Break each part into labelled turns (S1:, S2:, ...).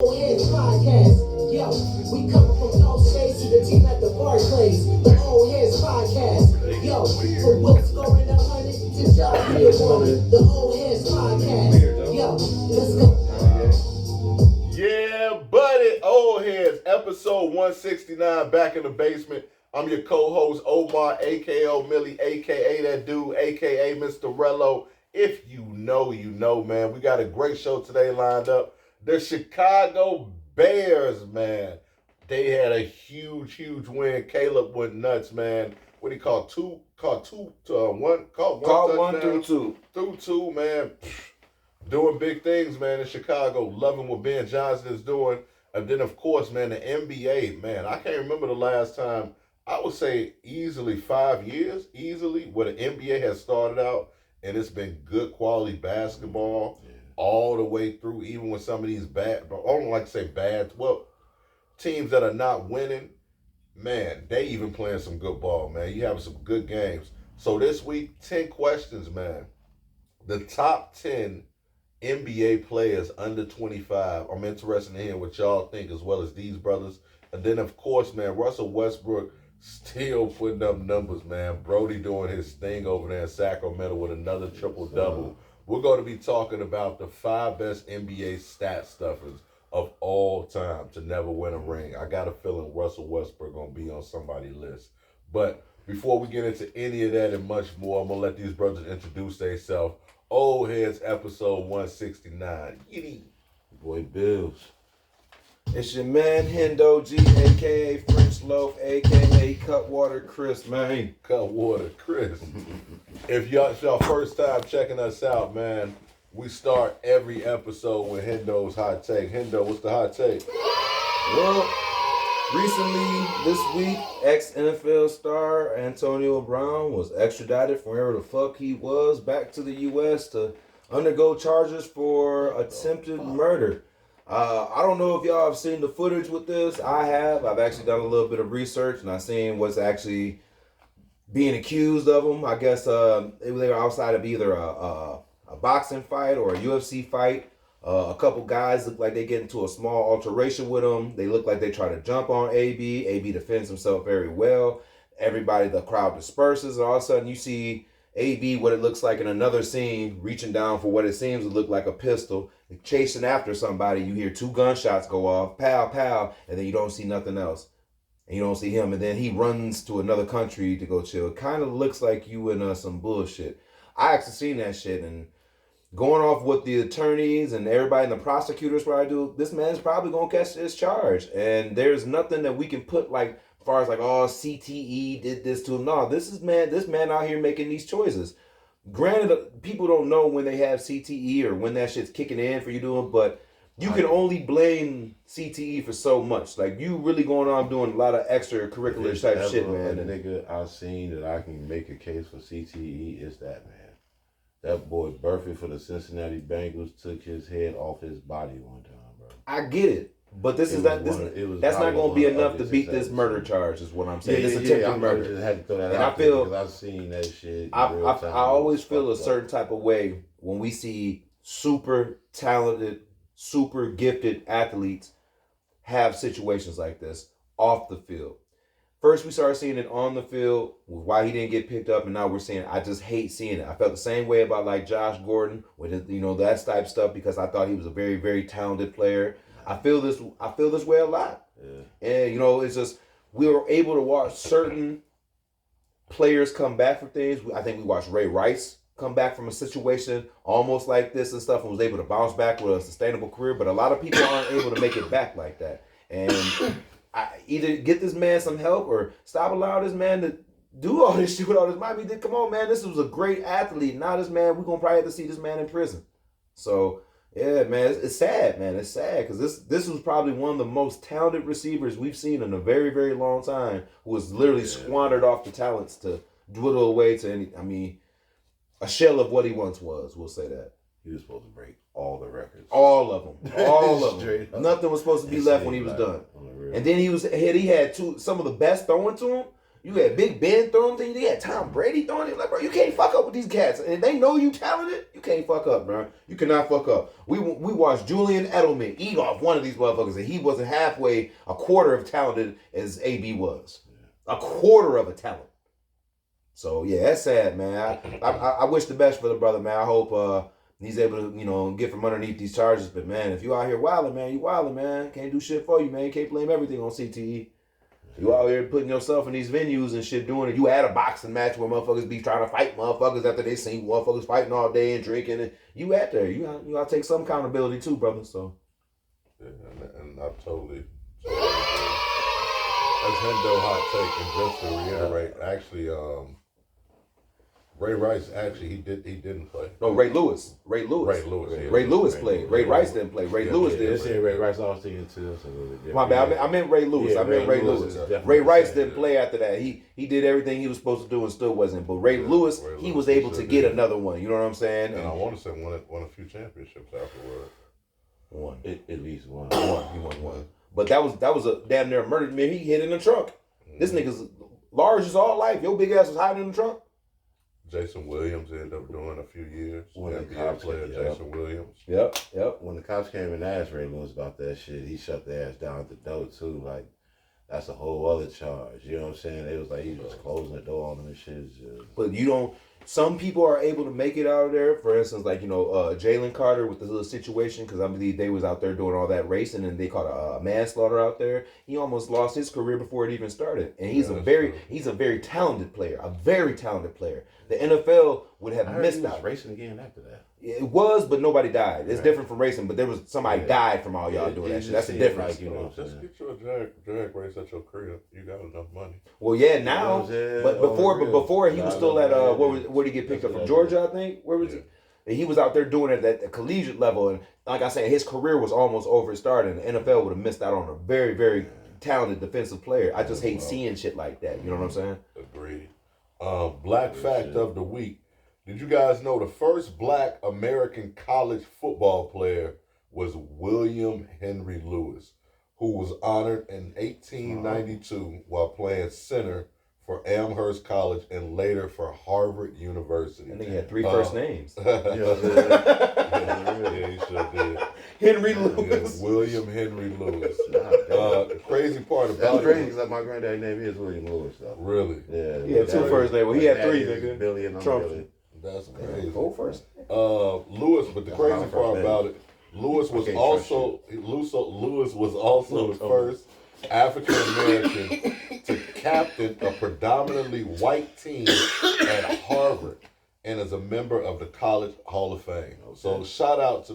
S1: Headz podcast. Yo, we come from no space to the team at the Barclays. The old Headz podcast. Yo, from Will scoring 100 to Josh being 100. The old Headz podcast. Yo, let's go.
S2: Yeah, buddy. Old Heads, episode 169, back in the basement. I'm your co-host, Omar, a.k.a. Millie, a.k.a. that dude, a.k.a. Mr. Rello. If you know, you know, man. We got a great show today lined up. The Chicago Bears, man. They had a huge win. Caleb went nuts, man. What do you call two? Caught one
S3: through
S2: two, man. Doing big things, man, in Chicago. Loving what Ben Johnson is doing. And then, of course, man, the NBA, man. I can't remember the last time, I would say easily 5 years, where the NBA has started out and it's been good quality basketball all the way through, even with some of these bad, I don't like to say bad, well, teams that are not winning, man, they even playing some good ball, man. You have some good games. So this week, 10 questions, man. The top 10 NBA players under 25. I'm interested in hearing what y'all think, as well as these brothers. And then, of course, man, Russell Westbrook still putting up numbers, man. Brody doing his thing over there in Sacramento with another triple-double. We're going to be talking about the 5 best NBA stat stuffers of all time to never win a ring. I got a feeling Russell Westbrook going to be on somebody's list. But before we get into any of that and much more, I'm going to let these brothers introduce themselves. Old Heads, episode 169. Yiddy.
S3: Boy Bills. It's your man Hendo G, a.k.a. French Loaf, a.k.a. Cutwater Chris, man.
S2: Cutwater Chris. If it's y'all first time checking us out, man, we start every episode with Hendo's Hot Take. Hendo, what's the hot take?
S3: Well, recently, this week, ex-NFL star Antonio Brown was extradited from wherever the fuck he was back to the U.S. to undergo charges for attempted murder. I don't know if y'all have seen the footage with this. I have. I've actually done a little bit of research, and I've seen what's actually being accused of him. I guess they were outside of either a boxing fight or a UFC fight. A couple guys look like they get into a small alteration with him. They look like they try to jump on AB. AB defends himself very well. Everybody, the crowd disperses, and all of a sudden you see AB, what it looks like in another scene, reaching down for what it seems to look like a pistol, chasing after somebody. You hear 2 gunshots go off, pow, pow, and then you don't see nothing else. And you don't see him, and then he runs to another country to go chill. It kind of looks like you in some bullshit. I actually seen that shit, and going off what the attorneys and everybody and the prosecutors what I do, this man's probably going to catch this charge. And there's nothing that we can put like, as far as like, oh, CTE did this to him. No, this man out here making these choices. Granted, people don't know when they have CTE or when that shit's kicking in for you doing, but you can only blame CTE for so much. Like, you really going on doing a lot of extracurricular type shit, man.
S4: The nigga I've seen that I can make a case for CTE is that man. That boy Burford for the Cincinnati Bengals took his head off his body one time, bro.
S3: I get it. But that's not going to be enough to beat this murder charge, is what I'm saying. It's attempted murder.
S4: I just had to throw that
S3: and
S4: out
S3: I feel,
S4: because I've seen that shit.
S3: I always feel a certain type of way when we see super talented, super gifted athletes have situations like this off the field. First, we started seeing it on the field, why he didn't get picked up, and now we're seeing it. I just hate seeing it. I felt the same way about like Josh Gordon with that type of stuff, because I thought he was a very, very talented player. I feel this way a lot. Yeah. And it's just we were able to watch certain players come back from things. I think we watched Ray Rice come back from a situation almost like this and stuff, and was able to bounce back with a sustainable career. But a lot of people aren't able to make it back like that. And either get this man some help or stop allowing this man to do all this shit with all this money. Come on, man. This was a great athlete. Now this man, we're going to probably have to see this man in prison. So, yeah, man, it's sad, man. It's sad because this was probably one of the most talented receivers we've seen in a very, very long time, who was literally squandered off the talents to dwindle away to a shell of what he once was. We'll say that.
S4: He was supposed to break all the records.
S3: All of them. All of them. Nothing was supposed to be left when he was done. And then he had some of the best throwing to him. You had Big Ben throwing things. You had Tom Brady throwing it. Like, bro, you can't fuck up with these cats. And if they know you talented, you can't fuck up, bro. You cannot fuck up. We watched Julian Edelman eat off one of these motherfuckers, and he wasn't halfway, a quarter of talented as AB was. A quarter of a talent. So, yeah, that's sad, man. I wish the best for the brother, man. I hope he's able to, get from underneath these charges. But, man, if you out here wilding, man, you wilding, man. Can't do shit for you, man. You can't blame everything on CTE. You out here putting yourself in these venues and shit doing it. You at a boxing match where motherfuckers be trying to fight motherfuckers after they seen motherfuckers fighting all day and drinking. And you at there. You gotta take some accountability too, brother. So.
S2: Yeah, and I totally that's Hendo hot take. And just to reiterate, actually, Ray Rice he didn't play.
S3: No, Ray Lewis.
S2: Yeah.
S3: Ray Lewis played. Ray Rice didn't play. Ray Lewis did.
S4: They said Ray Rice. I was thinking too.
S3: My bad. I meant Ray Lewis.
S4: Yeah,
S3: Ray Lewis. Ray Rice didn't play after that. He did everything he was supposed to do and still wasn't. But Ray Lewis, he was able to get another one. You know what I'm saying?
S2: And I want to say won a few championships afterward.
S3: One.
S4: At least one.
S3: He won one. But that was a damn near murder. Man, he hid in the trunk. This nigga's large as all life. Your big ass was hiding in the trunk.
S2: Jason Williams ended up doing a few years.
S4: When the
S2: NBA
S4: cops
S2: player
S4: came,
S2: Jason Williams.
S3: Yep.
S4: When the cops came and asked Ray Lewis about that shit, he shut the ass down at the door too. Like, that's a whole other charge. You know what I'm saying? They was like, he was closing the door on them and shit.
S3: But you don't. Some people are able to make it out of there. For instance, like, Jalen Carter with the little situation, because I believe they was out there doing all that racing and they caught a manslaughter out there. He almost lost his career before it even started. And he's a very talented player. A very talented player. The NFL would have missed out.
S4: Racing again after that.
S3: It was, but nobody died. It's different from racing, but there was somebody died from all y'all doing that shit. That's the difference.
S4: Like,
S2: Just get you a drag race at your crib. You got enough money.
S3: Well, yeah, now, but before he was still at where did he get picked up from? Georgia, I think. Where was he? And he was out there doing it at the collegiate level, and like I said, his career was almost over starting. The NFL would have missed out on a very, very talented defensive player. I just hate seeing shit like that. You know what I'm saying?
S2: Agreed. Black fact of the week. Did you guys know the first black American college football player was William Henry Lewis, who was honored in 1892 while playing center for Amherst College and later for Harvard University.
S3: And he had three first names.
S2: Yeah, he sure did.
S3: Henry Lewis.
S2: Yeah, William Henry Lewis. The crazy part about
S4: That's crazy because my granddad's name is William Lewis, though.
S2: Really?
S4: Yeah.
S3: He had two first names. Well, he had three, nigga.
S4: Billy and
S3: Trump.
S4: Billy.
S2: That's crazy.
S3: Go first.
S2: Lewis, but the crazy part about it, Lewis was also the first African American to captain a predominantly white team at Harvard and is a member of the College Hall of Fame. Okay. So shout out to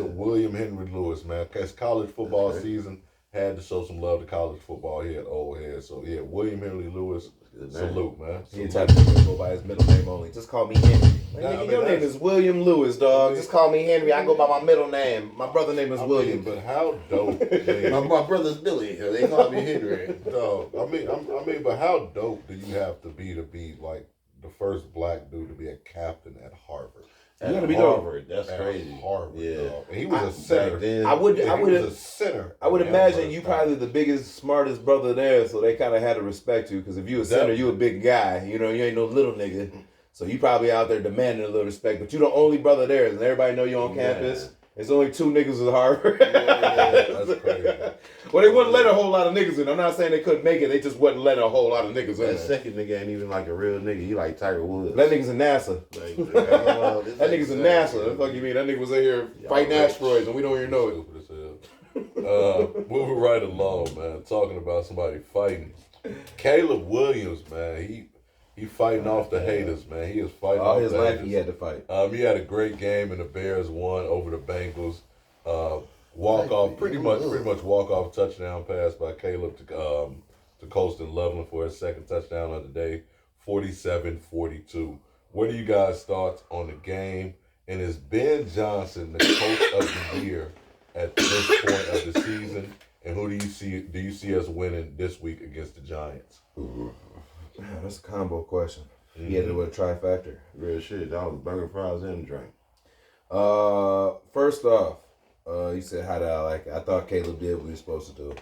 S2: William Henry Lewis, man, because college football season had to show some love to college football here at Old Head. So yeah, William Henry Lewis, salute, man.
S3: He ain't type to go by his middle name only. Just call me Henry. Your name is William Lewis, dog. Just call me Henry. I go by my middle name. My brother's name is William.
S2: But how dope?
S4: My brother's Billy. They call me Henry.
S2: Dog. I mean, but how dope do you have to be like the first black dude to be a captain at Harvard?
S3: You gotta be
S4: Harvard.
S3: dope.
S4: That's crazy.
S2: Harvard,
S4: yeah.
S2: dog. And he was a center.
S3: I would imagine you
S2: Harvard.
S3: probably the biggest, smartest brother there, so they kind of had to respect you. Because if you a center, you a big guy. You ain't no little nigga. So you probably out there demanding a little respect. But you the only brother there, and everybody know you on campus. There's only two niggas at Harvard.
S2: That's crazy.
S3: Well, they wouldn't let a whole lot of niggas in. I'm not saying they couldn't make it. They just wouldn't let a whole lot of niggas in.
S4: That second nigga ain't even like a real nigga. He like Tiger Woods.
S3: That nigga's in NASA. That nigga's in NASA. What the fuck you mean? That nigga was in here fighting asteroids and we don't even know it.
S2: Stupid as hell. Moving right along, man. Talking about somebody fighting. Caleb Williams, man. He fighting off the haters, man. He is fighting
S3: all
S2: off
S3: his
S2: the
S3: life.
S2: haters.
S3: He had to fight.
S2: He had a great game, and the Bears won over the Bengals. Pretty much walk off touchdown pass by Caleb to Colston Loveland for his second touchdown of the day, 47-42. What are you guys' thoughts on the game? And is Ben Johnson the coach of the year at this point of the season? And who do you see us winning this week against the Giants?
S3: Man, that's a combo question. He had to do a trifecta.
S4: Real shit. That was burger, fries, and a drink.
S3: First off, you said how did I like it? I thought Caleb did what he was supposed to do.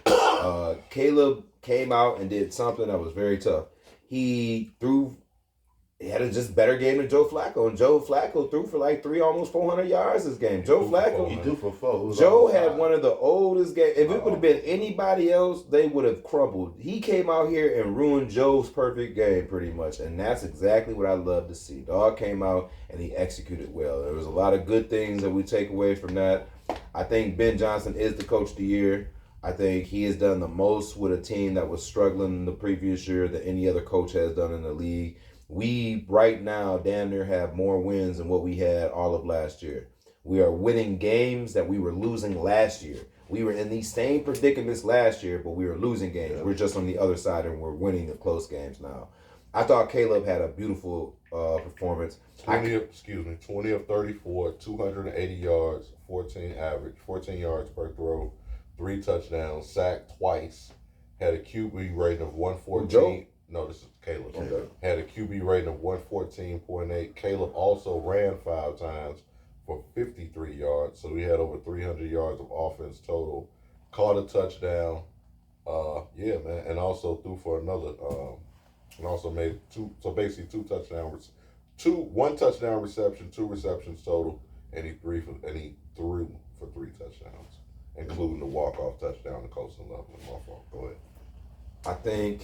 S3: Caleb came out and did something that was very tough. He had a just better game than Joe Flacco, and Joe Flacco threw for like almost 400 yards this game. Joe Flacco,
S4: He threw for 4.
S3: Joe had one of the oldest games. If it would have been anybody else, they would have crumbled. He came out here and ruined Joe's perfect game pretty much, and that's exactly what I love to see. Dog came out and he executed well. There was a lot of good things that we take away from that. I think Ben Johnson is the coach of the year. I think he has done the most with a team that was struggling the previous year that any other coach has done in the league. We right now damn near have more wins than what we had all of last year. We are winning games that we were losing last year. We were in these same predicaments last year, but we were losing games. We're just on the other side, and we're winning the close games now. I thought Caleb had a beautiful performance.
S2: 20 of 34, 280 yards, 14 yards per throw, 3 touchdowns, sacked twice, had a QB rating of 114.
S3: Joe?
S2: No, this is Caleb.
S3: Okay.
S2: Had a QB rating of 114.8. Caleb also ran 5 times for 53 yards, so we had over 300 yards of offense total. Caught a touchdown, yeah, man, and also threw for another, and also made 2 touchdowns, 1 touchdown reception, 2 receptions total, and he threw for 3 touchdowns, including the walk-off touchdown to Colston Loveland. My fault. Go ahead.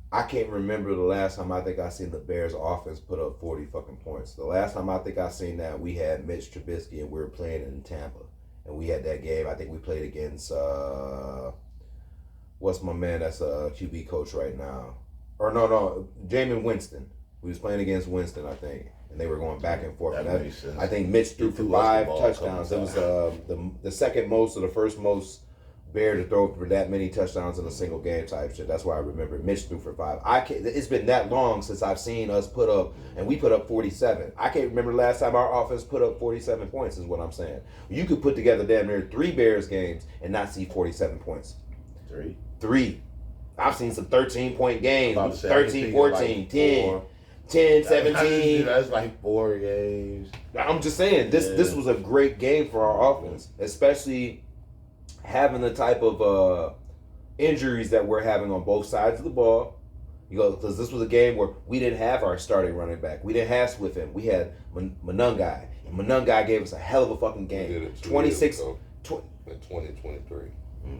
S3: I can't remember the last time I think I seen the Bears offense put up 40 fucking points. The last time I think I seen that, we had Mitch Trubisky and we were playing in Tampa. And we had that game, I think we played against, what's my man that's a QB coach right now? Or no, Jameis Winston. We was playing against Winston, I think. And they were going back and forth.
S4: That makes sense.
S3: I think Mitch threw for 5 touchdowns. It was the second most or the first most Bear to throw for that many touchdowns in a single game type shit. That's why I remember Mitch threw for 5. It's been that long since I've seen us put up, and we put up 47. I can't remember the last time our offense put up 47 points is what I'm saying. You could put together damn near 3 Bears games and not see 47 points. 3. I've seen some 13-point games, 13, 14, like 10. 10, 17.
S4: That's like 4 games.
S3: I'm just saying, this was a great game for our offense, especially having the type of injuries that we're having on both sides of the ball. Because this was a game where we didn't have our starting running back. We didn't have Swift in. We had Manungai. And Manungai gave us a hell of a fucking game.
S2: We did it
S3: 26
S2: in 2023.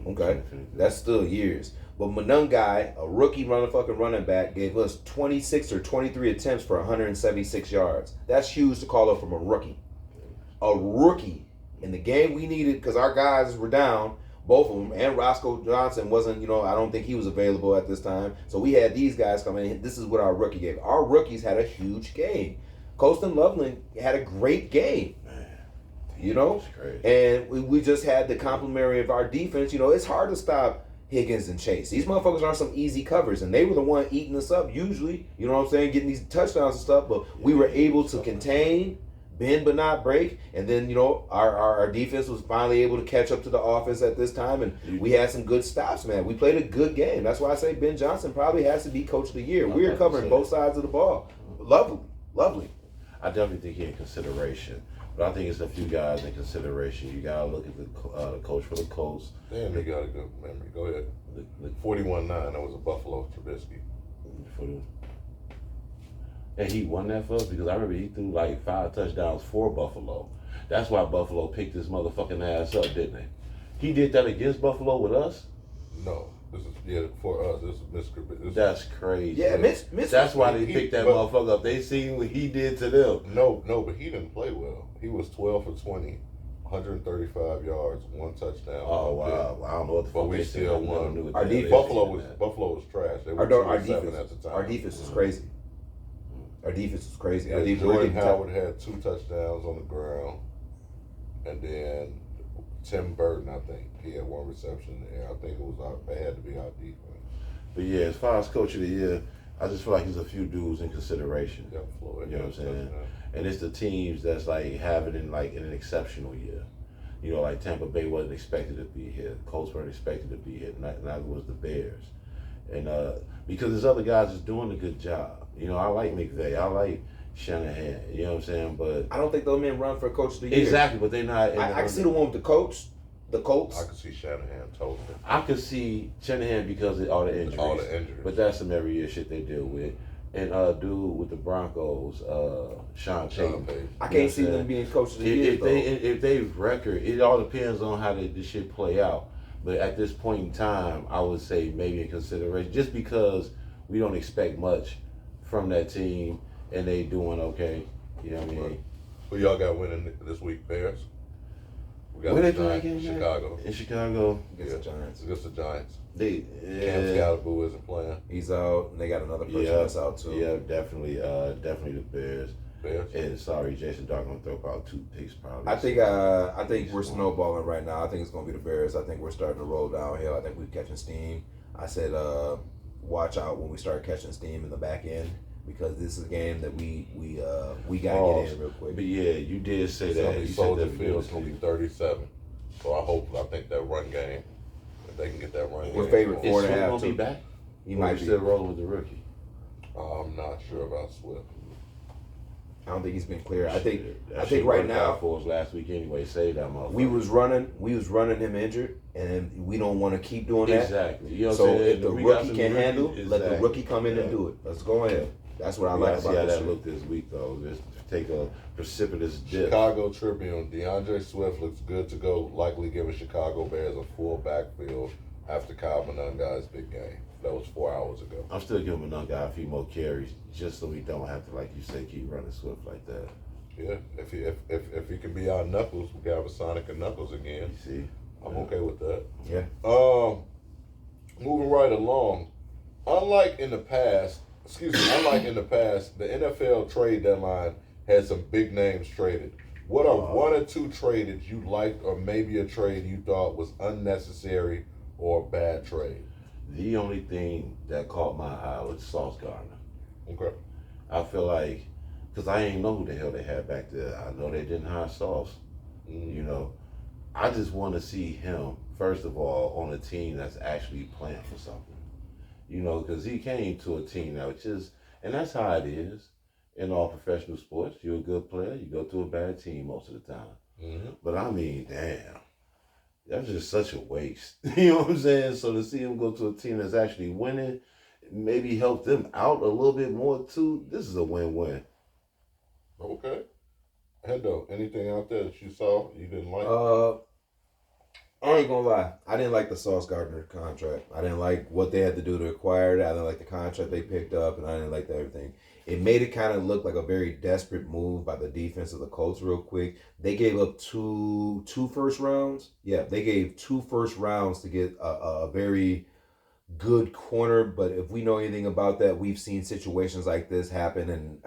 S3: Okay, that's still years. But Manungai, a rookie running back, gave us 26 or 23 attempts for 176 yards. That's huge to call up from a rookie. A rookie. In the game we needed, because our guys were down, both of them, and Roscoe Johnson wasn't, I don't think he was available at this time. So we had these guys come in. This is what our rookie gave. Our rookies had a huge game. Colston Loveland had a great game. And we just had the complementary of our defense. It's hard to stop Higgins and Chase. These motherfuckers aren't some easy covers, and they were the one eating us up usually. You know what I'm saying? Getting these touchdowns and stuff, but we were able to contain, bend but not break, and then our defense was finally able to catch up to the offense at this time, and we had some good stops, man. We played a good game. That's why I say Ben Johnson probably has to be coach of the year. We are covering both sides of the ball. Lovely.
S4: I definitely think he in consideration, but I think it's a few guys in consideration. You gotta look at the coach for the Colts.
S2: Damn, they got a good memory. Go ahead. 41-9. That was a Buffalo Trubisky.
S4: And he won that for us because I remember he threw like 5 touchdowns for Buffalo. That's why Buffalo picked his motherfucking ass up, didn't they? He did that against Buffalo with us?
S2: No. This is for us. This is Mr.
S4: That's crazy.
S3: Yeah,
S4: That's why they picked that motherfucker up. They seen what he did to them.
S2: No, but he didn't play well. He was 12 for 20, 135 yards, 1 touchdown.
S4: Oh wow! I don't know what the fuck.
S2: But we still won.
S3: Our defense,
S2: Buffalo was trash. They were
S3: our defense
S2: at the time.
S3: Our defense was crazy. Our defense was crazy.
S2: Yeah, Jordan Howard had 2 touchdowns on the ground, and then Tim Burton, I think he had 1 reception in the air. I think it had to be our defense.
S4: But yeah, as far as coach of the year, I just feel like there's a few dudes in consideration.
S2: Yeah, Floyd.
S4: You know what I'm saying? And it's the teams that's like having in an exceptional year. Like Tampa Bay wasn't expected to be here. Colts weren't expected to be here. Neither was the Bears. And because there's other guys that's doing a good job. I like McVay. I like Shanahan. You know what I'm saying? But
S3: I don't think those men run for coach of the year.
S4: Exactly, but they're not.
S3: I can see the one with the coach. The Colts.
S2: I could see Shanahan totally.
S4: I could see Shanahan because of all the injuries.
S2: All the injuries.
S4: But that's some every year shit they deal with. And dude with the Broncos, Sean Payton.
S3: I can't see them being coach of the year.
S4: If they record, it all depends on how this shit play out. But at this point in time, I would say maybe in consideration, just because we don't expect much from that team and they doing okay. You know what I mean?
S2: Right. Who y'all got winning this week? Bears. We got
S4: Where
S2: the
S4: they play
S2: Giants,
S4: again?
S2: Chicago.
S4: In Chicago.
S3: Against the Giants.
S2: Against the Giants.
S4: Cam
S2: Scalaboo isn't playing.
S3: He's out, and they got another person that's out too.
S4: Yeah, definitely the Bears.
S2: Bears.
S4: And sorry, Jason Dark gonna throw about 2 picks probably.
S3: I think we're snowballing right now. I think it's gonna be the Bears. I think we're starting to roll downhill. I think we're catching steam. I said, watch out when we start catching steam in the back end, because this is a game that we gotta get in real quick.
S4: But yeah, you did say that. You said
S2: Soldier
S4: that
S2: Field's gonna be 37. So I think that run game, if they can get that run game.
S3: We're favored
S4: Is
S3: 4.5
S4: Swift gonna
S3: too.
S4: be back?
S3: He
S4: Or
S3: might
S4: we
S3: be.
S4: still rolling with the rookie.
S2: I'm not sure about Swift.
S3: I don't think he's been clear. I think
S4: Shit
S3: right
S4: worked out
S3: now
S4: for us last week anyway. Save that motherfucker.
S3: we was running him injured, and we don't want to keep doing that.
S4: Exactly. You know what
S3: So
S4: I'm saying?
S3: if the
S4: We got
S3: rookie
S4: some
S3: can
S4: rookies-
S3: handle, let the
S4: Exactly.
S3: rookie come in and do it. Let's go ahead. That's what I
S4: We
S3: like
S4: gotta see
S3: about
S4: how
S3: this
S4: that
S3: shit.
S4: looked this week though. Just take a precipitous dip.
S2: Chicago Tribune, DeAndre Swift looks good to go, likely giving Chicago Bears a full backfield after Kyle Monanga's big game. That was 4 hours ago.
S4: I'm still giving another guy a few more carries just so we don't have to, like you said, keep running Swift like that.
S2: Yeah, if he can be our Knuckles, we can have a Sonic and Knuckles again.
S4: You see?
S2: I'm okay with that.
S3: Yeah.
S2: Moving right along. Unlike in the past, the NFL trade deadline had some big names traded. What are one or two trades you liked, or maybe a trade you thought was unnecessary or a bad trade?
S4: The only thing that caught my eye was Sauce Gardner.
S2: Okay.
S4: I feel like, because I ain't know who the hell they had back there. I know they didn't hire Sauce. You know, I just want to see him, first of all, on a team that's actually playing for something. You know, because he came to a team that was just, and that's how it is in all professional sports. You're a good player, you go to a bad team most of the time.
S2: Mm-hmm.
S4: But I mean, damn, that was just such a waste. You know what I'm saying? So to see him go to a team that's actually winning, maybe help them out a little bit more too, this is a win-win.
S2: Okay. Hendo, anything out there that you saw you didn't like?
S3: I ain't gonna lie. I didn't like the Sauce Gardner contract. I didn't like what they had to do to acquire it. I didn't like the contract they picked up, and I didn't like everything. It made it kind of look like a very desperate move by the defense of the Colts real quick. They gave up two first rounds. Yeah, they gave 2 first rounds to get a very good corner. But if we know anything about that, we've seen situations like this happen, and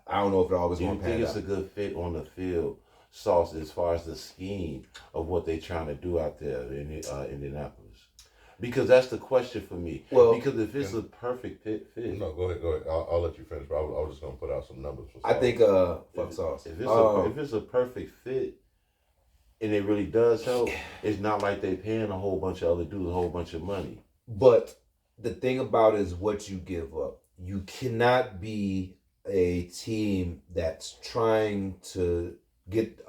S3: I don't know if it always
S4: Do you
S3: going to
S4: think
S3: pan
S4: it's
S3: out.
S4: a good fit on the field, Sauce, as far as the scheme of what they're trying to do out there in Indianapolis? Because that's the question for me.
S3: Well,
S4: because if it's a perfect fit,
S2: No, go ahead. I'll let you finish, but I was just going to put out some numbers. For
S3: I
S2: Sauce.
S3: think fuck Sauce.
S4: if it's a perfect fit, and it really does help, it's not like they paying a whole bunch of other dudes a whole bunch of money.
S3: But the thing about it is what you give up. You cannot be a team that's trying to get.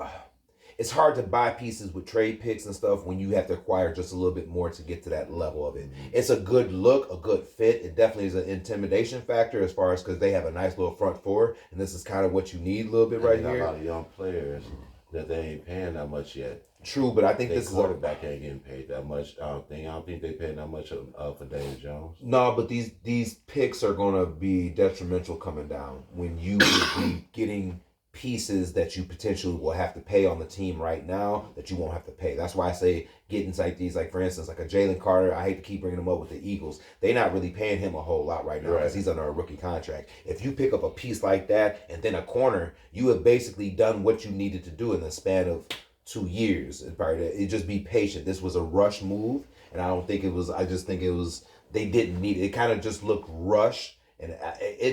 S3: It's hard to buy pieces with trade picks and stuff when you have to acquire just a little bit more to get to that level of it. It's a good look, a good fit. It definitely is an intimidation factor as far as because they have a nice little front four, and this is kind of what you need a little bit right
S4: They got
S3: here.
S4: a lot of young players that they ain't paying that much yet.
S3: True, but I think
S4: Their
S3: this is
S4: quarterback ain't getting paid that much. I don't think they paying that much for Daniel Jones.
S3: No, but these picks are going to be detrimental coming down when you will be getting pieces that you potentially will have to pay on the team right now that you won't have to pay. That's why I say getting like these, like for instance, like a Jalen Carter. I hate to keep bringing him up with the Eagles. They're not really paying him a whole lot right now because he's under a rookie contract. If you pick up a piece like that and then a corner, you have basically done what you needed to do in the span of 2 years. It just be patient. This was a rush move, and I don't think it was. I just think it was. They didn't need it. It kind of just looked rushed, and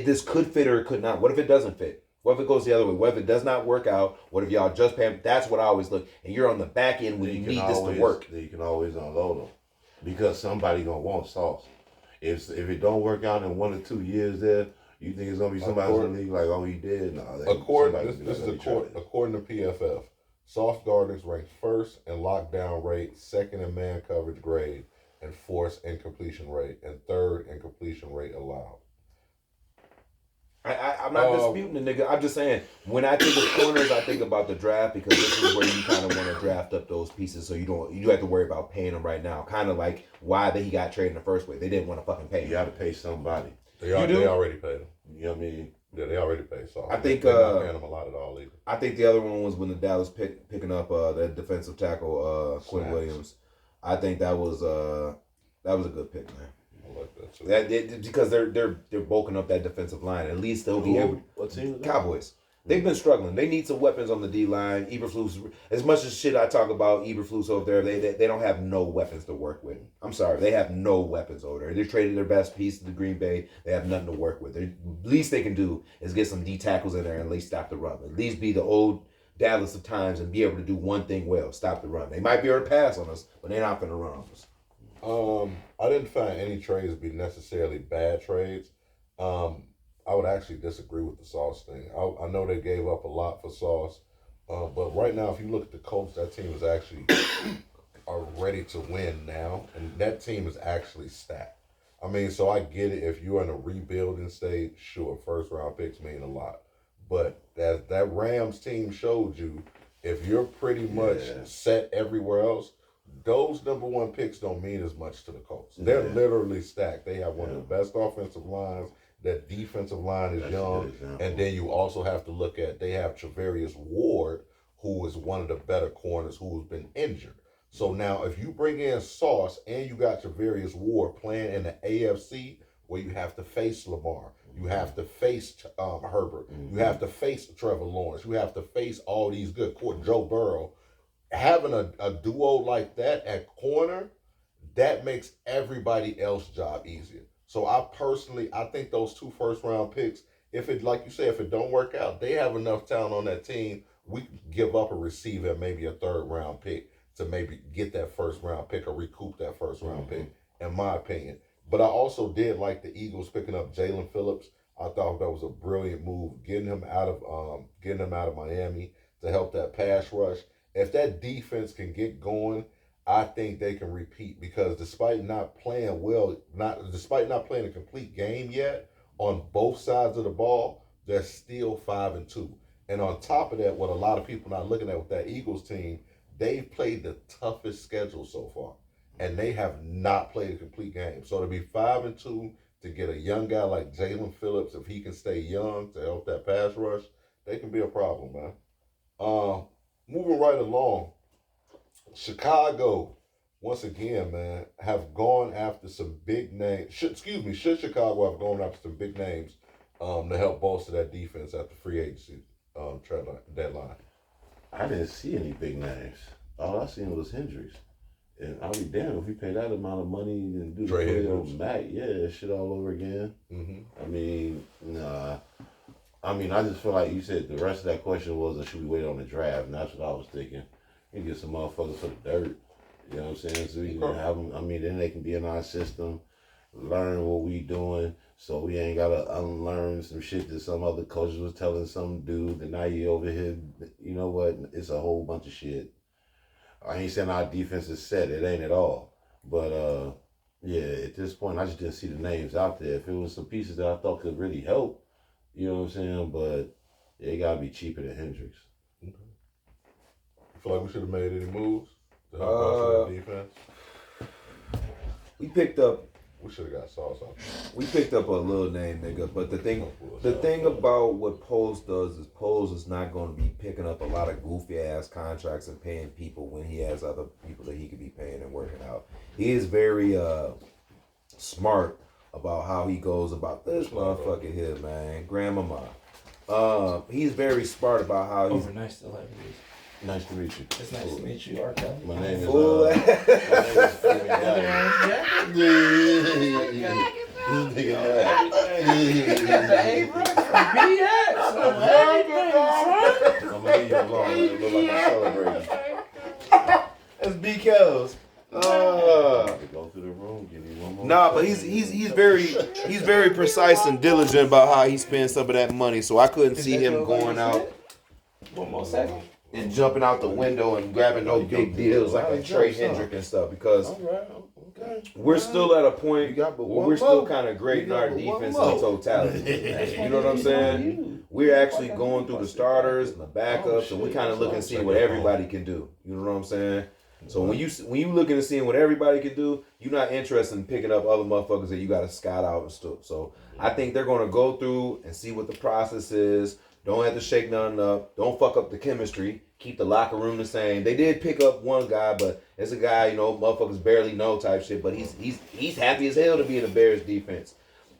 S3: this could fit or it could not. What if it doesn't fit? What if it goes the other way? What if it does not work out? What if y'all just pay him? That's what I always look. And you're on the back end when you need this to work.
S4: You can always unload them because somebody gonna want Sauce. If it don't work out in 1 or 2 years, there you think it's gonna be somebody in the league like, oh, he did. No,
S2: According to PFF, Sauce Gardner's ranked first in lockdown rate, second in man coverage grade, and fourth in completion rate, and third in completion rate allowed.
S3: I'm not disputing the nigga. I'm just saying, when I think of corners, I think about the draft because this is where you kind of want to draft up those pieces so you have to worry about paying them right now. Kind of like why he got traded in the first place. They didn't want to fucking pay him.
S4: You got to pay somebody.
S2: They already paid him.
S4: You know what I mean?
S2: Yeah, they already paid Sauce.
S3: I think
S2: they're not paying him a lot at all either.
S3: I think the other one was when the Dallas picking up that defensive tackle Quinn Williams. I think that was a good pick, man.
S2: I like that too.
S3: Because they're bulking up that defensive line. At least they'll be able.
S4: What team?
S3: Cowboys. They've been struggling. They need some weapons on the D line. Eberflus, as much as shit I talk about Eberflus over there, they don't have no weapons to work with. I'm sorry, they have no weapons over there. They traded their best piece to the Green Bay. They have nothing to work with. The least they can do is get some D tackles in there and at least stop the run. At least be the old Dallas of times and be able to do one thing well: stop the run. They might be able to pass on us, but they're not going to run on us.
S2: I didn't find any trades to be necessarily bad trades. I would actually disagree with the Sauce thing. I know they gave up a lot for Sauce, but right now, if you look at the Colts, that team is actually are ready to win now, and that team is actually stacked. I mean, so I get it. If you're in a rebuilding stage, sure, first round picks mean a lot, but that Rams team showed you, if you're pretty much set everywhere else, those number one picks don't mean as much to the Colts. They're literally stacked. They have one of the best offensive lines. That defensive line is young. And then you also have to look at, they have Travarius Ward, who is one of the better corners who's been injured. So now if you bring in Sauce and you got Travarius Ward playing in the AFC where you have to face Lamar, you have to face Herbert, you have to face Trevor Lawrence, you have to face all these good corners, Joe Burrow. Having a duo like that at corner, that makes everybody else's job easier. So I think those 2 first-round picks, if it, like you say, if it don't work out, they have enough talent on that team. We can give up a receiver and maybe a third-round pick to maybe get that first-round pick or recoup that first-round pick, in my opinion. But I also did like the Eagles picking up Jalen Phillips. I thought that was a brilliant move, getting him out of Miami to help that pass rush. If that defense can get going, I think they can repeat because despite not playing a complete game yet on both sides of the ball, they're still 5-2. And on top of that, what a lot of people not looking at with that Eagles team, they've played the toughest schedule so far, and they have not played a complete game. So to be 5-2, to get a young guy like Jalen Phillips, if he can stay young to help that pass rush, they can be a problem, man. Moving right along. Chicago, once again, man, have gone after some big names. Should Chicago have gone after some big names to help bolster that defense at the free agency deadline?
S4: I didn't see any big names. All I seen was Hendricks. And I'll be damned if we pay that amount of money and do the play on Mac. Yeah, shit all over again. I mean, nah. I mean, I just feel like you said the rest of that question was, should we wait on the draft? And that's what I was thinking. You get some motherfuckers for the dirt. You know what I'm saying? So we can have them. I mean, then they can be in our system, learn what we doing, so we ain't gotta unlearn some shit that some other coaches was telling some dude. And now you over here, you know what? It's a whole bunch of shit. I ain't saying our defense is set. It ain't at all. But yeah, at this point, I just didn't see the names out there. If it was some pieces that I thought could really help, you know what I'm saying? But it gotta be cheaper than Hendricks.
S2: Okay. You feel like we should have made any moves to help bolster the defense?
S3: We
S2: should have got Sauce out.
S3: We picked up a little name, nigga. But the thing about what Poles does is Poles is not going to be picking up a lot of goofy ass contracts and paying people when he has other people that he could be paying and working out. He is very smart about how he goes about this motherfucker here, man. Grandmama. He's very smart about how he's
S5: nice celebrities.
S4: Nice to meet you.
S5: It's nice to meet you, R. Kelly.
S4: My name is
S3: That's BK's.
S4: Go through the room, give me one more.
S3: Nah, but he's very precise and diligent about how he spends some of that money. So I couldn't see him going out.
S5: One more second.
S3: and jumping out the window and grabbing no big deals like a Trey Hendrick and stuff because
S4: All right, okay.
S3: we're still at a point
S4: You got but
S3: where
S4: one
S3: we're still
S4: more.
S3: kind of grading
S4: You got
S3: our
S4: but one
S3: defense
S4: more.
S3: in totality. You know what I'm saying? We're actually going through the starters and the backups, and we kind of looking and seeing what everybody can do. You know what I'm saying? So when you looking and seeing what everybody can do, you're not interested in picking up other motherfuckers that you got to scout out and stuff. So I think they're going to go through and see what the process is. Don't have to shake nothing up. Don't fuck up the chemistry. Keep the locker room the same. They did pick up one guy, but it's a guy, you know, motherfuckers barely know type shit. But he's happy as hell to be in the Bears defense.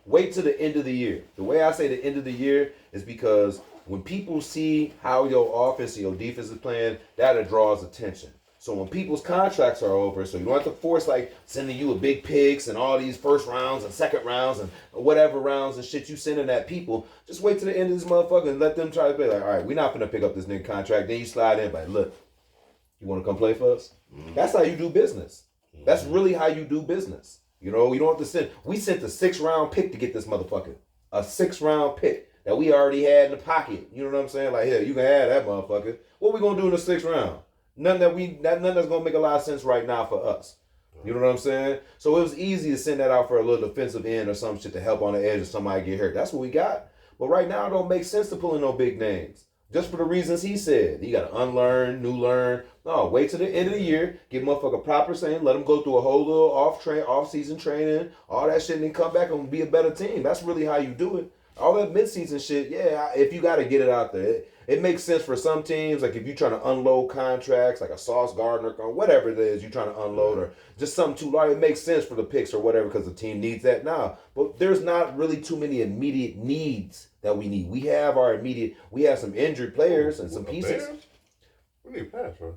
S3: Wait till the end of the year. The way I say the end of the year is because when people see how your offense and your defense is playing, that draws attention. So when people's contracts are over, so you don't have to force like sending you a big picks and all these first rounds and second rounds and whatever rounds and shit you sending at people, just wait till the end of this motherfucker and let them try to play. Like, all right, we're not gonna pick up this nigga contract. Then you slide in, like, look, you want to come play for us? That's how you do business. That's really how you do business. You know, you don't have to send. We sent a 6th-round pick to get this motherfucker. A 6th-round pick that we already had in the pocket. You know what I'm saying? Like, here, you can have that motherfucker. What we gonna do in the 6th round? Nothing that's gonna make a lot of sense right now for us. You know what I'm saying? So it was easy to send that out for a little defensive end or some shit to help on the edge if somebody get hurt. That's what we got. But right now it don't make sense to pull in no big names. Just for the reasons he said. You gotta unlearn, new learn. No, wait till the end of the year, give motherfucker proper saying, let them go through a whole little off-season training, all that shit, and then come back and be a better team. That's really how you do it. All that mid-season shit, yeah, if you gotta get it out there. It makes sense for some teams, like if you're trying to unload contracts, like a Sauce Gardner or whatever it is you're trying to unload, or just something too large. It makes sense for the picks or whatever because the team needs that now. But there's not really too many immediate needs that we need. We have some injured players and some pieces.
S2: Bears? We need pass rush.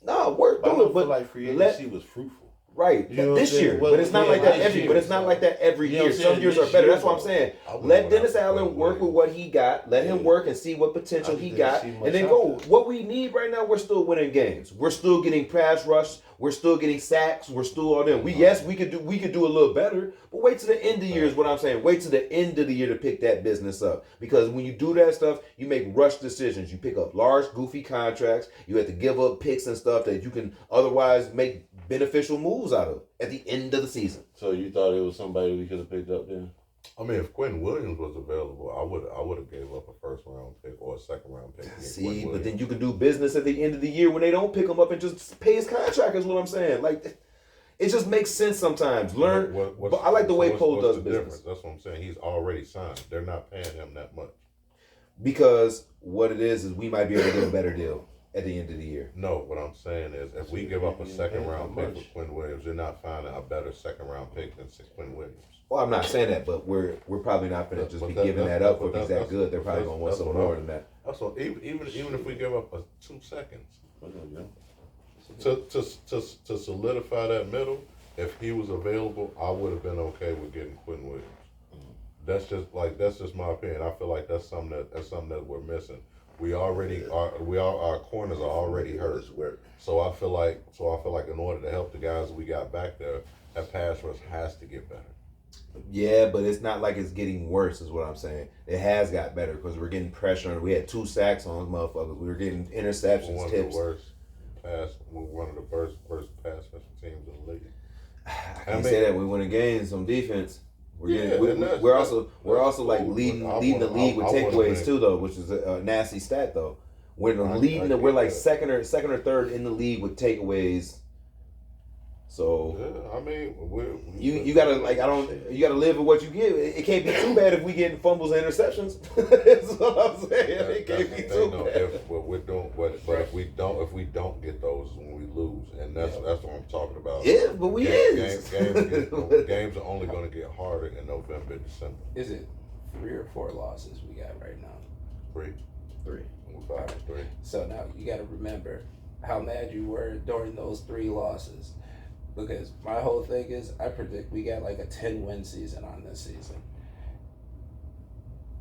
S3: No, work
S4: I
S3: through
S4: don't
S3: it,
S4: feel
S3: but
S4: like free agency was fruitful.
S3: right,
S4: You know
S3: this
S4: what I'm
S3: year,
S4: saying?
S3: but it's not like that every. But it's not like that every
S4: You know
S3: year.
S4: what I'm
S3: Some
S4: saying?
S3: years are
S4: This
S3: better.
S4: year,
S3: That's what I'm saying.
S2: I wouldn't
S3: Let
S2: want
S3: Dennis
S2: to have to
S3: Allen
S2: play
S3: work with
S2: Williams.
S3: what he got. Let him
S4: Yeah.
S3: work and see what potential
S4: I
S3: he
S4: just
S3: got,
S4: didn't see much
S3: and then
S4: out
S3: go.
S4: there.
S3: What we need right now, we're still winning games. We're still getting pass rush. We're still getting sacks. We're still all them. We could do a little better, but wait till the end of the year is what I'm saying. Wait till the end of the year to pick that business up, because when you do that stuff, you make rush decisions. You pick up large, goofy contracts. You have to give up picks and stuff that you can otherwise make beneficial moves out of at the end of the season.
S4: So you thought it was somebody we could have picked up then?
S2: I mean, if Quentin Williams was available, I would have gave up a 1st-round pick or a 2nd-round pick. to get
S3: See,
S2: Quentin
S3: but
S2: Williams.
S3: then you can do business at the end of the year when they don't pick him up and just pay his contract. Is what I'm saying. Like, it just makes sense sometimes. Learn. But I like the way Poe does
S2: the
S3: business.
S2: difference? That's what I'm saying. He's already signed. They're not paying him that much.
S3: Because what it is we might be able to get a better deal at the end of the year.
S2: No, what I'm saying is, if we give up a
S4: Yeah,
S2: 2nd-round
S4: how
S2: pick
S4: much?
S2: for Quentin Williams, you're not finding a better 2nd-round pick than Quentin Williams.
S3: Well, I'm not saying that, but we're probably not going to just
S2: But
S3: be
S2: that-
S3: giving
S2: that's-
S3: that up if
S2: but
S3: he's
S2: that's-
S3: that good. They're probably
S2: that's-
S3: going to want
S2: that's
S3: some
S2: what
S3: more
S2: I'm-
S3: than that.
S2: That's what. Even if we give up a 2 seconds
S4: Yeah.
S2: to solidify that middle, if he was available, I would have been okay with getting Quentin Williams. That's just my opinion. I feel like that's something that we're missing. We already our corners are already hurt. So I feel like in order to help the guys we got back there, that pass rush has to get better.
S3: Yeah, but it's not like it's getting worse, is what I'm saying. It has got better because we're getting pressure on it. We had 2 sacks on those motherfuckers. We were getting
S2: We're
S3: interceptions,
S2: one of
S3: tips.
S2: the worst we're one of the worst pass rush teams in the league.
S3: I can't say that we winning games on defense.
S2: Yeah, and that's
S3: We're like
S2: cool,
S3: leading
S2: but
S3: the league with
S2: I would've
S3: takeaways
S2: been-
S3: too, though, which is a nasty stat though. We're
S2: I
S3: we're like
S2: get that.
S3: second or 3rd in the league with takeaways. So
S2: Yeah, I mean,
S3: you gotta you gotta live with what you give. It can't be too bad if we getting fumbles and interceptions. That's what I'm saying. It can't be too bad.
S2: If we don't get those when we lose, and that's what I'm talking about.
S3: Yeah, but we is.
S2: Games are only going to get harder in November, December.
S5: Is it 3 or 4 losses we got right now?
S2: 3.
S5: 3.
S2: We're 5-3.
S5: So now you got to remember how mad you were during those 3 losses. Because my whole thing is, I predict we got like a 10-win season on this season.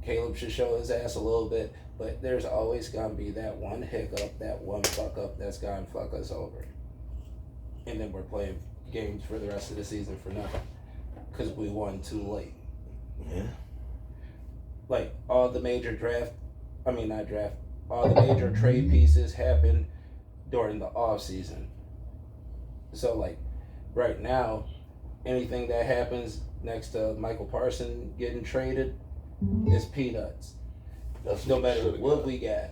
S5: Caleb should show his ass a little bit, but there's always going to be that one hiccup, that one fuck up that's going to fuck us over. And then we're playing games for the rest of the season for nothing. Because we won too late.
S3: Yeah.
S5: Like, all the major all the major trade pieces happen during the off season. So like right now, anything that happens next to Michael Parsons getting traded is peanuts.
S2: That's
S5: No
S2: what
S5: matter
S2: should've
S5: what
S2: got.
S5: we got.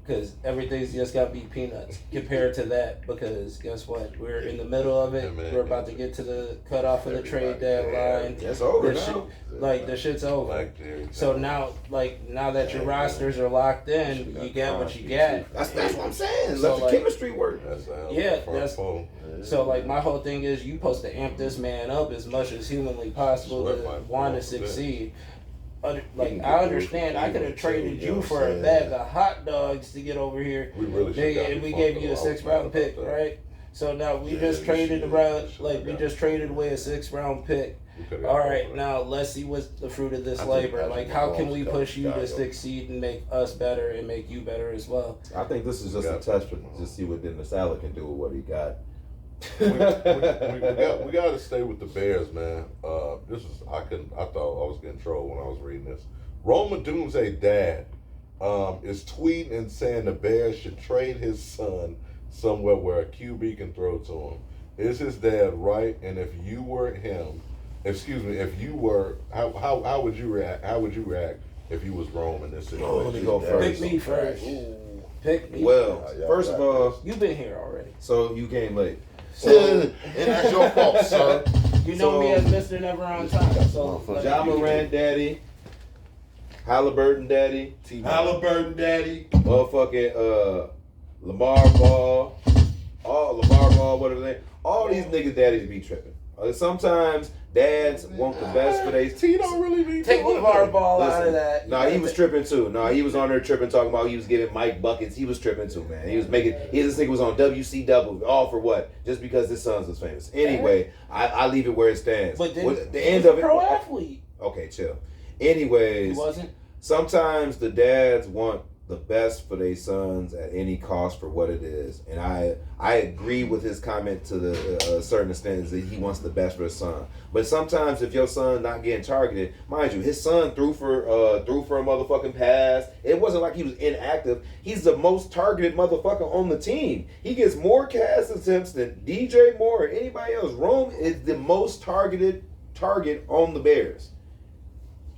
S5: Because everything's just got to be peanuts compared to that. Because guess what? We're in the middle of it.
S2: Yeah, man.
S5: We're about to get to the cutoff of the trade deadline.
S3: That's over
S5: The
S3: now.
S5: the shit's over.
S2: Like Jerry
S5: So
S2: said.
S5: now that your rosters are locked in, you get what you get.
S3: That's what I'm saying.
S5: So,
S3: Let the
S5: like-
S3: chemistry work.
S2: That's how
S5: Yeah,
S2: front
S5: that's-
S2: four.
S5: So like my whole thing is you supposed to amp this man up as much as humanly possible
S2: Sweat
S5: to
S2: my
S5: want to
S2: balls to death.
S5: succeed. Like
S4: can
S5: I
S4: get
S5: understand,
S4: those
S5: I could have
S4: Eagles
S5: traded
S4: too,
S5: you
S4: you know
S5: for
S4: what
S5: a
S4: I'm
S5: bag
S4: saying?
S5: of hot dogs to get over here.
S2: We really should.
S5: Nigga, and we gave you a 6th-round pick, right? So now we just traded around, like we just traded away a 6th-round pick. All right, now let's see what's the fruit of this
S4: I think
S5: labor.
S4: Patrick
S5: Like, how can
S4: Mahomes
S5: we
S4: got
S5: push you to
S4: Chicago.
S5: succeed and make us better and make you better as well?
S3: I think this is just a test for to see what Dennis Allen can do with what he got.
S2: we got to stay with the Bears, man. This is I thought I was getting trolled when I was reading this. Roman Doomsday dad is tweeting and saying the Bears should trade his son somewhere where a QB can throw to him. Is his dad right? And if you were him, if you were, how would you react? How would you react if you was Rome in this situation?
S3: Oh, let me go first.
S5: Pick me first. Pick me.
S3: Well,
S4: Yeah,
S3: first of all,
S5: You've been here already.
S3: so you came late.
S4: And that's your fault, sir.
S5: You know
S3: So-
S5: me as Mr. Never on Time. So like,
S3: John Moran daddy, Halliburton daddy,
S4: Halliburton daddy.
S3: motherfucking Lamar Ball, whatever they, all these niggas daddies be tripping. Sometimes dads want the best for they.
S2: He don't really be
S5: take
S2: doing
S5: LeVar
S2: that.
S5: Ball out
S3: Listen,
S5: of that.
S3: nah, he was tripping too. Nah, he was on there tripping, talking about he was giving Mike buckets. He was tripping too, man. He was making. This nigga was on WCW, all for what? Just because his sons was famous. Anyway, I leave it where it stands.
S5: But then
S3: What- the
S5: he
S3: end
S5: was
S3: of
S5: a
S3: it.
S5: pro athlete.
S3: Okay, chill.
S5: He
S3: Anyways,
S5: wasn't.
S3: sometimes the dads want the best for their sons at any cost for what it is, and I agree with his comment to the certain extent is that he wants the best for his son. But sometimes if your son not getting targeted, mind you, his son threw for a motherfucking pass. It wasn't like he was inactive. He's the most targeted motherfucker on the team. He gets more cast attempts than DJ Moore or anybody else. Rome is the most targeted target on the Bears.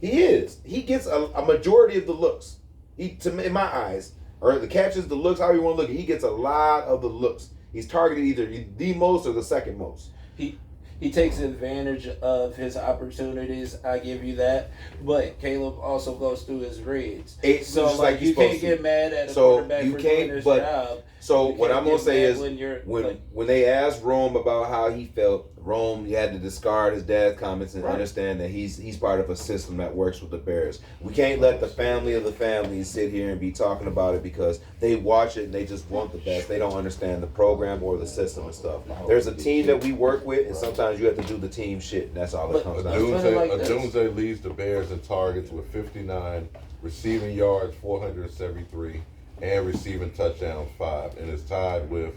S3: He is. He gets a majority of the looks. In my eyes, or the catches, the looks, however you want to look at it, he gets a lot of the looks. He's targeted either the most or the second most.
S5: He takes advantage of his opportunities. I give you that. But Caleb also goes through his reads. So
S3: just
S5: like
S3: he's
S5: you can't
S3: supposed to.
S5: get mad at a
S3: So
S5: quarterback
S3: you
S5: for
S3: can't-
S5: doing his
S3: but-
S5: job.
S3: So
S5: You
S3: what
S5: can't
S3: I'm gonna
S5: get
S3: say
S5: mad
S3: is
S5: when you're like,
S3: when they asked Rome about how he felt, Rome he had to discard his dad's comments and
S5: Right.
S3: understand that he's part of a system that works with the Bears. We can't let the family of the families sit here and be talking about it because they watch it and they just want the best. They don't understand the program or the system and stuff. There's a team that we work with, and sometimes you have to do the team shit. And that's all it
S5: But-
S3: comes
S2: A
S3: down to.
S2: Doomsday,
S5: like this.
S2: Doomsday leads the Bears in targets with 59, receiving yards 473, and receiving touchdowns 5, and is tied with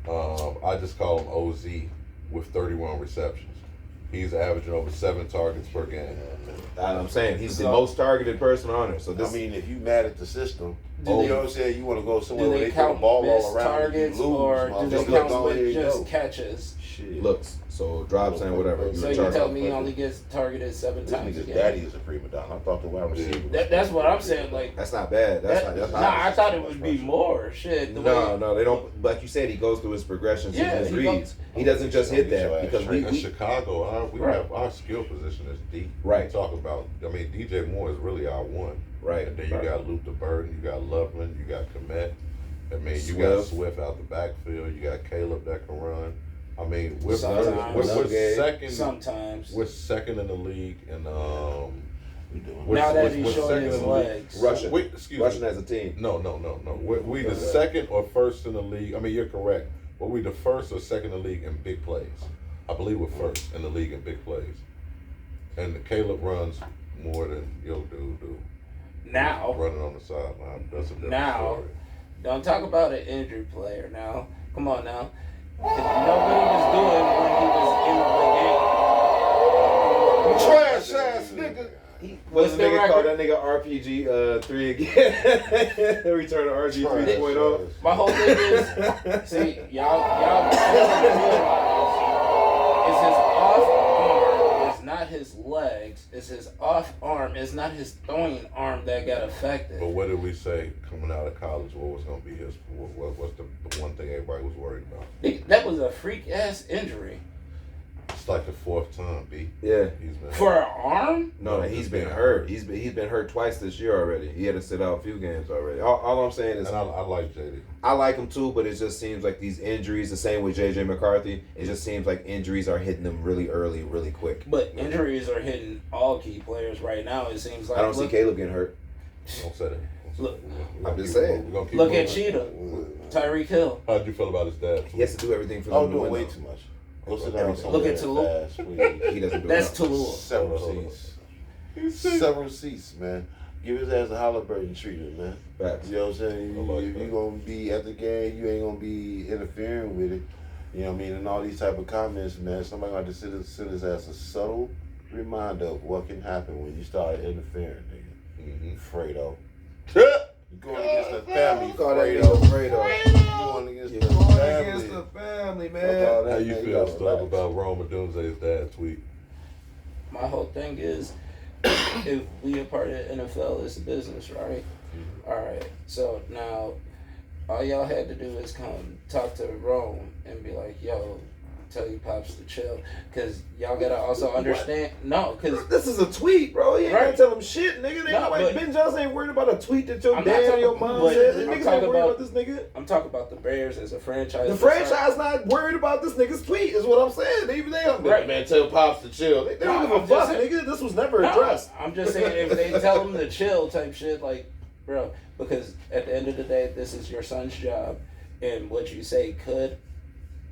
S2: I just call him OZ with 31 receptions. He's averaging over 7 targets per game.
S3: I'm saying he's the
S5: So-
S3: most targeted person on it. So this
S4: I mean, if you mad at the system,
S5: Do
S4: you
S5: they-
S4: know what I'm saying? You want to go somewhere
S5: do
S4: where
S5: they
S4: they throw the
S5: count
S4: ball
S5: missed
S4: all around and you
S5: targets
S4: lose.
S5: or do they
S4: Just
S5: count
S4: look,
S5: with
S4: here you
S5: just
S4: go.
S5: catches?
S4: Shit.
S3: looks, so drops and whatever.
S5: So
S3: a
S5: you
S3: target.
S5: tell me he only gets targeted 7
S4: This
S5: times a
S4: nigga's
S5: game?
S4: daddy is a prima donna. I thought the wide receiver. was-
S5: That's what I'm saying. Like,
S3: That's not bad. That's
S5: nah,
S3: not.
S5: I thought it would be more. Shit. The way,
S3: No, they don't. Like you said, he goes through his progressions
S5: Yeah,
S3: and his
S5: he
S3: reads. He doesn't just hit that because
S2: In Chicago, we
S5: Right.
S2: have our skill position is deep.
S3: Right.
S2: We talk about, DJ Moore is really our one.
S3: Right.
S2: And then you
S3: Right.
S2: got Luther Burden, you got Loveland, you got Komet. You got
S3: Swift.
S2: Swift out the backfield. You got Caleb that can run. I mean, we're
S5: Sometimes.
S2: second.
S5: sometimes.
S2: We're second in the league, and
S4: We doing
S2: we're-
S5: Now that
S2: we're-
S5: he's
S2: we're
S5: showing
S2: second
S5: his
S2: in the league.
S5: legs.
S3: Russian.
S2: Wait, excuse
S3: Russian
S2: me.
S3: as a team.
S2: No. We the second or first in the league. I mean, you're correct. But we the first or second in the league in big plays. I believe we're first in the league in big plays. And Caleb runs more than your dude do.
S5: Now,
S2: Running on the sideline. That's a different
S5: Now.
S2: story.
S5: don't talk about an injured player now. Come on now. 'Cause you know what he was doing when he was in the game.
S2: Trash ass nigga.
S3: What's the
S5: their
S3: nigga called
S5: record?
S3: that nigga RPG 3 again? Return to RG 3.0.
S5: My whole thing is, see, y'all realize it's his off arm, it's not his legs, it's his off arm, it's not his throwing arm that got affected.
S2: But what did we say coming out of college? What was going to be his? What's the one thing everybody was worried about?
S5: That was a freak ass injury.
S2: It's like the fourth time, B.
S3: Yeah.
S2: He's been
S5: For an arm?
S3: No, he's been hurt. He's been hurt twice this year already. He had to sit out a few games already. All I'm saying is,
S2: And I like JD.
S3: I like him too, but it just seems like these injuries, the same with JJ McCarthy, it just seems like injuries are hitting them really early, really quick.
S5: But injuries are hitting all key players right now. It seems like.
S3: I don't see Caleb getting hurt.
S2: Don't say that.
S5: Look,
S3: I'm just saying.
S5: Look at Cheetah, Tyreek Hill.
S2: How'd you feel about his dad?
S3: He has to do everyththing for
S4: I
S3: them
S4: was
S3: to
S4: doing
S3: win.
S4: way
S3: though.
S4: too much. Go sit down
S3: Everything.
S5: Look at
S4: somewhere
S5: Tallulah.
S4: fast, please.
S3: He doesn't do
S5: That's
S3: enough.
S5: Tallulah.
S4: Several seats. Several seats, man. Give his ass a Halliburton treatment, man.
S3: Facts.
S4: You know what I'm saying?
S2: I like
S4: If
S2: that.
S4: you're going to be at the game, you ain't going to be interfering with it. You know what I mean? And all these type of comments, man. Somebody got to send his ass a subtle reminder of what can happen when you start interfering, nigga. Fredo. You going against the family,
S3: Call that
S4: Fredo.
S3: nigga Fredo.
S4: You going against
S3: You're
S4: the
S3: going
S4: family.
S3: against the family,
S4: Fuck all
S3: man.
S4: that,
S2: How you
S4: man.
S2: feel,
S4: gotta
S2: Stub,
S4: relax.
S2: about Rome Odunze's dad tweet?
S5: My whole thing is, if we a part of the NFL, it's a business, right? All right. So now, all y'all had to do is come talk to Rome and be like, "Yo, tell your pops to chill," because y'all gotta also understand. No, because
S3: This is a tweet, bro. You ain't
S5: Right.
S3: gotta tell him shit, nigga. They
S5: No,
S3: ain't like
S5: but-
S3: Ben Johnson ain't worried about a tweet that your
S5: I'm not
S3: dad or
S5: talking-
S3: your mom
S5: but
S3: said.
S5: I'm
S3: Niggas ain't
S5: talking
S3: worried
S5: about-
S3: about this nigga.
S5: I'm talking about the Bears as a franchise.
S3: The franchise not worried about this nigga's tweet, is what I'm saying. They don't
S5: Right.
S3: man, tell Pops to chill. They don't give
S5: I'm
S3: a
S5: just
S3: fuck,
S5: saying-
S3: nigga. This was never
S5: No,
S3: addressed.
S5: I'm just saying if they tell him to chill type shit, like, bro, because at the end of the day, this is your son's job, and what you say could.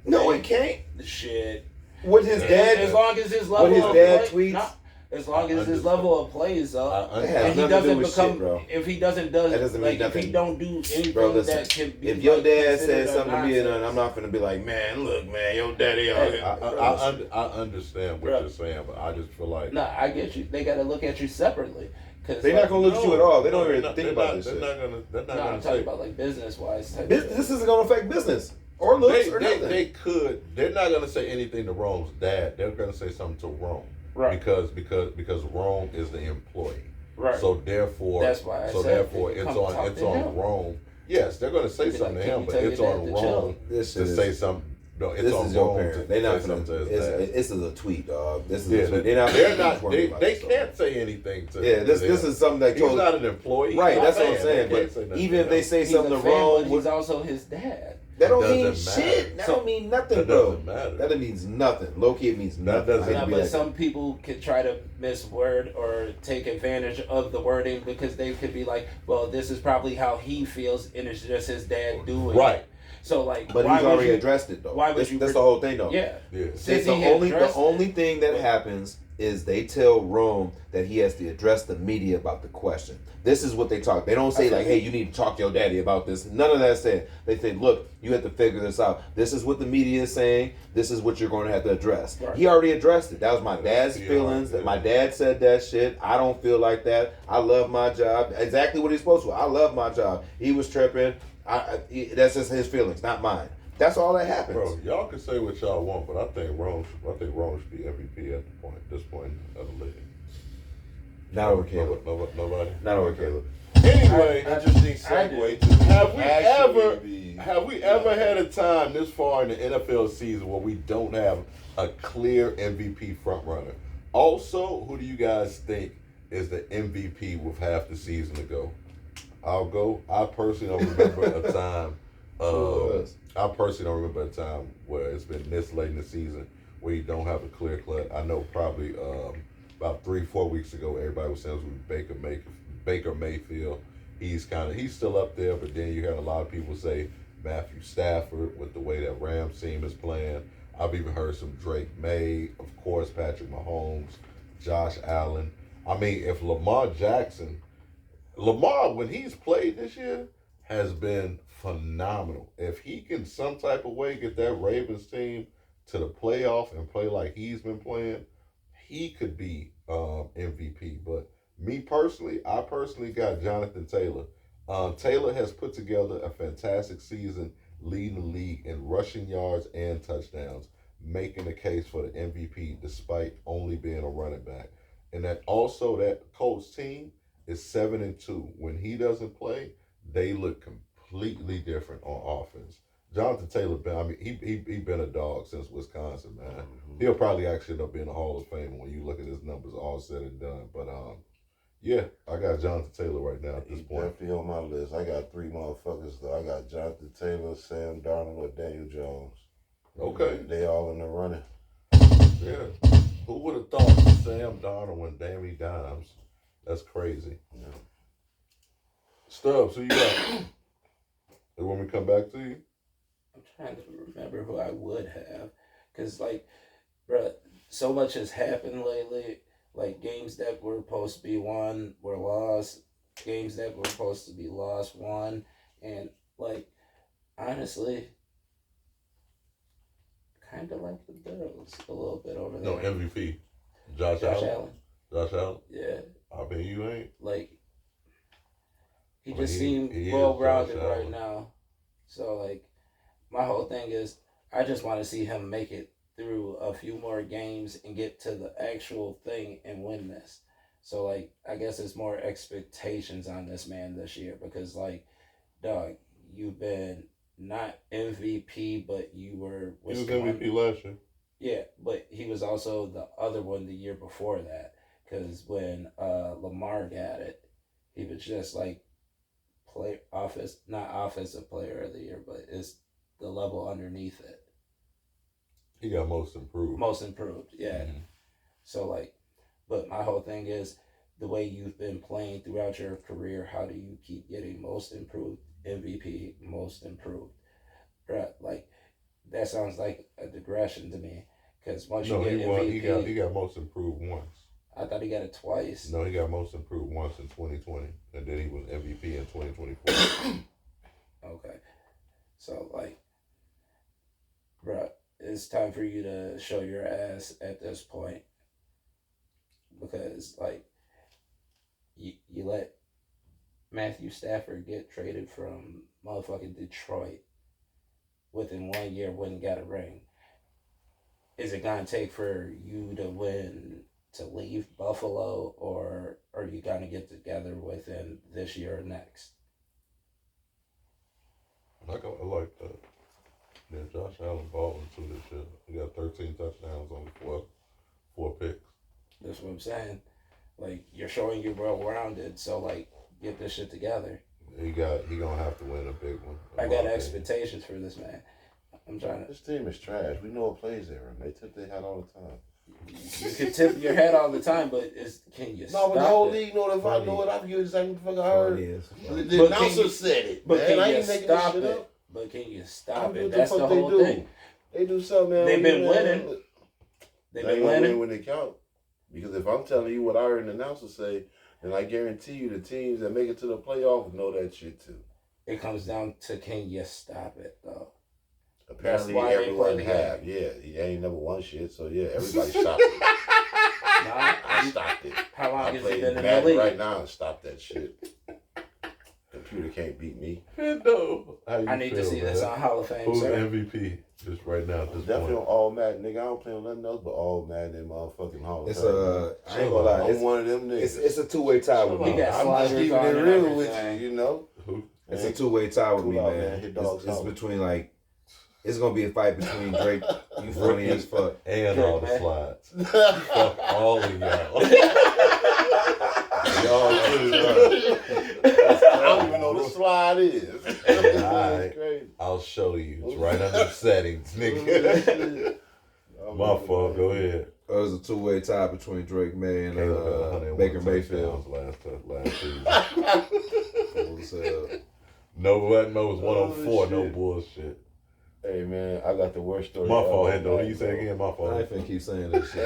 S3: No, it can't.
S5: Shit.
S3: What his dad,
S5: As long as his level
S3: his
S5: of
S3: dad
S5: play,
S3: tweets-
S5: no, as long as his
S2: understand.
S5: level of play is up,
S2: I
S3: It has
S5: and he
S3: nothing to do
S5: doesn't
S3: with
S5: become,
S3: shit, bro.
S5: if he doesn't
S3: That doesn't mean
S5: like if he
S3: nothing.
S5: don't do anything
S3: Bro, listen,
S5: that can be,
S3: if your
S5: like,
S3: dad
S5: considered
S3: said
S5: a
S3: something to me, and
S5: nonsense.
S3: I'm not gonna be like, man, look, man, your daddy out here.
S2: I understand what
S5: Bro.
S2: you're saying, but I just feel like
S5: Nah, I get you. They got to look at you separately. Cause
S3: They're not gonna look at you at all. They don't
S2: they're
S3: even
S2: not-
S3: think
S2: they're
S3: about
S2: not-
S3: this
S2: They're
S3: shit.
S2: not gonna. They're not
S5: No, I'm
S2: gonna
S5: talking
S2: say.
S5: about like business wise type.
S3: This isn't gonna affect business or looks or nothing.
S2: They could. They're not gonna say anything to Rome's dad. They're gonna say something to Rome,
S5: Right.
S2: Because Rome is the employee.
S5: Right.
S2: So therefore,
S5: That's why I
S2: so
S5: said
S2: therefore,
S5: come
S2: it's
S5: talk
S2: on
S5: to him.
S2: Rome. Yes, they're gonna say
S5: Be
S2: something
S5: like,
S2: to
S5: "Can
S2: him,
S5: you
S2: but
S5: tell
S2: it's
S5: your
S2: on
S5: dad to chill?"
S2: Rome
S3: This
S2: to
S3: is-
S2: say something. No, it's
S3: This
S2: on
S3: is your
S2: Rome
S3: parent.
S2: to
S3: They're not
S2: say
S3: gonna.
S2: something to his dad.
S3: This is a tweet, dog. This is
S2: Yeah,
S3: a tweet.
S2: they're not.
S3: worried
S2: They
S3: about
S2: they
S3: this stuff.
S2: can't say anything to.
S3: Yeah, this
S2: to him.
S3: is something that
S2: He's
S3: goes
S2: not an employee. He's
S3: right.
S2: not
S3: That's what I'm
S2: banned.
S3: saying.
S2: They can't
S3: But
S2: say nothing
S3: even
S2: to
S3: if they
S2: him.
S3: say
S5: He's
S3: something
S5: a
S3: to
S5: fan,
S3: Rome,
S5: but he's also his dad.
S3: that don't
S2: It
S3: mean
S2: doesn't
S3: shit.
S2: matter.
S3: That
S5: So-
S3: don't mean nothing,
S2: That
S3: bro.
S2: doesn't matter.
S3: That means nothing. Low key, it means nothing.
S2: doesn't-
S3: I hate to
S5: No,
S3: be
S5: but
S3: like
S5: some people could try to misword or take advantage of the wording because they could be like, well, this is probably how he feels, and it's just his dad doing
S2: Right.
S5: it. So, like,
S3: But
S5: why
S3: he's
S5: would
S3: already
S5: you,
S3: addressed it though.
S5: why would
S3: That's,
S5: you
S3: that's
S5: pre-
S3: the whole thing though.
S5: Yeah.
S2: Yeah.
S5: Since
S3: The
S5: he had
S3: only
S5: addressed
S3: thing that happens is they tell Rome that he has to address the media about the question. This is what they talk. They don't say like, "Hey, you need to talk to your daddy about this." None of that said. They say, "Look, you have to figure this out. This is what the media is saying. This is what you're going to have to address."
S5: Right.
S3: He already addressed it. That was my dad's
S2: Yeah,
S3: feelings. That
S2: yeah.
S3: my dad said that shit. I don't feel like that. I love my job. Exactly what he's supposed to. I love my job. He was tripping. That's just his feelings, not mine. That's all that happens.
S2: Bro, y'all can say what y'all want, but I think Rome should be MVP at this point of the league.
S3: Not over Caleb.
S2: Nobody.
S3: Not over Caleb.
S2: Anyway,
S4: Interesting segue to
S2: have we
S4: actually
S2: ever
S4: be-
S2: had a time this far in the NFL season where we don't have a clear MVP front runner? Also, who do you guys think is the MVP with half the season to go? I'll go. I personally don't remember a time. I personally don't remember a time where it's been this late in the season where you don't have a clear cut. I know probably about 3-4 weeks ago, everybody was saying it was Baker Mayfield. He's still up there, but then you had a lot of people say Matthew Stafford with the way that Rams team is playing. I've even heard some Drake May, of course, Patrick Mahomes, Josh Allen. I mean, if Lamar, when he's played this year, has been phenomenal. If he can some type of way get that Ravens team to the playoff and play like he's been playing, he could be MVP. But Me personally, I personally got Jonathan Taylor. Taylor has put together a fantastic season, leading the league in rushing yards and touchdowns, making the case for the MVP despite only being a running back. And that also that Colts team is 7-2. When he doesn't play, they look completely different on offense. Jonathan Taylor, I mean, he been a dog since Wisconsin, man.
S4: Mm-hmm.
S2: He'll probably actually end up being a Hall of Famer when you look at his numbers all said and done. But yeah, I got Jonathan Taylor right now at this
S4: He's
S2: point.
S4: definitely on my list. I got 3 motherfuckers though. I got Jonathan Taylor, Sam Darnold, or Daniel Jones.
S2: Okay.
S4: They all in the running.
S2: Yeah. Who would have thought Sam Darnold and Danny Dimes? That's crazy.
S4: Yeah.
S2: Stubbs, who you got? They want me to come back to you?
S5: I'm trying to remember who I would have. Because, like, bruh, so much has happened lately. Like, games that were supposed to be won were lost. Games that were supposed to be lost won. And, like, honestly, kind of like the Bills a little bit over there.
S2: No, MVP. Josh Allen. Josh Allen?
S5: Yeah.
S2: I bet you ain't.
S5: Like, he
S2: I mean,
S5: just
S2: he
S5: seemed
S2: is
S5: well-rounded
S2: Josh
S5: right
S2: Allen.
S5: now. So, like, my whole thing is I just want to see him make it through a few more games and get to the actual thing and win this. So, like, I guess it's more expectations on this man this year because, like, dog, you've been not MVP, but you were...
S2: He was MVP last year.
S5: Yeah, but he was also the other one the year before that because when Lamar got it, he was just, like, not offensive player of the year, but it's the level underneath it.
S2: He got most improved.
S5: Most improved, yeah.
S2: Mm-hmm.
S5: So, like, but my whole thing is the way you've been playing throughout your career, how do you keep getting most improved, MVP, most improved? Right, like, that sounds like a digression to me. Because once you get MVP...
S2: He got most improved once.
S5: I thought he got it twice.
S2: No, he got most improved once in 2020. And then he was MVP in 2024.
S5: Okay. So, like, bruh, it's time for you to show your ass at this point. Because, like, you let Matthew Stafford get traded from motherfucking Detroit within 1 year, went and got a ring. Is it going to take for you to win to leave Buffalo, or are you going to get together within this year or next?
S2: I like that. Yeah, Josh Allen balling too this year. He got 13 touchdowns, only four picks.
S5: That's what I'm saying. Like, you're showing you're well-rounded, so, like, get this shit together.
S2: He gonna have to win a big one.
S5: I got expectations for this man. I'm trying to...
S4: This team is trash. We know what plays they run. They tip their hat all the time.
S5: You can tip your head all the time, but can you stop
S4: No, but the whole
S5: it?
S4: league know if I know it, I can get exactly what the fuck I
S3: Oh,
S4: heard.
S3: it is.
S4: The
S5: But
S4: announcer
S5: can you-
S4: said it.
S5: But
S4: Man,
S5: can
S4: I
S5: you
S4: ain't making this
S5: stop
S4: shit
S5: it?
S4: up.
S5: But can you
S4: I
S5: stop
S4: don't know
S5: it?
S4: what the
S5: That's
S4: fuck
S5: the
S4: they
S5: whole
S4: do.
S5: thing.
S4: They do something, man.
S5: They've been
S4: Man,
S5: winning.
S4: They
S5: They've
S4: ain't
S5: been
S4: gonna win
S5: winning.
S4: when they count. Because if I'm telling you what I heard an announcer say, then I guarantee you the teams that make it to the playoffs know that shit too.
S5: It comes down to can you stop it, though?
S4: Apparently
S5: why they
S4: everyone
S5: play the
S4: have. Yeah, he ain't never won shit, so yeah, everybody stopped it.
S5: Nah,
S4: I stopped it.
S5: how long
S4: I
S5: has he
S4: play
S5: been in the
S4: Madden
S5: league?
S4: right now and stop that shit. Computer can't beat me.
S2: No. How you
S5: I need to
S2: feel,
S5: see
S2: man?
S5: this on Hall of Fame,
S2: Who's
S5: sir.
S2: MVP just right now at this
S4: Definitely on
S2: point?
S4: all Madden, nigga. I don't play on nothing else but all Madden and motherfucking Hall of
S3: It's
S4: Fame.
S3: I ain't gonna lie.
S4: I'm one of them niggas.
S3: It's a two-way tie with
S5: He
S3: me.
S5: got
S4: I'm just
S5: sliders
S4: keeping
S5: on
S4: it
S5: and
S4: real with
S5: everything.
S4: you, you know.
S2: Who?
S3: It's a two-way tie with
S4: Cool
S3: me,
S4: out,
S3: man.
S4: man. Hit dogs
S3: It's
S4: out.
S3: between, like, it's gonna be a fight between Drake. You funny as fuck.
S2: And all the
S5: man.
S2: slides. Fuck all of y'all. Y'all
S4: I don't even know what the slide is. That's
S2: Alright.
S4: crazy.
S2: I'll show you. It's right under the settings, nigga. My fault. Go ahead.
S3: It was a two-way tie between Drake May and
S2: Caleb had 101
S3: Baker Mayfield.
S2: touchdowns last season.
S3: It was,
S2: No, it was 104. No
S4: shit.
S2: bullshit.
S4: Hey man, I got the worst story.
S2: My
S4: ever.
S2: fault, Hendo. You say again? My
S3: I
S2: fault.
S3: ain't finna keep saying that shit.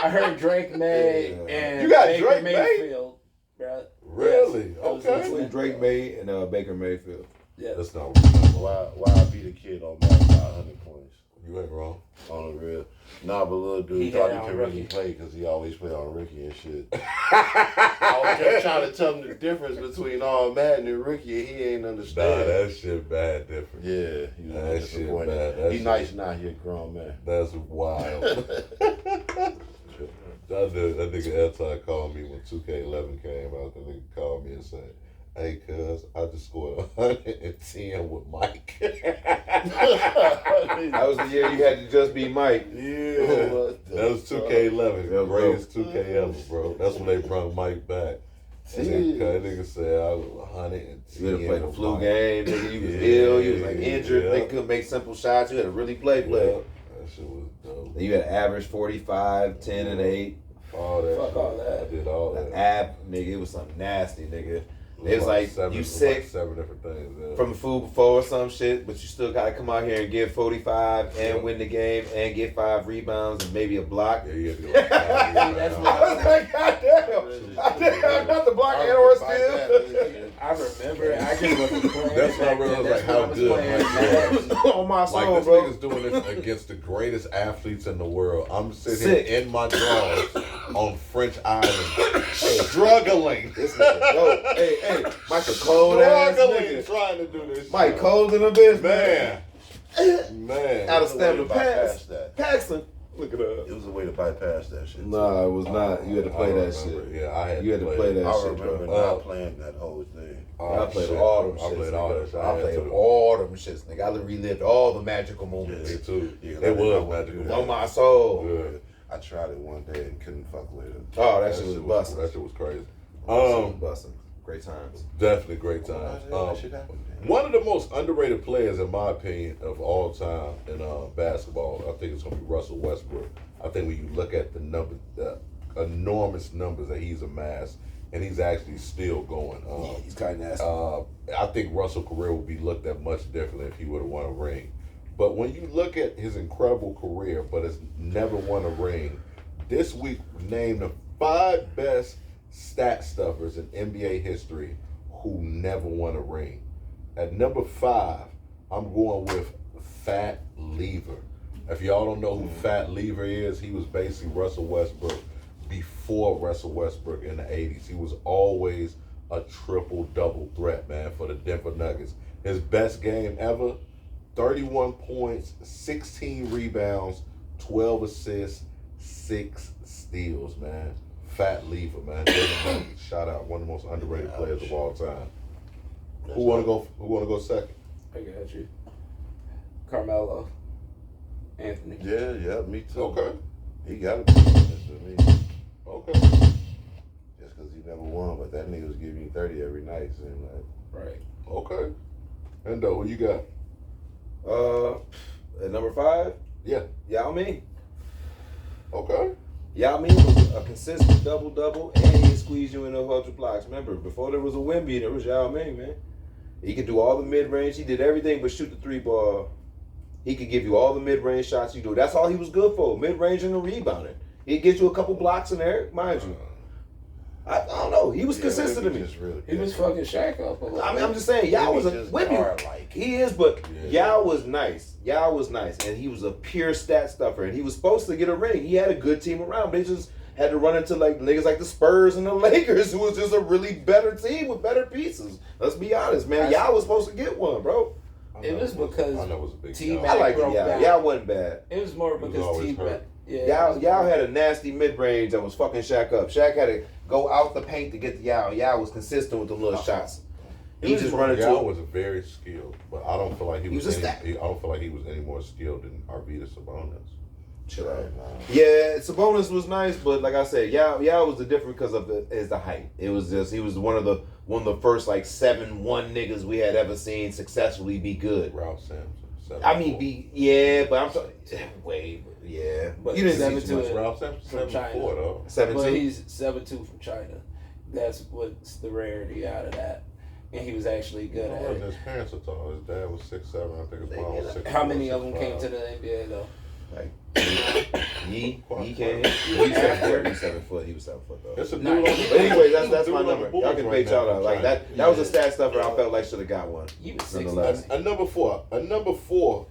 S5: I heard Drake May
S3: Yeah.
S5: and
S2: You got
S5: Baker
S2: Drake May?
S5: Mayfield, bro.
S2: Really?
S5: Yes. Those
S2: Okay.
S5: are
S3: Between Drake May and Baker Mayfield.
S5: Yeah.
S2: That's not.
S4: Why I beat a kid on Madden by 100 points?
S2: You ain't wrong.
S4: On the real. Nah, but little dude
S5: He
S4: thought
S5: had
S4: he
S5: on
S4: could
S5: Rookie.
S4: really play because he always play on Rookie and shit. I was just trying to tell him the difference between all Madden and Rookie, and he ain't
S2: Nah,
S4: understand.
S2: that shit bad different.
S4: Yeah, he was
S2: That shit
S4: disappointed.
S2: bad. That
S4: He
S2: shit-
S4: nice now, he a grown man.
S2: That's wild. That nigga Anti called me when 2K11 came out. The nigga called me and said, "Hey, cuz, I just scored 110 with Mike."
S3: That was the year you had to just be Mike.
S2: Yeah,
S4: What the
S2: that was 2K11,
S3: Yeah,
S2: the greatest 2K ever, bro. That's when they brought Mike back. And that nigga said I was 110.
S3: You had to play the
S2: with
S3: flu
S2: Mike.
S3: game, nigga. You was
S2: Yeah,
S3: ill. You was like injured.
S2: yeah.
S3: They couldn't make simple shots. You had to really play.
S2: Yeah, that shit was dope.
S3: And you had average 45, 10, and 8.
S2: All that.
S5: Fuck
S2: shit.
S5: all that.
S2: I did all that.
S3: The ab, nigga, it was something nasty, nigga. It was like, you
S2: it was
S3: sick
S2: like 7 different things. Yeah.
S3: from the food before or some shit, but you still gotta come out here and get 45 and
S2: Yeah.
S3: win the game and get 5 rebounds and maybe a block.
S2: Yeah, you had to go.
S5: That's
S3: I
S5: what
S3: was like, goddamn, not the block and or steal.
S5: I remember. I just wasn't playing.
S2: That's when I realized, like, how good Mike
S3: On my
S2: Like,
S3: soul,
S2: this
S3: bro.
S2: nigga's doing this against the greatest athletes in the world. I'm sitting
S3: Sick.
S2: here in my drawers on French Island, struggling.
S3: This nigga dope. Hey, Michael cold ass
S2: Struggling
S3: nigga.
S2: trying to do this
S3: Mike
S2: shit.
S3: cold in the bitch,
S2: Man. Man.
S3: Out of
S4: There's a way to
S3: stamina.
S4: bypass that.
S3: Paxton. Look it up.
S4: It was a way to bypass that shit.
S3: Nah, it was not. You had to play
S2: I
S3: that
S2: remember.
S3: shit.
S2: Yeah, I had
S3: You had to play that
S4: I
S3: shit,
S4: remember
S3: bro.
S4: not playing that whole thing.
S2: Oh,
S3: I played
S2: shit.
S3: all them
S2: I
S3: shits.
S2: played all that shit.
S3: I
S2: had
S3: played
S2: to.
S3: all them shits, nigga. I relived all the magical moments.
S2: Me too.
S4: Yeah,
S2: It was
S4: I
S2: magical.
S4: do
S3: On my soul.
S2: Good.
S4: I tried it one day and couldn't fuck with it.
S3: Oh, that shit was busting.
S2: That shit was crazy.
S3: Busting. Great times.
S2: Definitely great times.
S4: That shit happened.
S2: One of the most underrated players, in my opinion, of all time in basketball, I think it's going to be Russell Westbrook. I think when you look at the numbers, the enormous numbers that he's amassed, and he's actually still going.
S3: He's kind of nasty.
S2: I think Russell's career would be looked at much differently if he would have won a ring. But when you look at his incredible career, but has never won a ring, this week named the 5 best stat stuffers in NBA history who never won a ring. At number 5, I'm going with Fat Lever. If y'all don't know who Fat Lever is, he was basically Russell Westbrook before Russell Westbrook in the 80s. He was always a triple-double threat, man, for the Denver Nuggets. His best game ever, 31 points, 16 rebounds, 12 assists, 6 steals, man. Fat Lever, man. Shout out, one of the most underrated players of all time. Who wanna go second?
S5: I got you. Carmelo. Anthony.
S4: Yeah, me too.
S2: Okay.
S4: He got to be honest with me.
S2: Okay.
S4: Just because he never won, but that nigga was giving you 30 every night. So like,
S5: Right.
S2: Okay. Endo, who you got?
S3: At number 5,
S2: Yeah.
S3: Yao Ming.
S2: Okay.
S3: Yao Ming was a consistent double-double, and he squeezed you in a hundred blocks. Remember, before there was a Wemby, there was Yao Ming, man. He could do all the mid-range. He did everything but shoot the 3-ball. He could give you all the mid-range shots you do. That's all he was good for, mid-range and the rebounding. He'd get you a couple blocks in there, mind you. I don't know. He was consistent to me.
S5: He was fucking Shaq up a little
S3: I mean,
S5: bit.
S3: I'm just saying, Yao was a
S4: just
S3: Wemby.
S4: guard-like.
S3: He is, but
S2: Yeah.
S3: Yao was nice. Yao was nice, and he was a pure stat stuffer, and he was supposed to get a ring. He had a good team around. They just had to run into like niggas like the Spurs and the Lakers, who was just a really better team with better pieces. Let's be honest, man. Yao was supposed to get one, bro.
S5: It was because
S2: I know it was a big
S5: T-Mac
S2: guy.
S3: I like
S5: broke
S3: Yao.
S5: down.
S3: Yao wasn't bad.
S5: It was more
S2: He was
S5: because
S2: always
S5: T-Mac.
S2: hurt.
S5: Yeah.
S3: Yao had a nasty mid-range that was fucking Shaq up. Shaq had to go out the paint to get the Yao. Yao was consistent with the little shots. He just run into
S2: Yao was very skilled, but I don't feel like he was.
S3: was a stat.
S2: I don't feel like he was any more skilled than Arvydas Sabonis.
S3: Chill out. Yeah, Sabonis was nice, but like I said, Yao was the different because of the height. It was just he was one of the first like 7'1" niggas we had ever seen successfully be good.
S2: Ralph Sampson.
S3: I mean, but I'm sorry, way, yeah.
S5: But
S3: You didn't see
S5: 7'2"
S3: too much.
S2: Ralph Sampson
S5: From
S2: 7'4"
S5: China.
S2: though.
S3: 7'2".
S5: But he's 7'2" from China. That's what's the rarity out of that. And he was actually good at it.
S2: His parents are tall. His dad was 6'7". I think his mom was 6'4".
S5: How many of them came to the NBA though?
S3: Like He
S2: Quite-
S3: can.
S2: quite-
S3: He's 7 foot. He's 7 foot. He was 7 foot though.
S2: It's a dude
S5: Nah,
S2: on the
S3: But anyway, that's
S2: dude
S3: my
S2: on the
S3: number.
S2: Bulls
S3: Y'all can
S2: right
S3: debate
S2: now
S3: y'all
S2: from
S3: out. Like
S2: China.
S3: that was a stat stuffer. I felt like should have got one.
S5: You was 6'9".
S3: Nonetheless.
S2: A number four.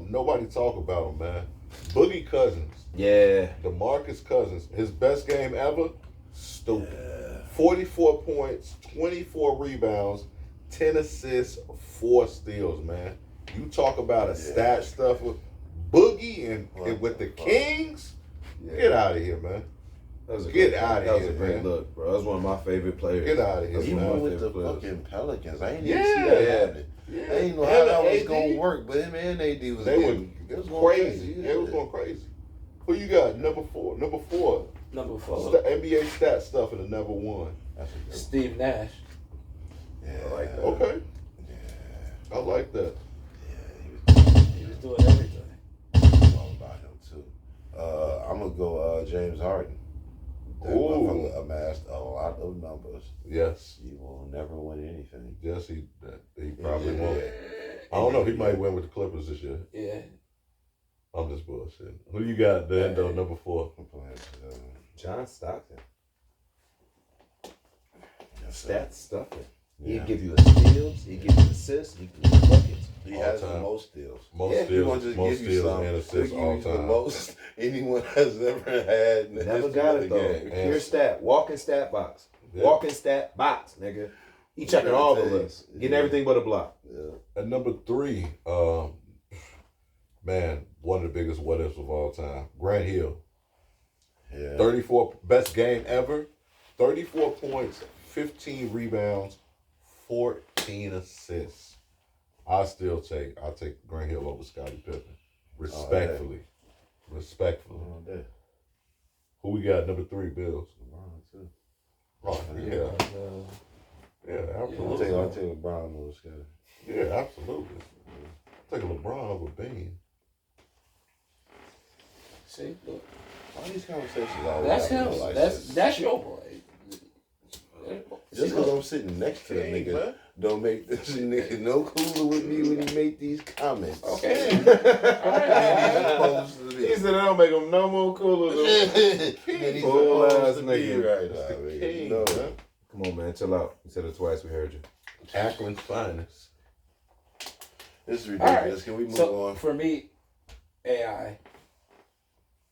S2: Nobody talk about him, man. Boogie Cousins,
S3: Yeah.
S2: DeMarcus Cousins. His best game ever. Stupid. 44 points, 24 rebounds, 10 assists, 4 steals, man. You talk about a stat stuffer. Boogie and with the Kings. Get out of here, man.
S3: That was a
S2: Get
S3: great,
S2: outta
S3: That was
S2: here,
S3: a great
S2: man.
S3: look, bro. That was one of my favorite players.
S2: Get out of here,
S3: That's one of
S2: man.
S3: my
S4: Even with the
S3: favorite players.
S4: fucking Pelicans, I ain't
S2: Yeah.
S4: even see that happening.
S2: Yeah.
S4: I didn't know how
S2: And
S4: that was
S2: AD.
S4: gonna work, but him and AD was
S2: They
S4: getting-
S2: were
S4: it was going
S2: crazy.
S4: crazy.
S2: It was going crazy. Who you got? Number four.
S5: Number 4,
S2: The NBA stat stuff in the number 1.
S4: That's a good
S5: Steve Nash.
S4: Yeah,
S3: I like that.
S2: Okay.
S4: Yeah,
S2: I like that.
S5: He was doing everything.
S4: it's all about him too. I'm gonna go James Harden. That
S2: Ooh.
S4: motherfucker amassed a lot of numbers.
S2: Yes.
S4: He will never win anything.
S2: Yes, he probably
S4: Yeah.
S2: won't. I don't know. He might win with the Clippers this year.
S5: Yeah.
S2: I'm just bullshitting. Who you got, the end of number 4?
S4: I'm playing,
S3: John Stockton.
S4: yes,
S3: Stats stuffing.
S4: Yeah.
S3: He'd give you steals. He'd give you assists. He'd give you buckets.
S4: He
S2: All
S4: has
S2: time.
S4: the most steals.
S2: Most
S3: Yeah,
S4: He
S2: steals,
S4: won't just
S2: most
S4: give you
S2: steals
S4: some.
S2: and
S4: He'll
S2: assists
S4: give
S2: all
S4: you the
S2: time.
S4: most anyone has ever had. In the
S3: Never
S4: history
S3: got
S4: of
S3: it
S4: the
S3: though.
S4: game.
S3: Pure stat. Walking stat box.
S2: Yeah.
S3: Walking stat box, nigga. He checking all the lists. Getting everything but a block.
S4: Yeah.
S2: At number 3, man, one of the biggest what ifs of all time. Grant Hill.
S4: Yeah.
S2: 34, best game ever. 34 points, 15 rebounds, 14 assists. I'll take Grant Hill over Scottie Pippen. Respectfully. Respectfully.
S4: All day.
S2: Who we got number 3, Bills?
S4: LeBron too.
S2: Oh, yeah. Yeah,
S4: I'll
S2: absolutely.
S4: take LeBron over Scottie.
S2: Yeah, absolutely. Take a LeBron over Bean.
S5: See, look.
S4: All these conversations always
S5: That's
S4: happen
S5: him.
S4: like
S5: That's
S4: this.
S5: that's your boy.
S4: Just because I'm sitting next to the
S2: King,
S4: nigga
S2: man.
S4: don't make this nigga no cooler with me when he make these comments.
S5: Okay.
S4: He's supposed to be.
S3: He said, "I don't make him no more cooler."
S4: Then he's
S3: Full
S4: supposed
S3: ass
S4: to be
S3: nigga.
S4: right
S2: That's
S4: now,
S2: the
S4: nigga.
S2: king,
S4: No.
S2: man.
S3: Come on, man, chill out. You said it twice. We heard you.
S2: Ackland's finest.
S4: This is
S5: All
S4: ridiculous.
S5: right.
S4: Can we move
S5: So
S4: on?
S5: for me, AI.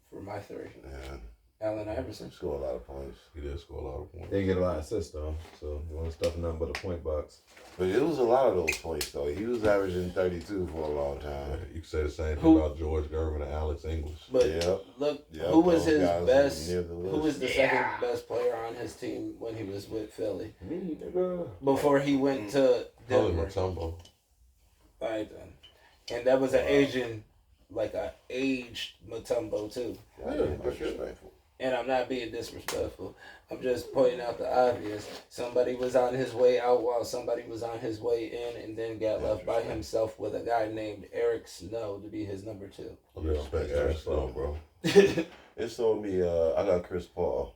S5: For my 3,
S4: Yeah.
S5: Allen Iverson.
S4: Score a lot of points.
S2: He did score a lot of points.
S3: They didn't get a lot of assists though, so you want to stuff nothing but a point box.
S4: But it was a lot of those points, though. He was averaging 32 for a long
S2: Yeah,
S4: time.
S2: you could say the same thing
S5: Who-
S2: about George Gervin and Alex English.
S5: But
S4: Yep.
S5: look,
S4: Yep,
S5: who was
S4: those
S5: his
S4: guys
S5: best?
S4: near the list.
S5: Who was the second best player on his team when he was with Philly
S3: Me, nigga.
S5: before he went to
S2: Probably
S5: Denver?
S2: Mutombo.
S5: Right then, and that was an Asian, like a aged Mutombo too.
S4: Yeah,
S2: Yeah,
S4: that's
S2: sure.
S4: respectful.
S5: And I'm not being disrespectful. I'm just pointing out the obvious. Somebody was on his way out while somebody was on his way in, and then got left by himself with a guy named Eric Snow to be his number 2.
S2: I respect Eric Stone, bro.
S4: It's on me. I got Chris Paul.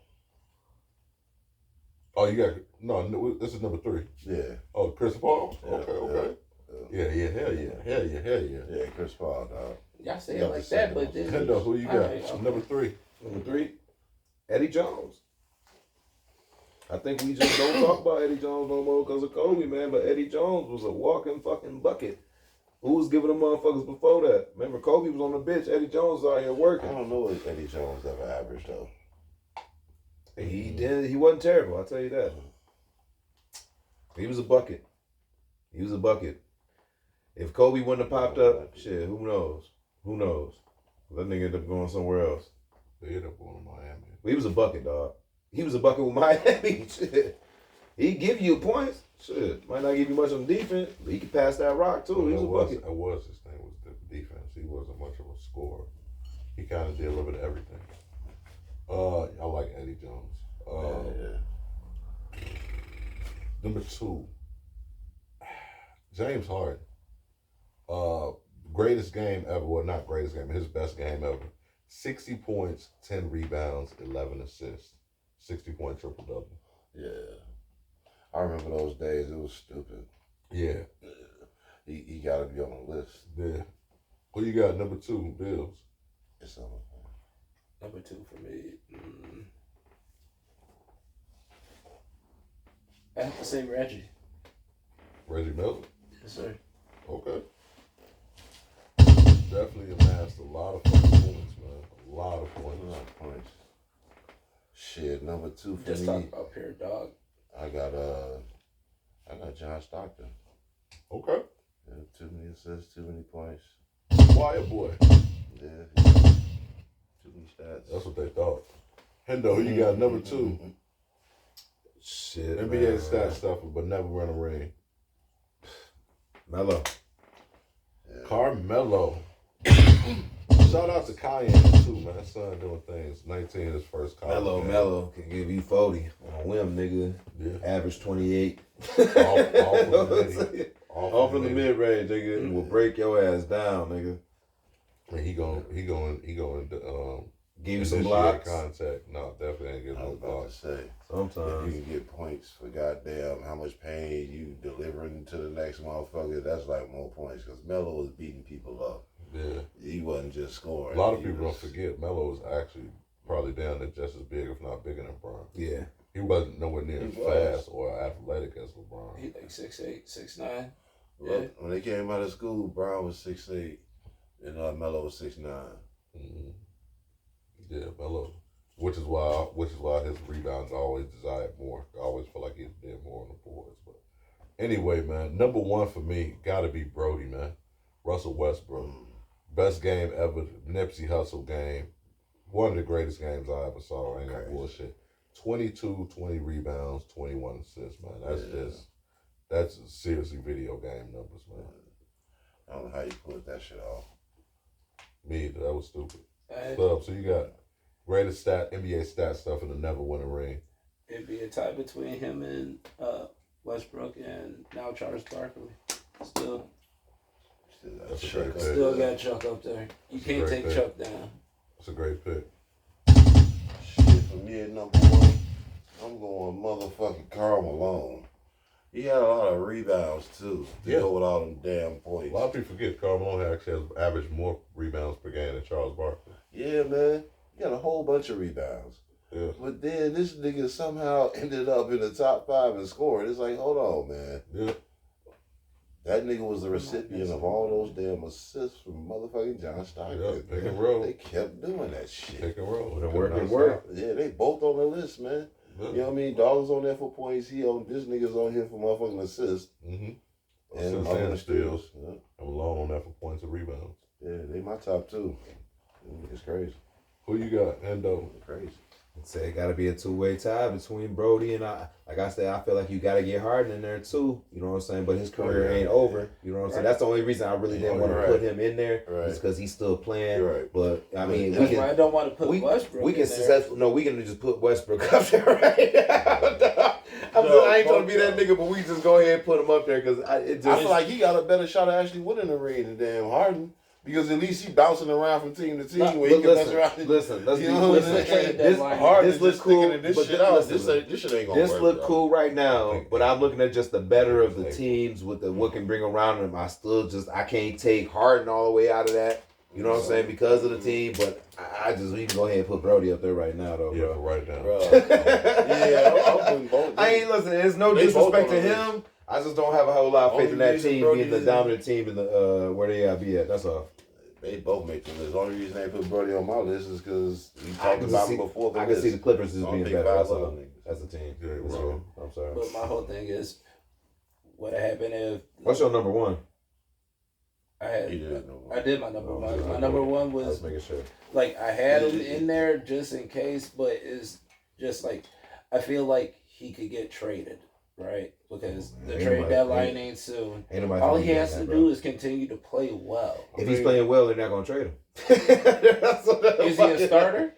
S2: Oh, you got no. This is number 3.
S4: Yeah.
S2: Oh, Chris Paul.
S4: Yeah,
S2: Okay. Yeah. Hell yeah.
S4: Yeah, Chris Paul, dog.
S5: Y'all say
S4: Yeah,
S5: it like
S4: the
S5: that,
S4: second
S5: but
S4: one.
S5: then
S2: No, who you got?
S5: Alright, okay.
S2: Number 3.
S3: Number 3, Eddie Jones. I think we just don't talk about Eddie Jones no more because of Kobe, man. But Eddie Jones was a walking fucking bucket. Who was giving them motherfuckers before that? Remember, Kobe was on the bench. Eddie Jones was out here
S4: I
S3: working.
S4: don't know what Eddie Jones ever averaged, though.
S3: He did. He wasn't terrible. I'll tell you that. He was a bucket. He was a bucket. If Kobe wouldn't have popped up, shit, who knows? Who knows? That nigga ended up going somewhere else.
S2: They ended up going to Miami.
S3: But he was a bucket, dog. He was a bucket with Miami. Shit. He give you points. Shit. Might not give you much on defense, but he could pass that rock too. He was a bucket.
S2: That was his thing, was the defense. He wasn't much of a scorer. He kind of did a little bit of everything. I like Eddie Jones.
S4: Yeah.
S2: Number 2, James Harden. Greatest game ever. Well, not greatest game. His best game ever. 60 points, 10 rebounds, 11 assists. 60-point triple-double.
S4: Yeah. I remember those days. It was stupid.
S2: Yeah.
S4: He got to be on the list.
S2: Yeah. Who you got? Number 2, Bills.
S4: It's on.
S5: Number 2 for me. I have to say Reggie.
S2: Reggie Miller.
S5: Yes, sir.
S2: Okay. Definitely amassed a lot of fucking points, man. A lot of points.
S4: Shit, number 2 for
S5: Just
S4: me.
S5: talk about pure dog.
S4: I got John Stockton.
S2: Okay.
S4: Yeah, too many assists, too many points.
S2: Quiet boy.
S4: Yeah. Too many stats.
S2: That's what they thought. Hendo, who you got number 2?
S3: Shit,
S2: NBA
S3: man.
S2: stat stuffer, but never win a ring.
S3: Melo.
S4: Yeah.
S2: Carmelo. Shout out to Cayenne too, man. That son doing things. 19, his first college.
S3: Melo can give you 40 on a whim, nigga.
S2: Yeah.
S3: Average 28.
S2: Off
S3: from the mid range, nigga. Will break your ass down, nigga.
S2: And he going
S3: Give you some
S2: initiate
S3: blocks.
S2: contact. No, definitely ain't getting
S4: I
S2: no
S4: was about to
S2: blocks.
S4: say.
S3: Sometimes.
S4: If you can get points for goddamn how much pain you delivering to the next motherfucker, that's like more points. Because Melo was beating people up.
S2: Yeah.
S4: He wasn't just scoring.
S2: A lot of
S4: He
S2: people don't
S4: was-
S2: forget Melo was actually probably down there just as big, if not bigger than LeBron.
S3: Yeah.
S2: He wasn't nowhere near as
S4: He was.
S2: fast or athletic as LeBron.
S5: He like 6'8", 6'9".
S4: Look, when they came out of school, Brown was 6'8", and Melo was 6'9".
S2: Mm-hmm. Yeah, Melo. Which is why his rebounds always desired more. I always feel like he's did more on the boards. But anyway, man, number 1 for me gotta be Brody, man. Russell Westbrook. Best game ever. Nipsey Hussle game. One of the greatest games I ever saw. Ain't no bullshit. 22, 20 rebounds, 21 assists, man. That's seriously video game numbers, man.
S4: I don't know how you put that shit off.
S2: Me either. That was stupid.
S5: And
S2: So you got greatest NBA stat stuff and never win a ring.
S5: it'd be a tie between him and Westbrook and now Charles Barkley. Still
S2: That's a great pick.
S5: Still got Chuck up there. You
S2: That's a
S5: can't
S2: great
S5: take
S2: pick.
S5: Chuck down.
S2: It's a great pick.
S4: Shit, for me at number 1, I'm going motherfucking Karl Malone. He had a lot of rebounds too to
S2: Yeah.
S4: go with all them damn
S2: A
S4: points.
S2: lot of people forget Karl Malone actually has averaged more rebounds per game than Charles Barkley.
S4: Yeah, man. He got a whole bunch of rebounds.
S2: Yeah.
S4: But then this nigga somehow ended up in the top 5 in scoring. It's like, hold on, man.
S2: Yeah.
S4: That nigga was the recipient of all those damn assists from motherfucking John Stockton.
S2: Yeah, pick and roll.
S4: They kept doing that shit.
S2: Pick and roll.
S3: Put in work and
S2: Nice
S3: work.
S4: Yeah, they both on the list, man.
S2: Yeah.
S4: You know what I mean? Dog's on there for points. This nigga's on here for motherfucking assists.
S2: Mm-hmm.
S4: And
S2: Assists
S4: motherfucking
S2: and steals.
S4: Yeah.
S2: I'm alone on that for points and rebounds.
S4: Yeah, they my top 2. It's crazy.
S2: Who you got? Endo.
S4: Crazy.
S3: Say it got to be a two-way tie between Brody and I. Like I said, I feel like you got to get Harden in there too. You know what I'm saying? But his career ain't over. You know what I'm saying? That's the only reason I really didn't want to put him in there.
S4: Right.
S3: Is because he's still playing.
S4: You're right.
S3: But I mean,
S5: That's why I don't want to put Westbrook
S3: we can
S5: in there.
S3: successful. No, we can just put Westbrook up there right now. I ain't trying to be that nigga, but we just go ahead and put him up there because
S4: I feel like he got a better shot of actually winning the ring than damn Harden. Because at least he bouncing around from team to team where he can mess around.
S3: Listen, let's
S4: You
S3: be
S4: know what I'm
S3: listen.
S4: saying?
S3: This
S4: Harden
S3: this look
S4: just thinking
S3: cool.
S4: of this
S3: but
S4: shit out.
S3: listen,
S4: This shit ain't gonna
S3: this
S4: work.
S3: look
S4: though.
S3: cool right now, but I'm looking at just the better of the teams with the what can bring around them. I can't take Harden all the way out of that. You know what I'm saying? Because of the team, but we can go ahead and put Brody up there right now, though,
S2: Yeah,
S3: bro.
S2: for right now.
S4: Bro. Yeah, I'm putting both.
S3: I ain't listening. There's no
S4: They both
S3: disrespect
S4: on
S3: to
S4: the
S3: him. I just don't have a whole lot of faith
S4: Only
S3: in that
S4: reason
S3: team
S4: Brody
S3: being the
S4: didn't-
S3: dominant team in the where they be at. That's all.
S4: They both make the list. The only reason they put Brody on my list is because we
S3: I
S4: talked
S3: can
S4: about
S3: see-
S4: him before the
S3: I
S4: list.
S3: can see the Clippers as
S4: I'll
S3: being
S4: pick
S3: better.
S4: 5
S3: That's
S4: other
S3: all.
S4: niggas.
S3: As a team.
S2: Yeah,
S3: That's
S2: bro.
S3: all. I'm sorry.
S5: But my whole thing is, what happened if
S3: What's your number 1?
S5: I
S4: He didn't know.
S5: did my number
S3: Oh,
S5: one.
S3: okay.
S5: My number 1
S3: I was
S5: was
S3: making sure.
S5: like I had him in there just in case, but it's just like I feel like he could get traded, right? Because the
S3: Ain't
S5: trade
S3: nobody-
S5: deadline ain't soon.
S3: Ain't nobody
S5: All
S3: trying
S5: he
S3: get
S5: has
S3: that,
S5: to
S3: bro.
S5: do is continue to play well.
S3: If he's playing well, they're not gonna trade him. That's what the
S5: Is he
S3: fuck
S5: a starter?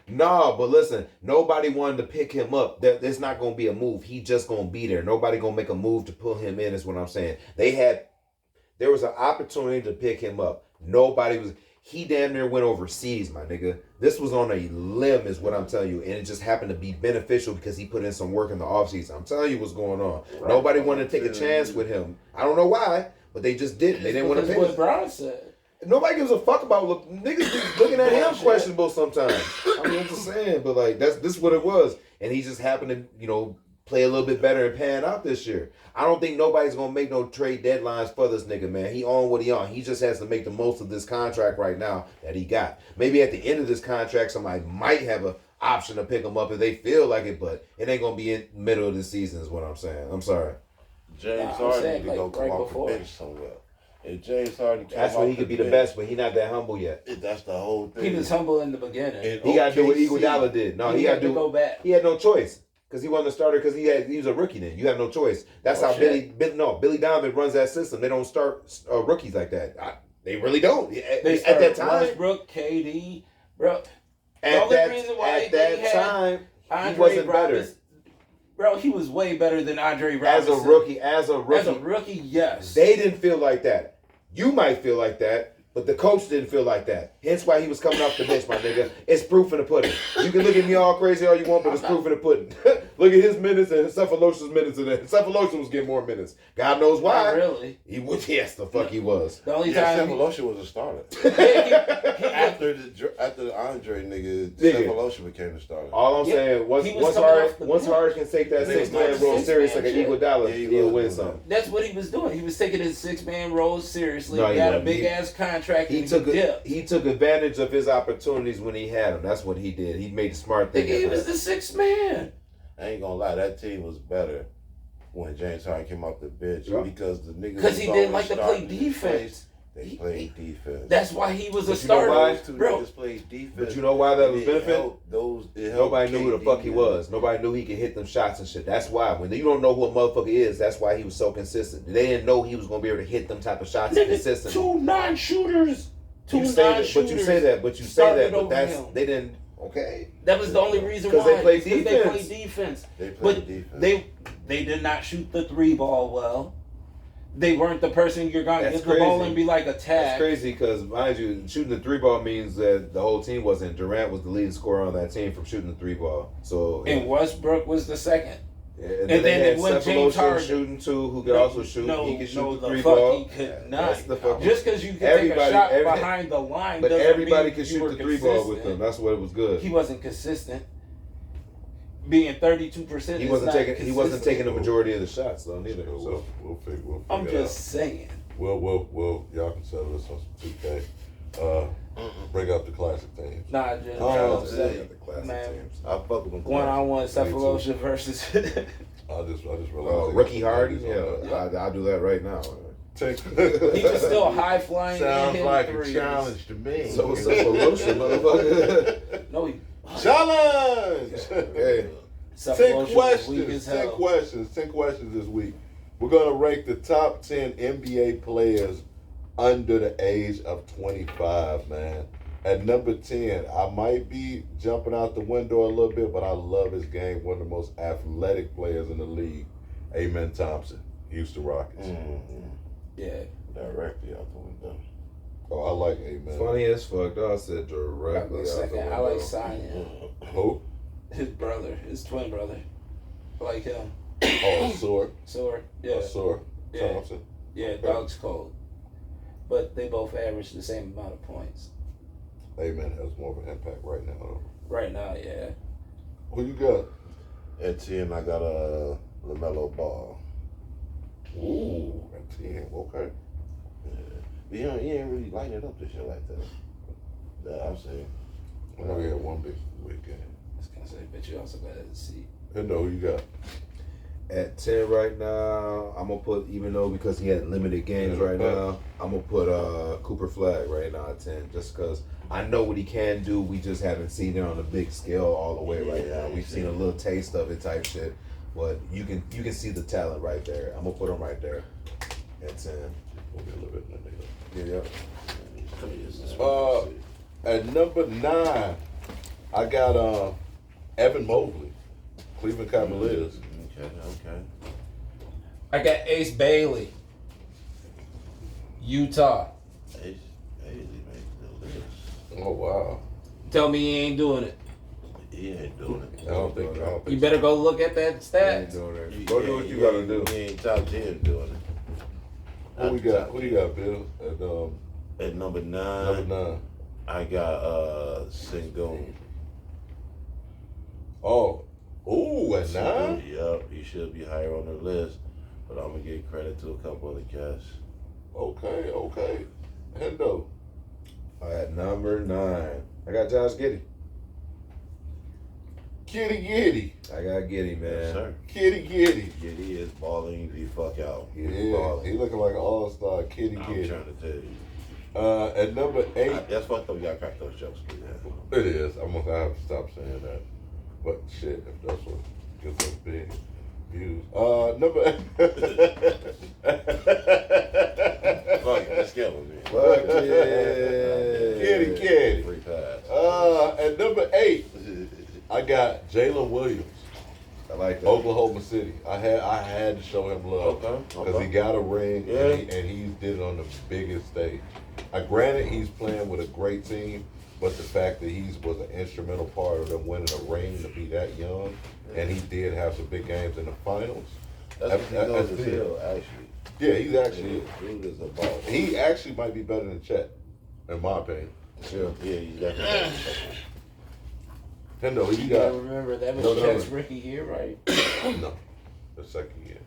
S3: No, but listen, nobody wanted to pick him up. There's not gonna be a move. He just gonna be there. Nobody gonna make a move to pull him in. Is what I'm saying. There was an opportunity to pick him up. Nobody was. He damn near went overseas, my nigga. This was on a limb, is what I'm telling you, and it just happened to be beneficial because he put in some work in the offseason. I'm telling you what's going on.
S4: Right.
S3: Nobody wanted to take a chance with him. I don't know why, but they just didn't. They didn't want to
S5: Because
S3: pay
S5: what
S3: him.
S5: Brown said.
S3: Nobody gives a fuck about niggas be looking at him questionable sometimes. I mean, I'm just saying, but like this is what it was, and he just happened to play a little bit better and pan out this year. I don't think nobody's gonna make no trade deadlines for this nigga, man. He on what he on. He just has to make the most of this contract right now that he got. Maybe at the end of this contract, somebody might have an option to pick him up if they feel like it, but it ain't gonna be in the middle of the season is what I'm saying. I'm sorry.
S4: James Harden need to go come off the bench somewhere. If James Harden came
S3: that's
S4: off
S3: where he could be the
S4: bench,
S3: best, but he not that humble yet.
S4: That's the whole thing.
S5: He was humble in the beginning.
S4: In
S3: He got to do what
S4: OKC,
S3: Iguodala did. No,
S5: he
S3: got
S5: had to go back.
S3: He had no choice because he wasn't a starter because he was a rookie then. You have no choice. That's how
S5: shit.
S3: Billy Donovan runs that system. They don't start rookies like that. They really don't.
S5: They
S3: At that time,
S5: Westbrook, KD, bro.
S3: at that time, he wasn't better.
S5: Bro, he was way better than Andre
S3: As
S5: Robinson.
S3: a rookie,
S5: Yes.
S3: they didn't feel like that. You might feel like that, but the coach didn't feel like that. Hence why he was coming off the bench, my nigga. It's proof in the pudding. You can look at me all crazy all you want, but it's proof in the pudding. Look at his minutes and Cephalos's minutes, and Cephalosis was getting more minutes. God knows why.
S5: Not really.
S3: He was. Yes, the fuck he was.
S5: The only
S4: Yeah,
S5: time
S4: Cephalosha was a starter. After the Andre nigga, Cephalosha became the starter.
S3: All I'm saying, once Harden can take that
S4: And he was
S3: 6-man
S4: not
S3: role
S4: the
S3: serious like
S5: six-man
S3: an
S5: shit.
S3: Iguodala,
S4: Yeah,
S3: he'll
S4: was
S3: win
S4: doing
S3: something.
S5: that's what he was doing. He was taking his 6-man role seriously.
S3: No,
S5: He
S3: he
S5: got a
S3: wasn't.
S5: big ass contract
S3: He
S5: and
S3: took
S5: he dipped.
S3: he took advantage of his opportunities when he had them. That's what he did. He made the smart thing.
S5: He was the 6th man.
S4: I ain't gonna lie, that team was better when James Harden came off the bench because the niggas
S5: Because he
S4: was
S5: didn't
S4: always
S5: like to play
S4: starting in his place.
S5: defense.
S4: They played defense.
S5: That's why he was a
S3: But you know
S5: starter.
S3: why?
S4: Those two
S5: Bro.
S4: niggas played defense.
S3: But you know why that was
S4: It
S3: benefit?
S4: helped
S3: Nobody knew who the
S4: KD,
S3: fuck he
S4: man.
S3: was. Nobody knew he could hit them shots and shit. That's why. When you don't know who a motherfucker is, that's why he was so consistent. They didn't know he was going to be able to hit them type of shots consistently.
S5: 2 non-shooters.
S3: You say that, but you say that, but
S5: started
S3: but
S5: over
S3: that's
S5: him.
S3: they didn't. Okay.
S5: That was the only reason
S3: 'Cause
S5: why.
S3: they played
S5: It's 'cause
S3: defense.
S5: They played defense.
S4: They played
S5: But
S4: defense.
S5: they did not shoot the 3 ball well. They weren't the person you're going to
S3: That's
S5: get the ball
S3: crazy.
S5: and be like
S3: That's
S5: attack.
S3: crazy because, mind you, shooting the 3-ball means that the whole team wasn't. Durant was the leading scorer on that team from shooting the 3-ball. So
S5: And Westbrook was the second.
S3: and
S5: then
S3: they had
S5: when James
S3: Cephalosha
S5: Harden-
S3: shooting too, who could also shoot.
S5: No,
S3: he could shoot
S5: no,
S3: the
S5: the
S3: 3-ball.
S5: fuck he could
S3: Yeah,
S5: not.
S3: that's the fuck.
S5: Just because you could
S3: Everybody-
S5: take a shot
S3: every-
S5: behind the line,
S3: But
S5: doesn't
S3: everybody
S5: mean
S3: could
S5: you
S3: shoot
S5: were
S3: the 3-ball with
S5: consistent.
S3: them. That's what was good.
S5: He wasn't consistent. Being 32%.
S3: He
S5: is
S3: wasn't
S5: not
S3: taking. He wasn't
S5: consistent.
S3: taking the majority of the shots though, neither. So
S2: We'll figure
S5: I'm
S2: it
S5: just
S2: out.
S5: saying.
S2: Well, y'all can settle this on some 2K. Bring up the classic teams.
S5: Nah, just
S4: Oh,
S5: say,
S3: the classic
S5: man,
S3: teams.
S4: I fuck with them.
S5: one-on-one
S2: too.
S5: Cephalosha versus.
S2: I just realized.
S3: Rookie Harden.
S2: Yeah.
S3: Yeah, I'll do that right now.
S5: He was still high flying.
S2: Sounds
S5: and
S2: like
S5: hitting
S2: a
S5: threes.
S2: challenge to me.
S3: So what's up for lotion, motherfucker?
S5: No, he.
S2: Challenge.
S3: Okay.
S2: 10
S5: Cephalosha was weak
S2: questions.
S5: as
S2: 10
S5: hell.
S2: questions. 10 questions this week. We're gonna rank the top 10 NBA players under the age of 25, man. At number 10, I might be jumping out the window a little bit, but I love his game. One of the most athletic players in the league, Amen Thompson, Houston Rockets.
S5: Yeah.
S4: Directly out the window.
S2: Oh, I like Amen.
S3: Funny as fuck. Dog said
S5: I
S3: directly out the window.
S5: like signing
S2: Who?
S5: his brother, his twin brother. I like him.
S2: Oh, Sore.
S5: Sore. Yeah.
S2: Sore.
S5: Yeah.
S2: Thompson.
S5: Yeah, dog's cold. But they both average the same amount of points.
S2: Amen has more of an impact right now, though.
S5: Right now, yeah.
S2: Who you got?
S4: At 10, I got a LaMelo Ball.
S2: Ooh, at 10. Okay.
S4: He ain't really lighting it up this year like that. That I'm saying.
S2: I know he had one big weekend.
S5: I was gonna say, but you also got to see.
S2: I know who you got.
S3: At 10 right now, I'm going to put, even though because he had limited games right now, I'm going to put Cooper Flag right now at 10 just because I know what he can do. We just haven't seen it on a big scale all the way right now. We've seen a little taste of it type shit, but you can see the talent right there. I'm going to put him right there at 10.
S2: We'll get a little bit in there.
S3: Yeah.
S2: At number 9, I got Evan Mobley, Cleveland Cavaliers.
S4: Okay.
S5: I got Ace Bailey, Utah.
S4: Ace makes the list.
S2: Oh wow!
S5: Tell me he ain't doing it.
S4: He ain't doing it.
S2: I don't think.
S5: You better go look at that
S3: He ain't
S5: stats.
S3: doing it. Go do what you got to do.
S4: He ain't top 10 doing it.
S2: Who we got? Who you got, Bill? At
S4: At number 9,
S2: Number 9.
S4: I got Sengun.
S2: Oh. Ooh, at 9?
S4: Yep, he should be higher on the list, but I'm gonna give credit to a couple other cats.
S2: Okay. Hendo.
S3: At number 9, I got Josh Giddey.
S2: Kitty.
S3: I got Giddey, man.
S4: Yes, sir.
S2: Kitty.
S4: Giddey is balling the fuck out. He is
S2: Yeah,
S4: balling.
S2: he looking like an all-star. Kitty.
S4: I'm trying to tell you.
S2: At number 8.
S4: That's fucked up. You gotta crack those jokes. Yeah.
S2: It is. I'm gonna have to stop saying that. But shit, if that's what gets us big views. Number.
S4: Fuck it, let's get him, man.
S3: Fuck yeah.
S2: Kitty.
S4: Free pass.
S2: At number 8, I got Jalen Williams,
S3: I like that.
S2: Oklahoma City. I had to show him love because he got a ring and he did it on the biggest stage. Granted, he's playing with a great team, but the fact that he was an instrumental part of them winning a ring to be that young, and he did have some big games in the finals.
S4: That's as hell, actually.
S2: Yeah, he's actually.
S4: Dude is a ball.
S2: He actually might be better than Chet, in my opinion.
S3: Sure.
S4: Yeah, he's definitely.
S2: Hendo,
S5: You gotta remember that was Chet's rookie year, right?
S2: No, the second year.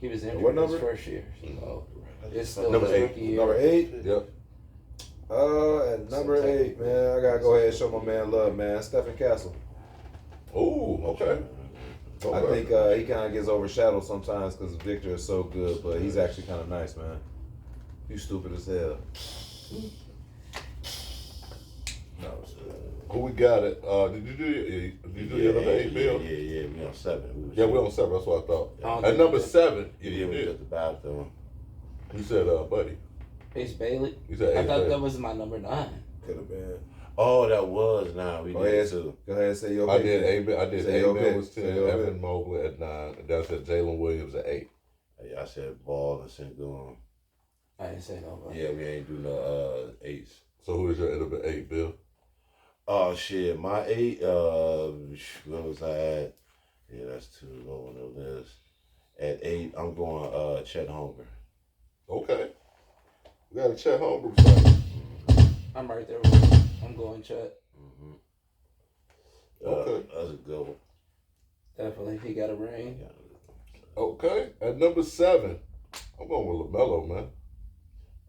S5: He was injured
S3: What
S5: his
S3: number?
S5: first year. So it's still
S2: Number
S5: his
S2: 8.
S5: rookie year.
S3: Number 8.
S2: Yep.
S3: At number 8, man, I gotta go ahead and show my man love, man. Stephen Castle.
S2: Ooh, okay.
S3: I think he kind of gets overshadowed sometimes because Victor is so good, but he's actually kind of nice, man. You stupid as hell. No,
S2: Who we got it? Did you do your number 8, Bill?
S4: Yeah, we on 7.
S2: Yeah, we're on 7. That's what I thought.
S5: I don't
S2: At
S5: think
S2: number
S5: we did.
S2: 7,
S4: Yeah, we
S2: you
S4: at the bathroom.
S2: said, Buddy.
S5: Ace Bailey.
S2: You said
S5: I
S2: Ace
S5: thought
S2: Bailey.
S5: that was my number 9.
S3: could have been.
S4: Oh, that was 9. We
S3: Go
S4: did
S3: ahead,
S4: too.
S3: go ahead and say your
S2: I
S3: pick.
S2: did
S3: Say your
S2: A-Man
S3: pick.
S2: was 10,
S3: Say your
S2: Evan
S3: pick.
S2: Mobley at 9, and that's at Jalen Williams at 8.
S4: Yeah, I said ball and Sengun.
S5: I didn't say nobody.
S4: Yeah, we ain't do no 8s.
S2: So who is your number 8, Bill?
S4: Oh shit, my 8. Where was I at? Yeah, that's too low on the list. At 8, I'm going Chet Holmgren.
S2: Okay. We got a Chet Holmgren side.
S5: I'm right there with you. I'm going Chet.
S2: Okay.
S4: That's a good one.
S5: Definitely. He got a ring.
S2: Okay. At number 7, I'm going with LaMelo, man.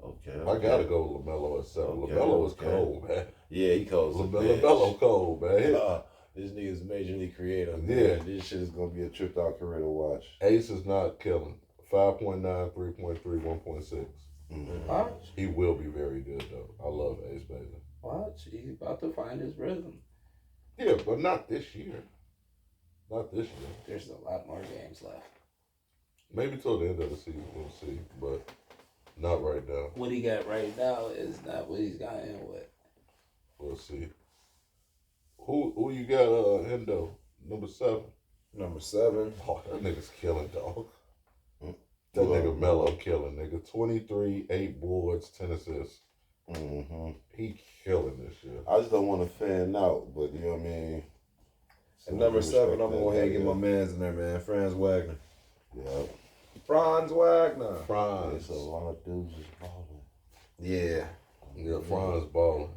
S4: Okay.
S2: I gotta go with LaMelo at 7.
S4: Okay,
S2: LaMelo is
S4: okay.
S2: cold, man.
S4: Yeah, he calls
S2: LaMelo cold, man.
S4: This nigga's majorly creative.
S2: Yeah.
S4: Man. This shit is gonna be a tripped out career to watch.
S2: Ace is not killing. 5.9, 3.3, 1.6.
S5: Watch.
S2: He will be very good, though. I love Ace Bailey.
S5: Watch. He's about to find his rhythm.
S2: Yeah, but not this year. Not this year.
S5: There's a lot more games left.
S2: Maybe till the end of the season, we'll see. But not right now.
S5: What he got right now is not what he's got in with.
S2: We'll see. Who you got, Hendo? Number 7.
S3: Number 7.
S2: Oh, that nigga's killing, dog. That nigga Melo killing, nigga. 23, 8 boards, 10 assists.
S4: Mm-hmm.
S2: He killing this shit.
S4: I just don't want to fan out, but you know what I mean.
S3: At number 7, I'm gonna go ahead and get my man's in there, man. Franz Wagner.
S4: Yeah.
S3: Franz Wagner.
S2: Franz.
S4: So a lot of dudes is balling.
S3: Yeah.
S2: Yeah, Franz balling.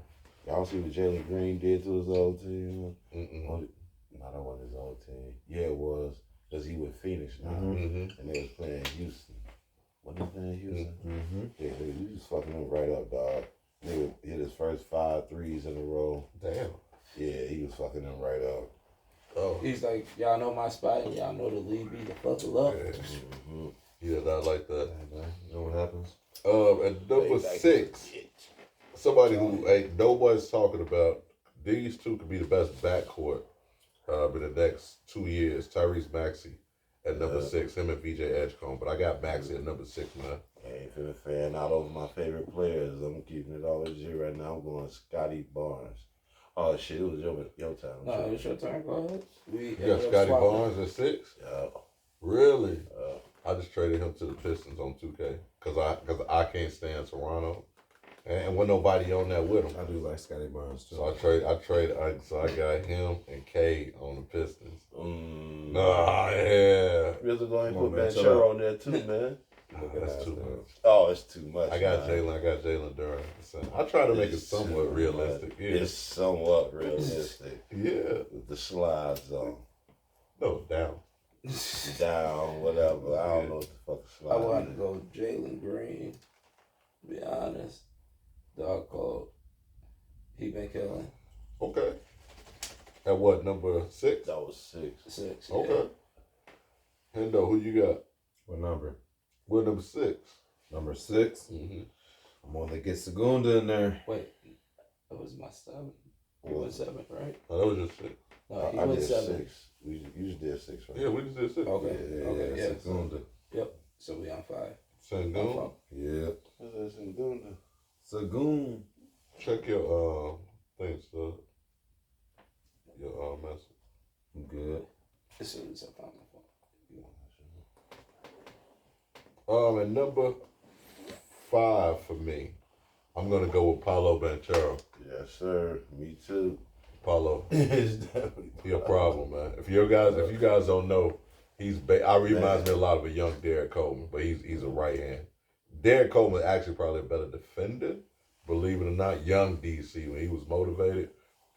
S4: Y'all see what Jalen Green did to his old team?
S2: Mm-mm.
S4: No, that wasn't his old team. Yeah, it was. Because he with Phoenix now.
S2: Mm-hmm.
S4: And they was playing Houston. What they playing Houston?
S3: Mm-hmm.
S4: Yeah, he was fucking him right up, dog. Nigga hit his first 5 threes in a row.
S2: Damn.
S4: Yeah, he was fucking him right up.
S2: Oh.
S5: He's like, y'all know my spot and y'all know to leave me the fuck alone.
S2: Yeah.
S4: Mm-hmm.
S2: Yeah, not like that.
S3: You know what happens?
S2: At number 6, somebody who ain't nobody's talking about. These two could be the best backcourt in the next 2 years. Tyrese Maxey at number 6, him and VJ Edgecombe. But I got Maxey at number 6, man.
S4: I ain't finna fan out over my favorite players. I'm keeping it all legit right now. I'm going Scotty Barnes. Oh shit, it was your time.
S5: No, it's your turn. Go ahead.
S2: You got Scotty Barnes at 6?
S4: Yeah.
S2: Really? I just traded him to the Pistons on 2K because I can't stand Toronto, and when nobody on that with him.
S3: I do like Scotty Barnes too.
S2: So I got him and K on the Pistons.
S4: Mm.
S2: Nah, yeah.
S4: We're going to
S3: Come on,
S4: put
S3: man, chill
S4: Banchero
S3: out.
S4: on there too, man.
S2: That's too much.
S4: Oh, it's too much.
S2: I got
S4: man.
S2: Jalen Duran. So I try to make it
S4: It's
S2: somewhat
S4: too
S2: realistic.
S4: much.
S2: Yeah.
S4: It's somewhat realistic.
S2: Yeah.
S4: With the slides on.
S2: No, down.
S4: Down, whatever. I don't know what the fuck a
S5: I
S4: slide
S5: wanted to
S4: is.
S5: go Jalen Green. To be honest, dog cold. He been killing.
S2: Okay. At what, number 6?
S4: That was 6.
S5: 6. Yeah.
S2: Okay. Hendo, who you got?
S3: What number?
S2: What number 6?
S3: Number 6.
S2: Mm-hmm.
S3: I'm gonna get Segunda in there.
S5: Wait, that was my 7. He was 7, right?
S2: Oh, that was just 6.
S5: No, he
S4: I
S5: was
S4: did
S5: 7.
S4: 6. You just did 6, right?
S2: Yeah, we just did 6.
S5: Okay. Okay. Yeah.
S3: Segunda.
S5: So we on 5.
S2: Sangoon.
S3: Yeah.
S4: What's that doing?
S3: Sagoon.
S2: Check your things, your message.
S3: I'm good.
S5: As soon as I found my phone.
S2: At number 5 for me, I'm gonna go with Paulo Banchero.
S4: Yes, sir. Me too.
S2: Paulo,
S4: It's definitely
S2: he a problem, man. If you guys don't know, I reminds me a lot of a young Derek Coleman, but he's a right hand. Derek Coleman is actually probably a better defender, believe it or not. Young DC when he was motivated,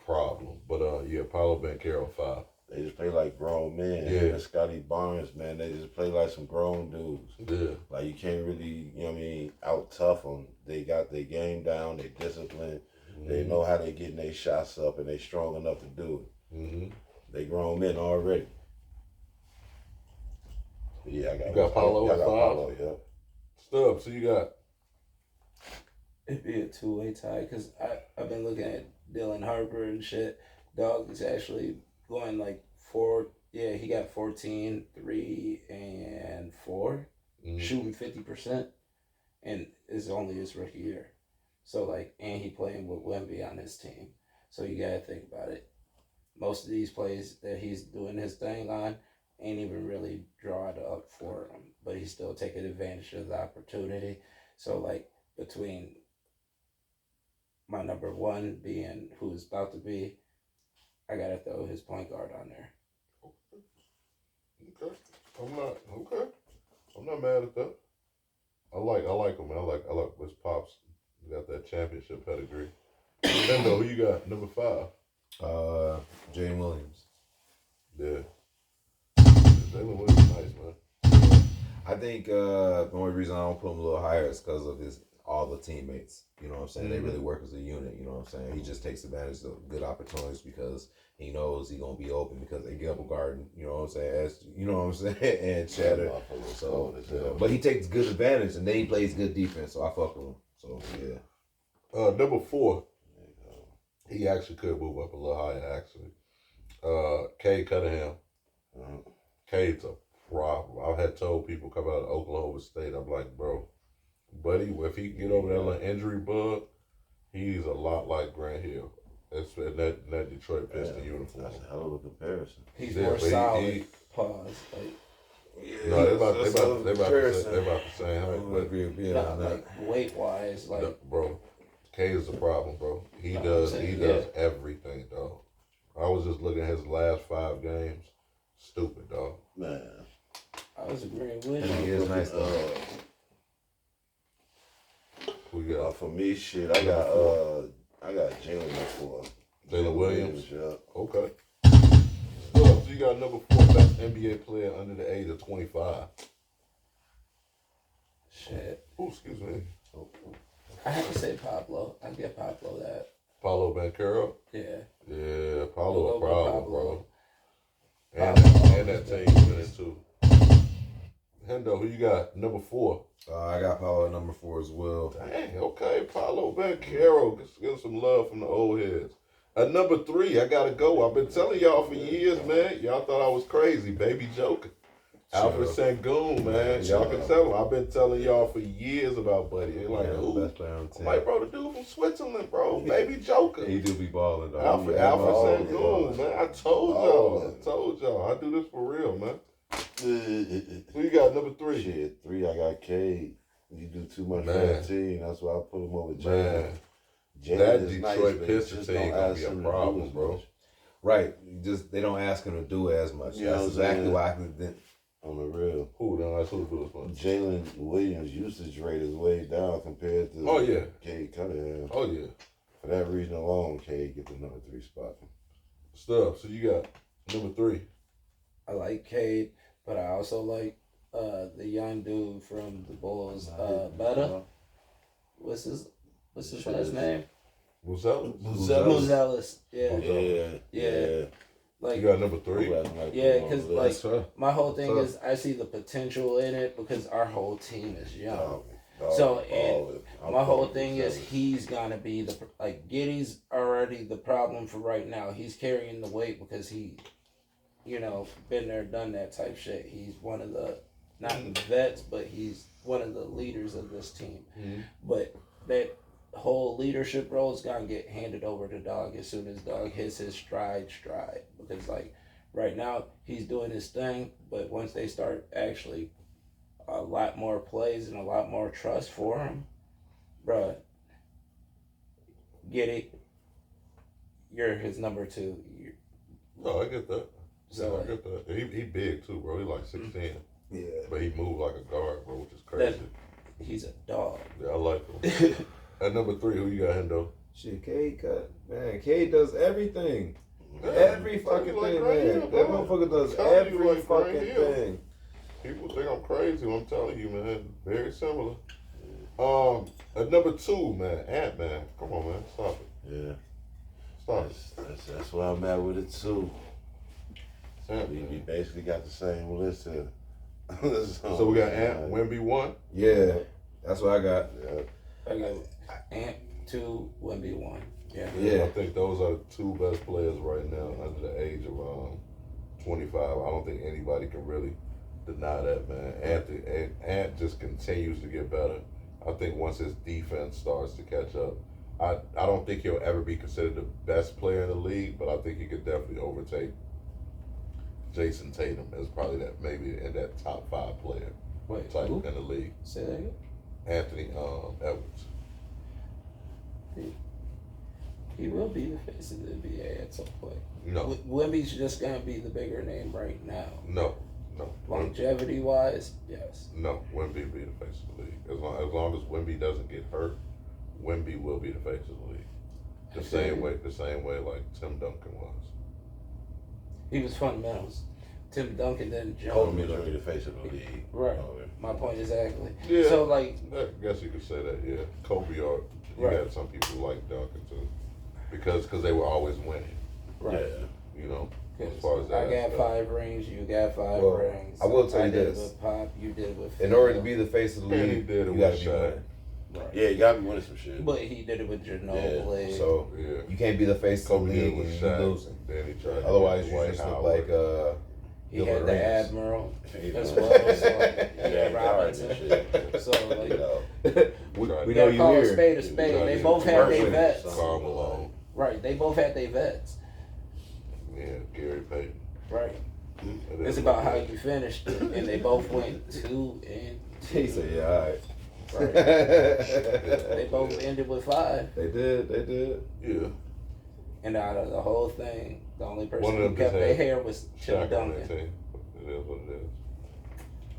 S2: problem. But yeah, Paulo Banchero 5.
S4: They just play like grown men.
S2: Yeah.
S4: And Scotty Barnes, man, they just play like some grown dudes.
S2: Yeah.
S4: Like you can't really, you know what I mean, out tough them. They got their game down, they discipline. They know how they getting their shots up and they strong enough to do it.
S2: Mm-hmm.
S4: They grown men already. But yeah, I got
S2: You got Paulo
S4: I
S2: at
S4: got
S2: 5?
S4: Paulo, yeah.
S2: Stubbs, so you got
S5: It'd be a 2-way tie because I've been looking at Dylan Harper and shit. Dog is actually going like 4. Yeah, he got 14, 3, and 4, shooting 50%, and it's only his rookie year. So like, and he playing with Wemby on his team. So you gotta think about it. Most of these plays that he's doing his thing on ain't even really drawn up for him, but he's still taking advantage of the opportunity. So like between my number 1 being who it's about to be, I gotta throw his point guard on there.
S2: okay. I'm not mad at that. I like him, man. I like his pops. He got that championship pedigree. Nintendo, who you got? Number 5.
S3: Jalen Williams.
S2: Yeah. Jalen Williams, nice, man.
S3: I think the only reason I don't put him a little higher is because of all the teammates. You know what I'm saying? They really work as a unit. You know what I'm saying? He just takes advantage of good opportunities because he knows he's gonna be open because they give him garden. You know what I'm saying? As, you know what I'm saying? And Chatter. So, yeah. But he takes good advantage and then he plays good defense. So I fuck with him. So yeah.
S2: Number 4. He actually could move up a little higher, actually. Cade Cunningham. Cade's a problem. I had told people coming out of Oklahoma State, I'm like, bro, buddy, if he can get over that little injury bug, he's a lot like Grant Hill. That's in that Detroit Piston uniform.
S4: That's a hell of a comparison.
S5: He's
S2: Yeah,
S5: more
S2: but he-
S5: solid. Pause. Like,
S2: No, they about the same height.
S3: I
S2: But
S3: agree with you
S5: not
S3: on that.
S5: like weight wise. Like
S2: no, bro, Cade is a problem, bro. He
S5: No,
S2: does
S5: I'm saying,
S2: everything, dog. I was just looking at his last 5 games. Stupid, dog.
S4: Man.
S5: I was agreeing with
S3: And he
S5: you.
S3: is nice though.
S2: Who you got?
S4: For me, shit, I got Jalen before.
S2: Jalen Williams?
S4: Yeah.
S2: Okay. So you got number 4 best NBA player under the age of 25.
S5: Shit.
S2: Oh, excuse me.
S5: I have to say Pablo. I get Pablo that.
S2: Paulo Banchero.
S5: Yeah.
S2: Yeah, Paulo
S5: We'll
S2: a
S5: go with
S2: problem,
S5: Pablo.
S2: bro. And
S5: Pablo.
S2: that team winning too. Hendo, who you got? Number 4.
S3: I got Paulo at number 4 as well.
S2: Dang, okay. Paulo Banchero. Get some love from the old heads. At number 3, I gotta go. I've been telling y'all for years, man. Y'all thought I was crazy. Baby Joker. Alfred Sengun, man. Y'all can tell him. I've been telling y'all for years about Buddy. They're like, who?
S3: Best player on the
S2: I'm
S3: team.
S2: like, bro, the dude from Switzerland, bro. Baby Joker.
S3: He do be balling though.
S2: Alfred Sengun, man. I told y'all. I do this for real, man. Who you got, number 3?
S4: Shit, 3, I got Cade. You do too much for
S2: Man.
S4: that team. That's why I put him over Jalen.
S2: Man,
S4: Jalen
S2: that
S4: is
S2: Detroit
S4: but
S2: Pistons
S4: just
S2: team
S4: don't
S2: gonna
S4: ask
S2: be a
S4: him to do
S2: problem,
S4: as
S2: bro.
S4: much.
S3: Right. They don't ask him to do as much.
S4: You know
S3: That's
S4: what I'm
S3: exactly
S4: saying?
S3: why I didn't.
S4: On the real.
S2: Who? Then that's who was playing.
S4: Jalen Williams' usage rate is way down compared to
S2: Oh, yeah.
S4: Cade Cunningham.
S2: Oh, yeah.
S4: For that reason alone, Cade get the number 3 spot.
S2: Stuff. So you got number 3.
S5: I like Cade, but I also like the young dude from the Bulls, Betta. What's his last name?
S2: Buzelis.
S5: Yeah. Like,
S2: You got number 3?
S5: yeah, because like my whole thing
S3: Tough.
S5: is I see the potential in it because our whole team is young.
S4: Dog,
S5: So,
S4: all of it. I'm
S5: My whole
S4: fucking
S5: thing is
S4: Buzelis.
S5: he's gonna be Giddy's already the problem for right now. He's carrying the weight because he, been there, done that type shit. He's one of the not the vets, but he's one of the leaders of this team.
S2: Mhm.
S5: But that whole leadership role is gonna get handed over to Dog as soon as Dog hits his stride. Because like right now he's doing his thing, but once they start actually a lot more plays and a lot more trust for him, bruh, Giddy, you're his number 2.
S2: No, I get that.
S5: So,
S2: I get that. He big too, bro. He like 6'10",
S3: Yeah.
S2: but he moved like a guard, bro, which is crazy.
S5: He's a dog.
S2: Yeah, I like him. At number 3, who you got, Hendo?
S3: Shit, Cade does everything.
S2: Yeah,
S3: Every
S2: tell
S3: fucking
S2: you like
S3: thing,
S2: right
S3: man.
S2: here,
S3: That
S2: bro.
S3: motherfucker does
S2: Tell you
S3: every
S2: like right
S3: fucking
S2: here.
S3: thing.
S2: People think I'm crazy. I'm telling you, man. Very similar. At number 2, man, Ant-Man. Come on, man. Stop it.
S4: Yeah.
S2: Stop it.
S4: That's where I'm at with it too. We
S2: Ant-Man.
S4: basically got the same list here.
S2: So we got Ant, Wemby 1.
S3: Yeah, that's what I got.
S2: Yeah.
S5: I got Ant 2, Wemby 1. Yeah.
S3: Yeah.
S2: I think those are the 2 best players right now under the age of 25. I don't think anybody can really deny that, man. Ant just continues to get better. I think once his defense starts to catch up, I don't think he'll ever be considered the best player in the league, but I think he could definitely overtake Jason Tatum as probably that maybe in that top 5 player
S5: Wait,
S2: type
S5: who?
S2: in the league.
S5: Say that again?
S2: Anthony Edwards.
S5: He will be the face of the NBA at some point.
S2: No,
S5: Wemby's just gonna be the bigger name right now.
S2: no.
S5: Longevity wise, yes.
S2: No, Wemby be the face of the league. As long as Wemby doesn't get hurt, Wemby will be the face of the league. The same way like Tim Duncan was.
S5: He was fundamentals. Tim Duncan didn't jump.
S4: Kobe is really the face of the league.
S5: Right.
S4: Oh, yeah.
S5: My point exactly.
S2: Yeah.
S5: So like,
S2: I guess you could say that, yeah. Kobe or you
S5: Right.
S2: had some people who like Duncan too. Because they were always winning,
S5: right.
S2: you know. As
S5: 'Cause
S2: far as that
S5: I got
S2: aspect.
S5: 5 rings, you got 5
S3: Well,
S5: rings.
S3: I will tell you
S5: did
S3: this.
S5: it with Pop, you did it with
S3: In
S5: Phil.
S3: order to be the face of the
S2: And he
S3: league,
S2: did it
S3: you
S2: with
S3: gotta be
S2: Shaq.
S3: winning.
S5: Right.
S4: Yeah, you gotta be winning some shit.
S5: But he did it with Ginobili.
S3: So
S2: Yeah.
S3: you can't be the face of the
S2: Kobe did
S3: league
S2: it with
S3: and you
S2: Shaq.
S3: losing.
S2: Then he tried to
S3: Otherwise,
S2: get
S3: you
S2: Dwight
S3: just look
S2: Howard.
S3: like
S5: He
S3: Gilbert
S5: had the
S3: Arenas.
S5: Admiral
S4: You
S5: as
S4: know.
S5: well. So like,
S4: Yeah,
S5: yeah,
S4: Robinson.
S5: Robinson. So
S3: you
S5: like,
S3: know. we
S2: Tried
S3: we
S2: to-
S3: know
S5: gotta
S3: you
S5: call a
S3: here.
S5: spade a spade.
S2: tried
S5: They
S2: to
S5: both
S2: get
S5: had
S2: Dirk
S5: their
S2: with
S5: vets.
S2: Karl Malone.
S5: Right. They both had their vets.
S2: Yeah, Gary Payton.
S5: Right.
S2: It
S5: It's
S2: is
S5: about
S2: what
S5: how
S2: it
S5: you
S2: is.
S5: finished it, and they both went 2 and 2.
S3: He said, "Yeah, all right."
S5: Right. They both ended with 5.
S3: They did.
S2: Yeah.
S5: And out of the whole thing, the only person
S2: One of
S5: who
S2: them
S5: kept
S2: just
S5: their
S2: had
S5: hair was Tim
S2: Shaq on that
S5: Duncan.
S2: team. It is what it is.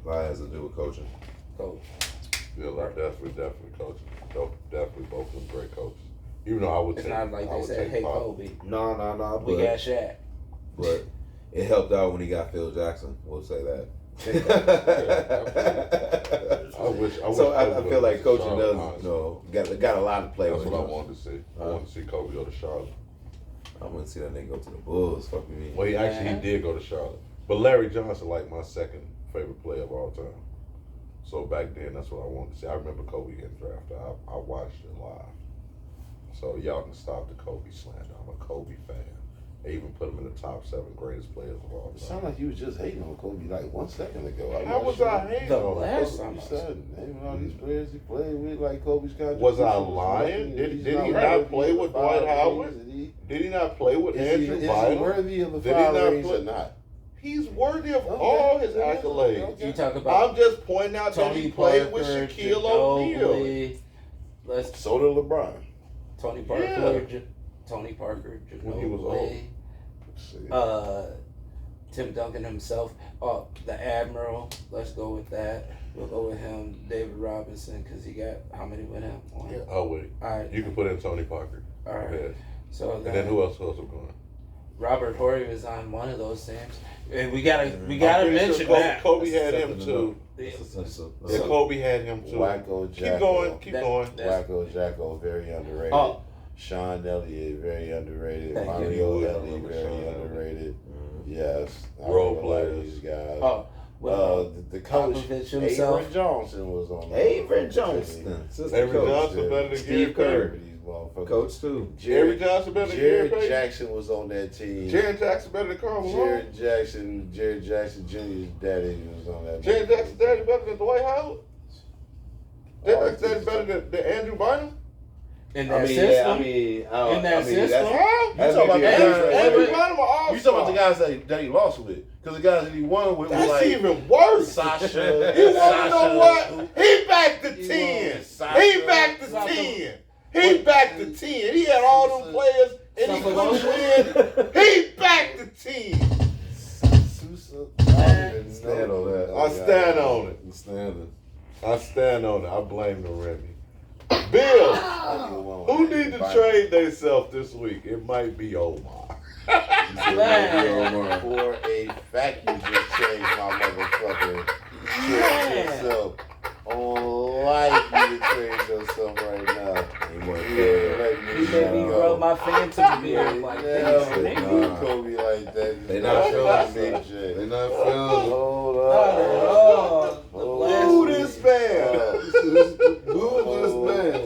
S3: A lot has to do with coaching.
S5: Coach.
S2: Yeah, like definitely coaching. Definitely both of them great coaches. Even though I would
S5: It's
S2: take,
S5: not like
S2: I
S5: they
S2: would
S5: said,
S2: take
S5: "Hey,
S2: Pop.
S5: Kobe,
S3: No,
S5: we got Shaq."
S3: but it helped out when he got Phil Jackson. We'll say that.
S2: I wish.
S3: So I
S2: Kobe
S3: feel
S2: would
S3: like
S2: go to
S3: coaching
S2: Charlotte,
S3: does,
S2: honestly.
S3: got a lot to play
S2: That's
S3: with.
S2: what I wanted to see. I wanted to see Kobe go to Charlotte.
S3: I want to see that nigga go to the Bulls. Fuck me.
S2: Well, he
S5: Yeah.
S2: did go to Charlotte, but Larry Johnson like my second favorite player of all time. So back then, that's what I wanted to see. I remember Kobe getting drafted. I watched it live. So y'all can stop the Kobe slander. I'm a Kobe fan. They even put him in the top 7 greatest players of all
S4: It
S2: time.
S4: sounded like you was just hating on Kobe like 1 second ago.
S2: How was I hating
S5: The
S2: on him?
S5: last
S4: All
S5: time
S4: of
S5: I
S4: a sudden, naming all these players he played with, like Kobe's contribution.
S2: Was I lying? Did he not play with Dwight Howard? Did he not play with Andrew
S4: Is he
S2: Bynum?
S4: worthy of the
S2: Did he not
S4: 5 rings
S2: play-
S4: or not?
S2: He's worthy of
S4: Okay.
S2: all his
S4: Okay.
S2: accolades.
S4: Okay.
S5: You talk about
S2: I'm just pointing out that
S5: Tony
S2: he played with
S5: Parker,
S2: Shaquille O'Neal.
S5: Ginobili. Let's
S4: So did LeBron.
S5: Tony Parker,
S2: Yeah.
S5: Tony Parker,
S2: When he was old.
S5: Ginobili, Tim Duncan himself. Oh, the Admiral. Let's go with that. We'll go with him. David Robinson, because he got how many with him? One.
S2: Yeah. Oh wait.
S5: All right.
S2: You can put in Tony Parker.
S5: All right.
S2: Yeah.
S5: So
S2: And then who else are going?
S5: Robert Horry was on one of those teams. And we gotta
S2: I'm
S5: mention
S2: pretty sure
S5: that.
S2: Kobe had him too.
S5: Yeah.
S2: Yeah, Kobe had him too.
S4: Wacko
S2: Keep
S4: Jacko.
S2: going. Keep going.
S4: Wacko Jacko, very underrated.
S5: Oh.
S4: Sean Elliott, very underrated.
S5: Thank you.
S4: Mario
S2: Yeah,
S4: Elliott, very
S2: Sean
S4: underrated. Yes. I
S2: Role
S4: remember a lot of
S2: players.
S4: These guys.
S5: Oh, well,
S4: the coach,
S5: Popovich himself.
S4: Avery Johnson was on there.
S3: Avery Johnson. Assistant
S2: Avery
S3: coach.
S2: Johnson better than
S3: Steve
S2: Gary
S3: Kerr.
S2: Payton.
S4: These motherfuckers.
S3: Coach too.
S2: Avery Johnson better than Gary
S4: Jared
S2: Payton.
S4: Jackson was on that team.
S2: Jared Jackson better than Karl Malone.
S4: Jared Jackson Jr.'s daddy was on that.
S2: Jared Jackson's daddy better than Dwight Howard. Jared Jackson's daddy better than Andrew Bynum.
S5: In that system.
S3: in
S5: that system?
S2: Huh?
S4: You
S3: That
S4: talking about
S3: may
S4: the
S3: be
S4: guys?
S3: a
S2: Andrew
S3: difference.
S2: Bynum are all
S4: You talking about the guys that he lost with? Because the guys that he won with was
S2: That's
S4: like
S2: even worse.
S4: Sasha.
S2: You want to know what? He back to 10.
S4: Sasha.
S2: He back to 10. He back to 10. He had all them players and he couldn't win. He back to 10.
S4: Stand on that.
S2: I stand on it.
S3: Standing.
S2: I stand on it. I blame the Remy. Bill, who need to trade themselves this week? It might be Omar.
S5: Man.
S4: For a fact, you just changed my motherfucking
S5: Man.
S4: yourself. On life, you just trade yourself right now.
S5: He made me rub my phantom beard like this.
S4: They
S5: Nigga.
S4: Kobe like that.
S3: They not feeling
S4: big
S3: me.
S4: J.
S3: They not feeling
S4: Hold
S5: Oh, the
S2: Who
S5: blasphemy.
S2: this man?
S3: Who this man?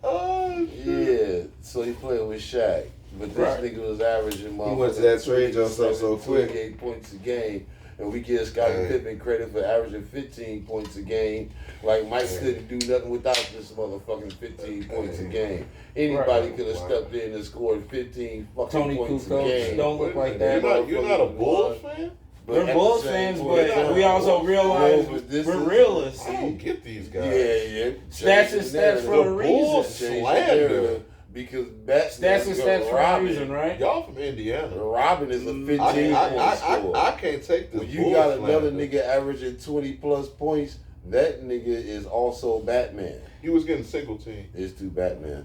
S2: Oh,
S4: Yeah, so he played with Shaq. But this
S5: Right.
S4: nigga was averaging
S3: He went to that trade yourself so quick.
S4: 28 points a game. And we give Scottie
S2: Hey.
S4: Pippen credit for averaging 15 points a game. Like Mike couldn't do nothing without this motherfucking 15 points a game. Anybody
S5: Right.
S4: could have stepped in and scored 15 fucking
S5: Tony
S4: points a
S5: Kukoc
S4: game.
S5: don't look like that.
S2: You're not a Bulls fan?
S4: But
S5: We're
S4: at
S5: Bulls
S4: the same
S5: fans,
S4: point,
S5: but we also realize
S4: No, but this
S5: we're
S4: is-
S5: realists.
S2: I don't get these guys.
S4: Yeah.
S5: Stats and stats for a
S2: The
S5: reason.
S2: Bulls slander.
S4: Because that's
S5: Stats and stats for a reason, right?
S2: Y'all from Indiana.
S4: Robin is a 15
S2: I
S4: point scorer.
S2: I can't take this.
S4: When you
S2: Bulls
S4: got another
S2: slander.
S4: nigga averaging 20 plus points, that nigga is also Batman.
S2: He was getting single team.
S4: It's to Batman.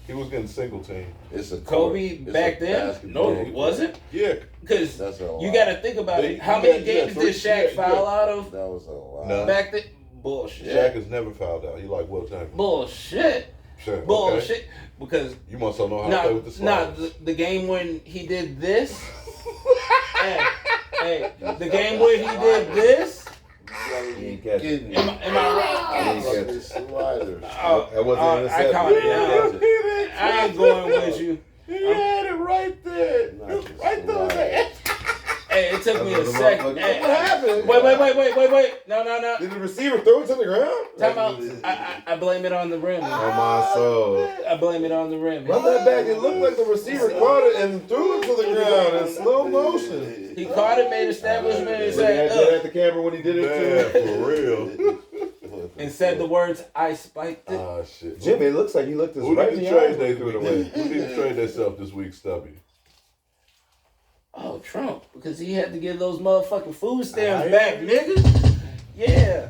S2: He was getting single team.
S4: It's a
S5: Kobe
S4: court. It's
S5: back
S4: a
S5: then?
S4: basketball
S5: No, he wasn't.
S2: Yeah.
S5: Because
S4: That's a lot.
S5: you got to think about
S2: They-
S5: it. How
S2: you
S5: many
S2: got- you got
S5: games
S2: three-
S5: did Shaq
S2: you got-
S5: foul out of
S4: That was a lot.
S2: No.
S5: back then? Bullshit.
S2: Shaq has never fouled out. He like Will Chamberlain.
S5: Bullshit.
S2: Shaq, okay.
S5: Bullshit. Because
S2: You must not know how to play with the Slavs.
S5: the game when he did this. hey, the game when he did this.
S3: He ain't catch it.
S4: Kidding.
S5: Am I
S3: He
S5: right?
S3: ain't catch it.
S4: Sliders.
S5: Oh,
S3: That wasn't
S5: I
S3: intercepted.
S5: caught it
S3: He
S5: now.
S3: didn't catch it.
S5: I ain't going with you.
S2: He had it right there.
S4: Not
S2: It was
S4: just
S2: right there on the
S4: sliders.
S2: edge.
S5: Hey, it took me a
S3: That's what the
S5: second.
S3: motherfucker-
S5: Hey,
S3: What happened?
S5: Wait. No.
S3: Did the receiver throw it to the ground?
S5: Time out. I blame it on the rim.
S3: Oh my soul.
S5: I blame it on the rim.
S3: Run that back. It looked like the receiver caught it and threw it to the ground in slow motion.
S5: He caught it, made establishment, and
S3: He had
S5: said,
S3: that at the camera when he did it
S2: Man,
S3: too.
S2: for real.
S5: and said the words, "I spiked it."
S2: Ah, shit.
S3: Jimmy, it looks like he looked us
S2: Who
S3: right
S2: need
S3: in
S2: to
S3: the
S2: trade
S3: eyes when he threw it away.
S2: Who need to trade themselves this week, Stubby?
S5: Oh, Trump, because he had to get those motherfucking food stamps back, nigga. Yeah.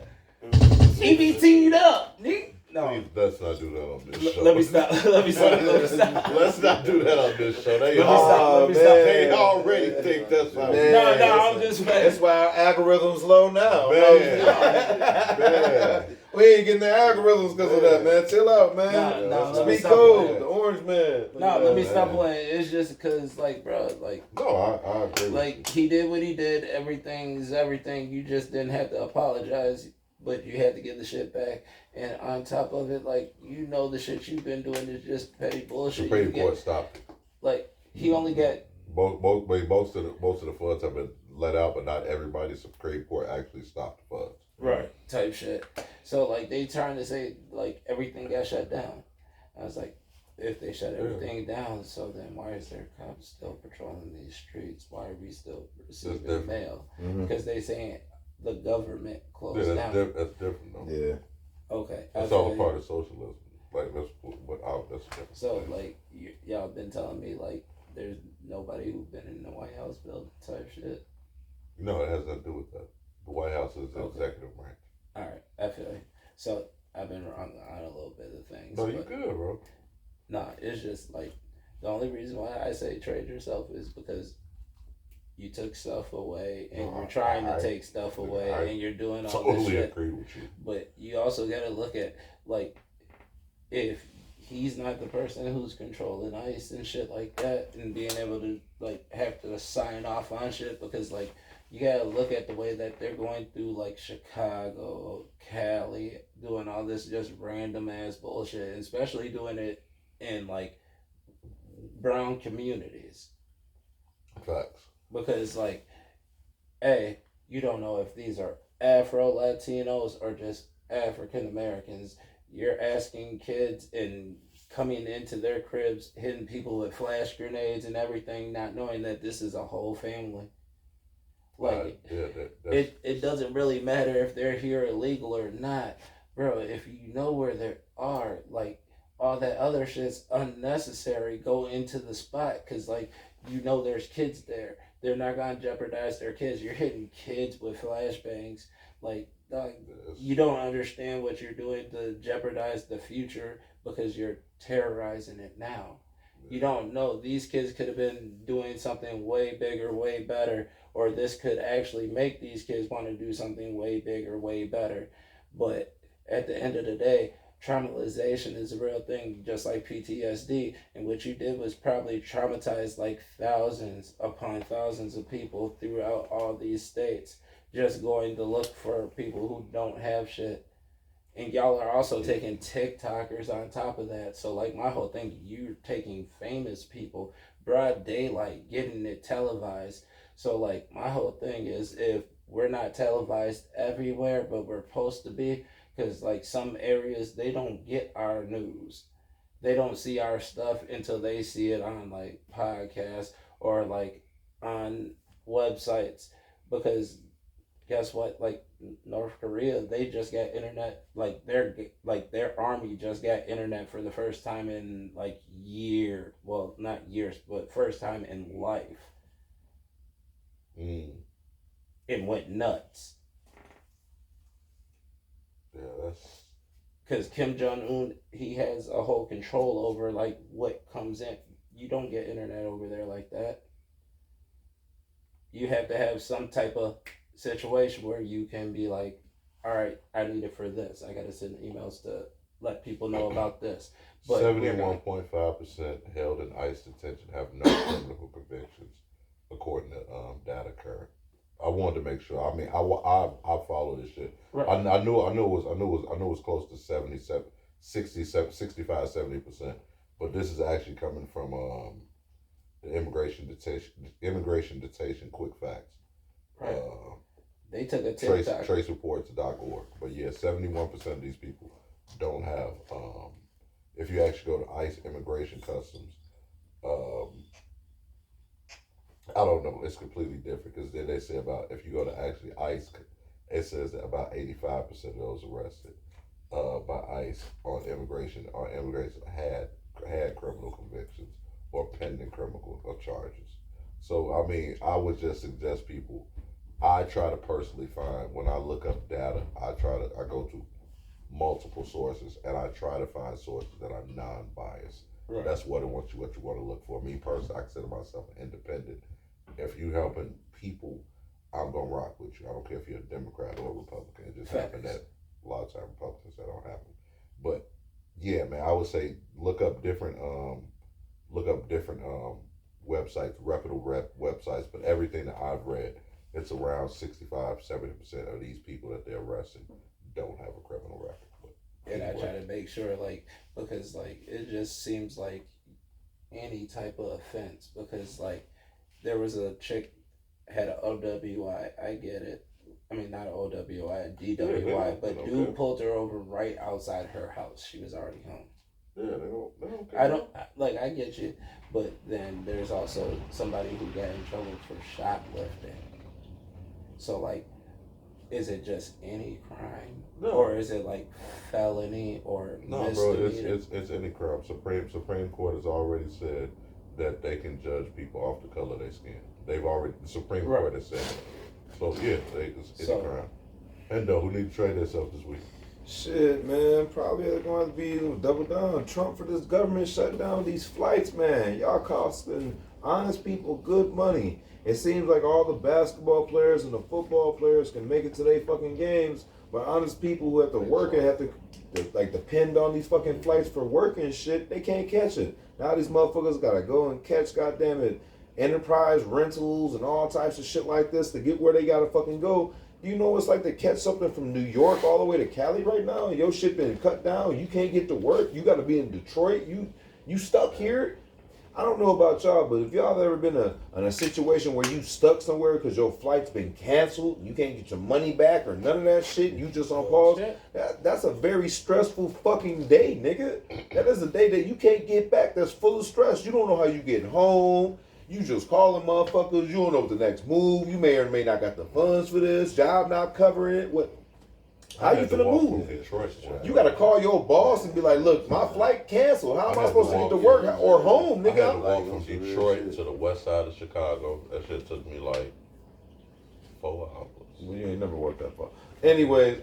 S5: He be teed up, nigga. No.
S2: Please, let's not do that on this show.
S5: Let me stop. Let me stop.
S2: Let's not do that on this show. They,
S5: Let me stop. Let me stop.
S2: they already think that's how we
S3: Man.
S5: No, I'm just
S3: That's why our algorithm's low now.
S2: Man.
S3: We ain't getting the algorithms because of that, man. Chill out, man.
S5: Nah, let me
S3: Speak
S5: stop
S3: cold,
S5: playing.
S3: the orange man.
S5: No, let me
S2: Man.
S5: stop playing. It's just because, like, bro, like,
S2: No, I agree with
S5: like he did what he did. Everything's everything. You just didn't have to apologize, but you had to get the shit back. And on top of it, like, you know, the shit you've been doing is just petty
S2: you.
S5: bullshit.
S2: Supreme
S5: You get-
S2: Court stopped it.
S5: like, he only got
S2: Most of the funds have been let out, but not everybody. Supreme Court actually stopped the funds.
S5: right type shit. So like they trying to say like everything got shut down. I was like, if they shut everything down, so then why is there cops still patrolling these streets? Why are we still receiving
S2: different.
S5: mail?
S3: Mhm.
S5: Because they saying the government
S2: Yeah,
S5: closed down.
S2: that's different though.
S3: Yeah.
S5: Okay,
S2: That's all a part of socialism. Like that's what that's different.
S5: So like y'all been telling me like there's nobody who's been in the White House building type shit.
S2: No, it has nothing to do with that. The White House is the
S5: Okay.
S2: executive branch.
S5: All right, I feel you. So I've been wrong on a little bit of things.
S2: No, you
S5: but
S2: good, bro.
S5: Nah, it's just like the only reason why I say trade yourself is because you took stuff away and
S2: No,
S5: you're trying
S2: I-
S5: to take stuff away
S2: I
S5: and you're doing all
S2: Totally
S5: this shit.
S2: agree with you.
S5: But you also got to look at like if he's not the person who's controlling ICE and shit like that and being able to like have to sign off on shit because like you gotta look at the way that they're going through like Chicago, Cali, doing all this just random ass bullshit, and especially doing it in like brown communities.
S2: Facts.
S5: Because like, hey, you don't know if these are Afro Latinos or just African Americans. You're asking kids and coming into their cribs, hitting people with flash grenades and everything, not knowing that this is a whole family. Like,
S2: yeah, that's,
S5: it doesn't really matter if they're here illegal or not, bro. If you know where they are, like all that other shit's unnecessary. Go into the spot because like you know there's kids there. They're not gonna jeopardize their kids. You're hitting kids with flashbangs, like. Dog, you don't understand what you're doing to jeopardize the future because you're terrorizing it now. You don't know these kids could have been doing something way bigger, way better, or this could actually make these kids want to do something way bigger, way better. But at the end of the day, traumatization is a real thing, just like PTSD. And what you did was probably traumatize like thousands upon thousands of people throughout all these states, just going to look for people who don't have shit. And y'all are also taking TikTokers on top of that. So like my whole thing, you're taking famous people, broad daylight, getting it televised. So like my whole thing is if we're not televised everywhere, but we're supposed to be, because like some areas they don't get our news. They don't see our stuff until they see it on like podcasts or like on websites. Because guess what? Like North Korea, they just got internet. Like their army just got internet for the first time in like year. Well, not years, but first time in life. It went nuts.
S2: Yeah, that's
S5: Because Kim Jong Un, he has a whole control over like what comes in. You don't get internet over there like that. You have to have some type of situation where you can be like, all right, I need it for this. I got to send emails to let people know about this. But
S2: 71.5% held in ICE detention have no criminal convictions, according to data current. I wanted to make sure. I mean, I follow this shit.
S5: Right.
S2: I knew it was close to 77, 67, 65, 70%. But this is actually coming from the immigration detention quick facts.
S5: Right. They took a TikTok.
S2: Tracereports.org. But yeah, 71% of these people don't have. If you actually go to ICE Immigration Customs, I don't know. It's completely different because then they say about if you go to actually ICE, it says that about 85% of those arrested by ICE on immigration had criminal convictions or pending criminal charges. So I mean, I would just suggest people. I try to personally find when I look up data. I go to multiple sources and I try to find sources that are non-biased.
S5: Right.
S2: That's what you want to look for. Me personally, I consider myself an independent. If you helping people, I'm gonna rock with you. I don't care if you're a Democrat or a Republican. It just happened that a lot of times Republicans that don't happen. But yeah, man, I would say look up different websites, reputable websites. But everything that I've read, it's around 65-70% of these people that they're arresting don't have a criminal record. But
S5: And I try to make sure, like, because like it just seems like any type of offense. Because like there was a chick had an OWI. I get it. I mean, not an OWI, a DWI. But dude pulled her over right outside her house. She was already home.
S2: Yeah, they don't care.
S5: I get you, but then there's also somebody who got in trouble for shoplifting. So like, is it just any crime, or is it like felony or
S2: no,
S5: misdemeanor?
S2: bro? It's any crime. Supreme Court has already said that they can judge people off the color of their skin. They've already, the Supreme
S5: Right.
S2: Court has said it. So yeah, it's
S5: So-
S2: a crime. And who need to trade themselves this week?
S3: Shit, man. Probably they're going to be double down. Trump for this government shut down these flights, man. Y'all costing honest people good money. It seems like all the basketball players and the football players can make it to their fucking games, but honest people who have to work and have to like depend on these fucking flights for work and shit, they can't catch it. Now these motherfuckers gotta go and catch, goddamn it, enterprise rentals and all types of shit like this to get where they gotta fucking go. You know what it's like to catch something from New York all the way to Cali right now, and your shit been cut down. You can't get to work. You got to be in Detroit. You stuck here. I don't know about y'all, but if y'all ever been in a situation where you stuck somewhere because your flight's been canceled, you can't get your money back or none of that shit, you just on pause. That's a very stressful fucking day, nigga. That is a day that you can't get back. That's full of stress. You don't know how you get home. You just calling motherfuckers. You don't know what the next move. You may or may not got the funds for this. Job not covering it. What? How you finna move? You gotta call your boss and be like, "Look, my flight canceled. How am I supposed to get to work or home,
S2: I had to
S3: nigga?"
S2: walk from Detroit to the west side of Chicago. That shit took me like 4 hours.
S3: Well, you ain't never worked that far. Anyways,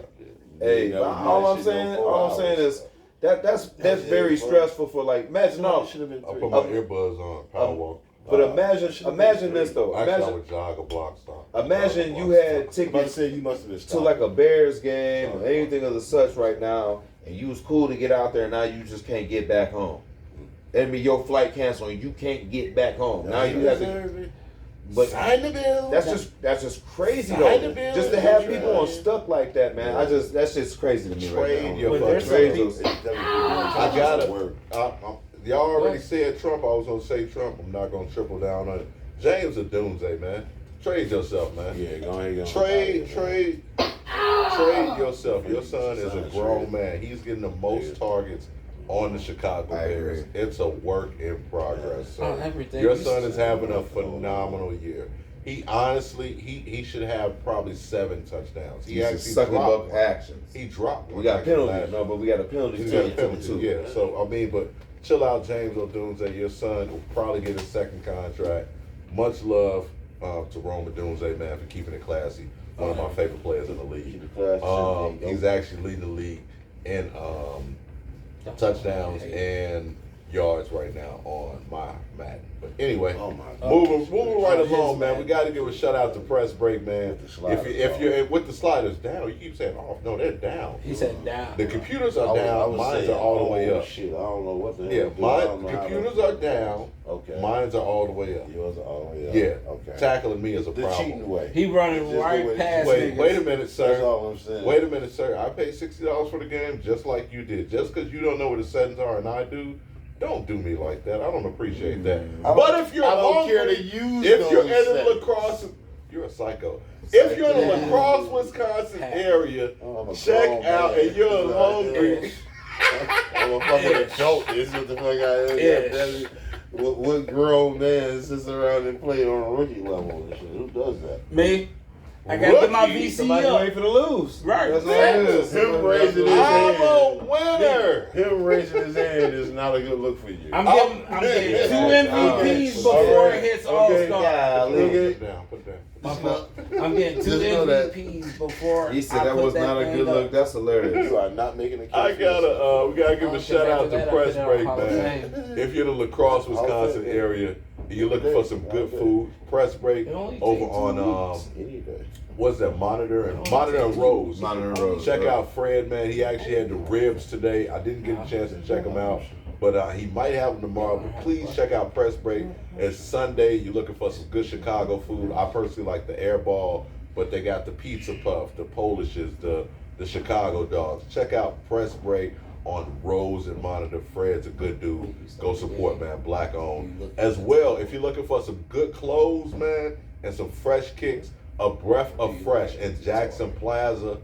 S3: hey, all I'm saying is that's very stressful for like imagine all.
S2: I put my earbuds on, power walk.
S3: But imagine this though.
S2: Actually, I
S3: Imagine,
S2: would jog a block stop.
S3: imagine you had tickets
S4: you must have been
S3: to like a Bears game or anything of the such right now, and you was cool to get out there. Now you just can't get back home. I mean, your flight canceled, and you can't get back home. Now you have to. But
S2: Sign the bill.
S3: that's just crazy
S2: Sign
S3: though.
S2: the bill.
S3: Just to have people on stuck like that, man. That's just crazy to me right
S2: Trade
S3: now.
S2: your
S5: But there's
S2: fucking.
S5: some
S2: I got it. Y'all already said Trump. I was gonna say Trump. I'm not gonna triple down on it. James a doomsday, man. Trade yourself, man.
S4: Yeah, go ahead.
S2: Trade yourself. Your son is a grown man. He's getting the most targets on the Chicago Bears. It's a work in progress. So
S5: everything.
S2: your son is having a phenomenal year. He honestly, he should have probably 7 touchdowns. He
S3: He's
S2: actually
S3: just sucking
S2: dropped
S3: up
S2: one.
S3: actions.
S2: He dropped one.
S3: We got
S2: actually last
S3: penalties,
S2: year.
S3: no, but we got a penalty
S2: He's got a
S3: too.
S2: penalty, yeah. So I mean, but chill out, James O'Doomsday. Your son will probably get his 2nd contract. Much love to Roma Doomsday, man, for keeping it classy. One of my favorite players in the league. He's actually leading the league in touchdowns and yards right now on my Madden. But anyway, moving right along, man. We got to give a shout out to Press Break, man. If you're with the sliders down, you keep saying off. No, they're down.
S5: He said down.
S2: The computers are down. Mine are all the way up.
S4: Shit, I don't know what the hell.
S2: Yeah,
S4: to do. I don't know how
S2: computers
S4: to-
S2: are down.
S4: Okay.
S2: Mines are all the way up.
S4: Yours are all the way up.
S2: Yeah.
S4: Okay.
S2: Tackling me is a
S4: The
S2: problem.
S4: cheating way.
S5: He running
S4: Just the
S5: right
S4: way-
S5: past
S2: Wait a minute,
S4: That's
S2: sir.
S4: all I'm saying.
S2: Wait a minute, sir. I paid $60 for the game just like you did. Just because you don't know what the settings are and I do, don't do me like that. I don't appreciate that. But if you're
S4: I don't
S2: hungry,
S4: care to use
S2: if you're
S4: those
S2: in the
S4: settings.
S2: lacrosse, you're a psycho. If you're in the lacrosse, Wisconsin area,
S4: I'm a
S2: check
S4: grown
S2: out
S4: man.
S2: and you're hungry.
S4: I'm a fucking adult. This is what the fuck I
S5: Yeah.
S4: What grown man sits around and play on a rookie level and shit? Who does that?
S5: Me. I gotta get my
S2: Rookie.
S5: VC
S3: Somebody
S5: up.
S3: wait for the lose.
S5: Right.
S3: That's what it is.
S4: Him raising his
S2: I'm
S4: hand.
S2: a winner.
S4: Him raising his hand is not a good look for you.
S5: I'm getting 2 MVPs before it hits All Star.
S2: Put down.
S5: I'm getting 2
S4: Just know that.
S5: MVPs before.
S3: He said
S5: I
S3: that
S5: put
S3: was not a
S5: thing
S3: good
S5: up.
S3: look. That's hilarious.
S4: You are not making a case.
S2: I gotta, we gotta give a
S5: Because
S2: shout out
S5: after
S2: to
S5: that, I
S2: Press
S5: put it on
S2: Break,
S5: Hall of
S2: man.
S5: Fame.
S2: If you're in the lacrosse, Wisconsin area, and you're looking for some good food, Press Break
S5: It only
S2: over
S5: takes 2
S2: on
S5: weeks.
S4: Any day.
S2: what's that? Monitor and
S5: takes
S2: Rose.
S3: Monitor and Rose.
S2: Check out Fred, man. He actually had the ribs today. I didn't get a chance to check him out, but he might have them tomorrow. But please check out Press Break. It's Sunday. You're looking for some good Chicago food. I personally like the air ball, but they got the pizza puff, the Polishes, the Chicago dogs. Check out Press Break on Rose and Monitor. Fred's a good dude. Go support, man. Black owned. As well, if you're looking for some good clothes, man, and some fresh kicks, a breath of fresh in Jackson Plaza.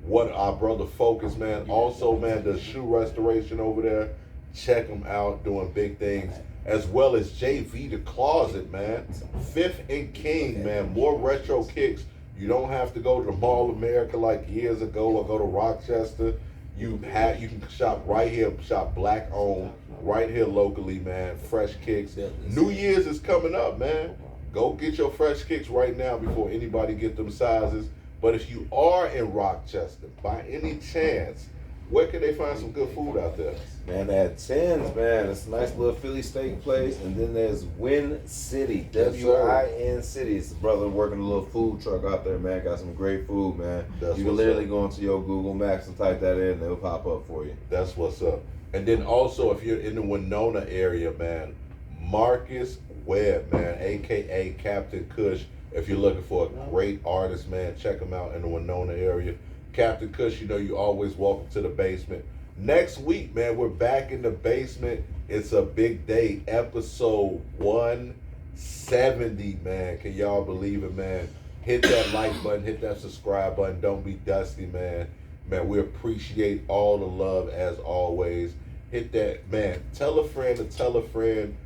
S2: What our brother Focus, man. Also, man, the shoe restoration over there. Check them out, doing big things. As well as JV the Closet, man. 5th and King, man. More retro kicks. You don't have to go to the Mall of America like years ago or go to Rochester. You can shop right here, shop black owned, right here locally, man. Fresh Kicks. New Year's is coming up, man. Go get your Fresh Kicks right now before anybody get them sizes. But if you are in Rochester, by any chance, where can they find some good food out there?
S3: Man, at 10s, man, it's a nice little Philly steak place. And then there's Win City, W-I-N City. It's a brother working a little food truck out there, man. Got some great food, man. You can literally go into your Google Maps and type that in, and it'll pop up for you.
S2: That's what's up. And then also, if you're in the Winona area, man, Marcus Webb, man, a.k.a. Captain Kush. If you're looking for a great artist, man, check him out in the Winona area. Captain Kush, you know you always welcome to the basement. Next week, man, we're back in the basement. It's a big day, episode 170, man. Can y'all believe it, man? Hit that like button, hit that subscribe button. Don't be dusty, man. Man, we appreciate all the love as always. Hit that, man. Tell a friend to tell a friend.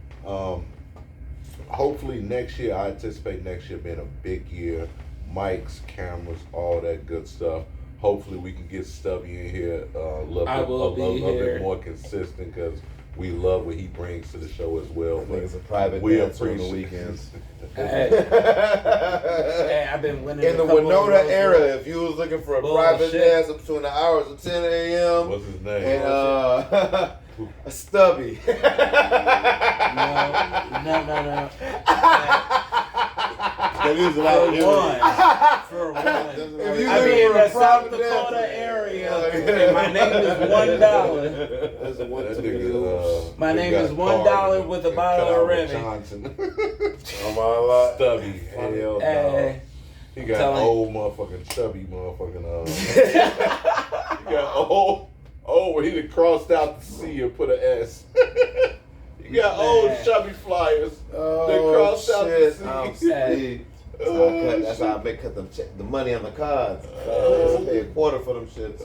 S2: Hopefully next year, I anticipate next year being a big year. Mics, cameras, all that good stuff. Hopefully we can get Stubby in here a little bit more consistent because we love what he brings to the show as well.
S3: I think it's a private
S2: we
S3: dancer on the weekends.
S5: Hey, I've been winning
S3: in the Winona era, if you was looking for a private dance up between the hours of 10 a.m.
S2: What's his name?
S3: And Stubby.
S5: No.
S4: That is a lot of
S5: For one.
S3: If you
S5: I be in
S3: for a
S5: the South
S3: private
S5: Dakota
S3: dancer.
S5: area, and my name is $1.
S4: That's a one
S2: That
S4: to
S2: nigga,
S4: do.
S5: My name is $1 with a bottle of Remy.
S3: Oh my God.
S2: Stubby. Hell no.
S5: Hey,
S2: He got
S5: telling
S2: old motherfucking chubby motherfucking he got old where he done crossed out the C and put an S. You got old chubby flyers. They crossed out the C.
S3: I'm sick. That's how I make cut the money on the cards. I pay a quarter for them shits.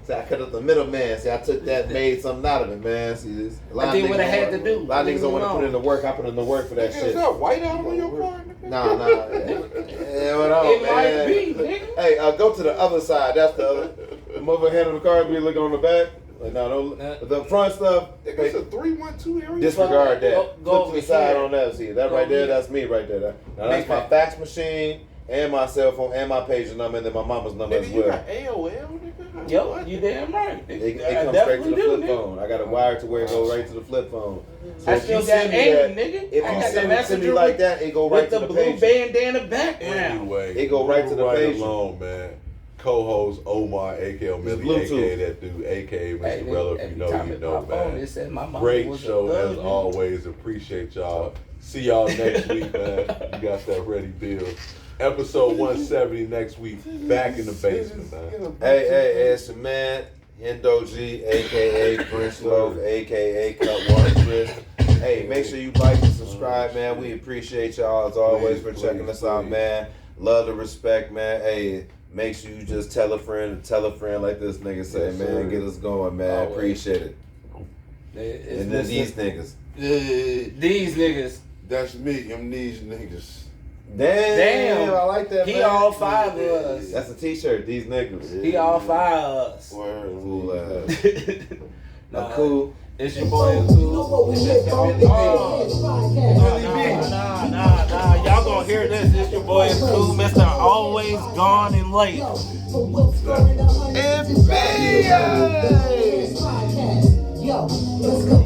S3: So I cut up the middleman. See, I took that, made something out of it, man. See, this.
S5: I did what I had to do.
S3: A lot of niggas don't want to put in the work. I put in the work for that
S2: Is
S3: shit.
S2: that white out on your car?
S3: Nah. Yeah, what up,
S5: It
S3: man?
S5: might be, nigga.
S3: Hey, go to the other side. That's the other. The motherfucker handle the car, be looking on the back. Like, no, the front stuff.
S2: It's a 312 area.
S3: Disregard that.
S5: Go
S3: Flip to the side
S5: here.
S3: on that. See, that
S5: Go
S3: right there,
S5: here.
S3: that's me right there. Now, that's my fax machine and my cell phone and my pager number and then my mama's number as
S2: Nigga, you
S3: well.
S2: got AOL, nigga?
S5: Yo, you damn right.
S3: It
S5: I
S3: comes straight to the
S5: definitely
S3: flip
S5: do,
S3: phone. I got a wire to where it goes right to the flip phone. So
S5: I
S3: if
S5: still
S3: you
S5: got
S3: send me
S5: AIM,
S3: that-
S5: nigga.
S3: If
S5: I
S3: you
S5: got the
S3: send it to me
S5: messenger
S3: like that, it go right
S5: with
S3: to
S5: the
S3: the
S5: blue
S3: pager.
S5: bandana background.
S2: Anyway,
S3: It go right to the
S2: right
S3: page.
S2: along, man. Co-host Omar, aka Millie,
S3: Bluetooth.
S2: aka that dude, aka Mr. Rella, if you know, you know, man.
S5: It said my mama
S2: Great
S5: was
S2: show
S5: a thug,
S2: as
S5: nigga.
S2: always. Appreciate y'all. See y'all next week, man. You got that ready, Bill. Episode 170 next week. Back in the basement, man.
S3: Hey, it's your man, Hendo G, aka Prince Loaf, aka Cut One Chris. Hey, make sure you like and subscribe, man. We appreciate y'all as always for checking us out, man. Love the respect, man. Hey, make sure you just tell a friend like this nigga say,
S2: Yes,
S3: man.
S2: sir.
S3: Get us going, man.
S5: Always.
S3: Appreciate it.
S5: It's
S3: And then
S5: Mr.
S3: these niggas.
S5: These niggas.
S4: That's me, them these niggas.
S3: Damn, I like that,
S5: He
S3: man.
S5: all five of us.
S3: That's a t-shirt, these niggas.
S5: He all five of us.
S3: Cool ass.
S5: Nah,
S3: Cool.
S5: It's your boy
S1: You know
S5: Cool.
S1: what we live from? The Headz podcast.
S5: Nah. Y'all gonna hear this. It's your boy Cool, Mr. Always Gone and Late.
S1: Yo, so what's going on?
S3: And
S1: The Headz podcast. Yo, let's go.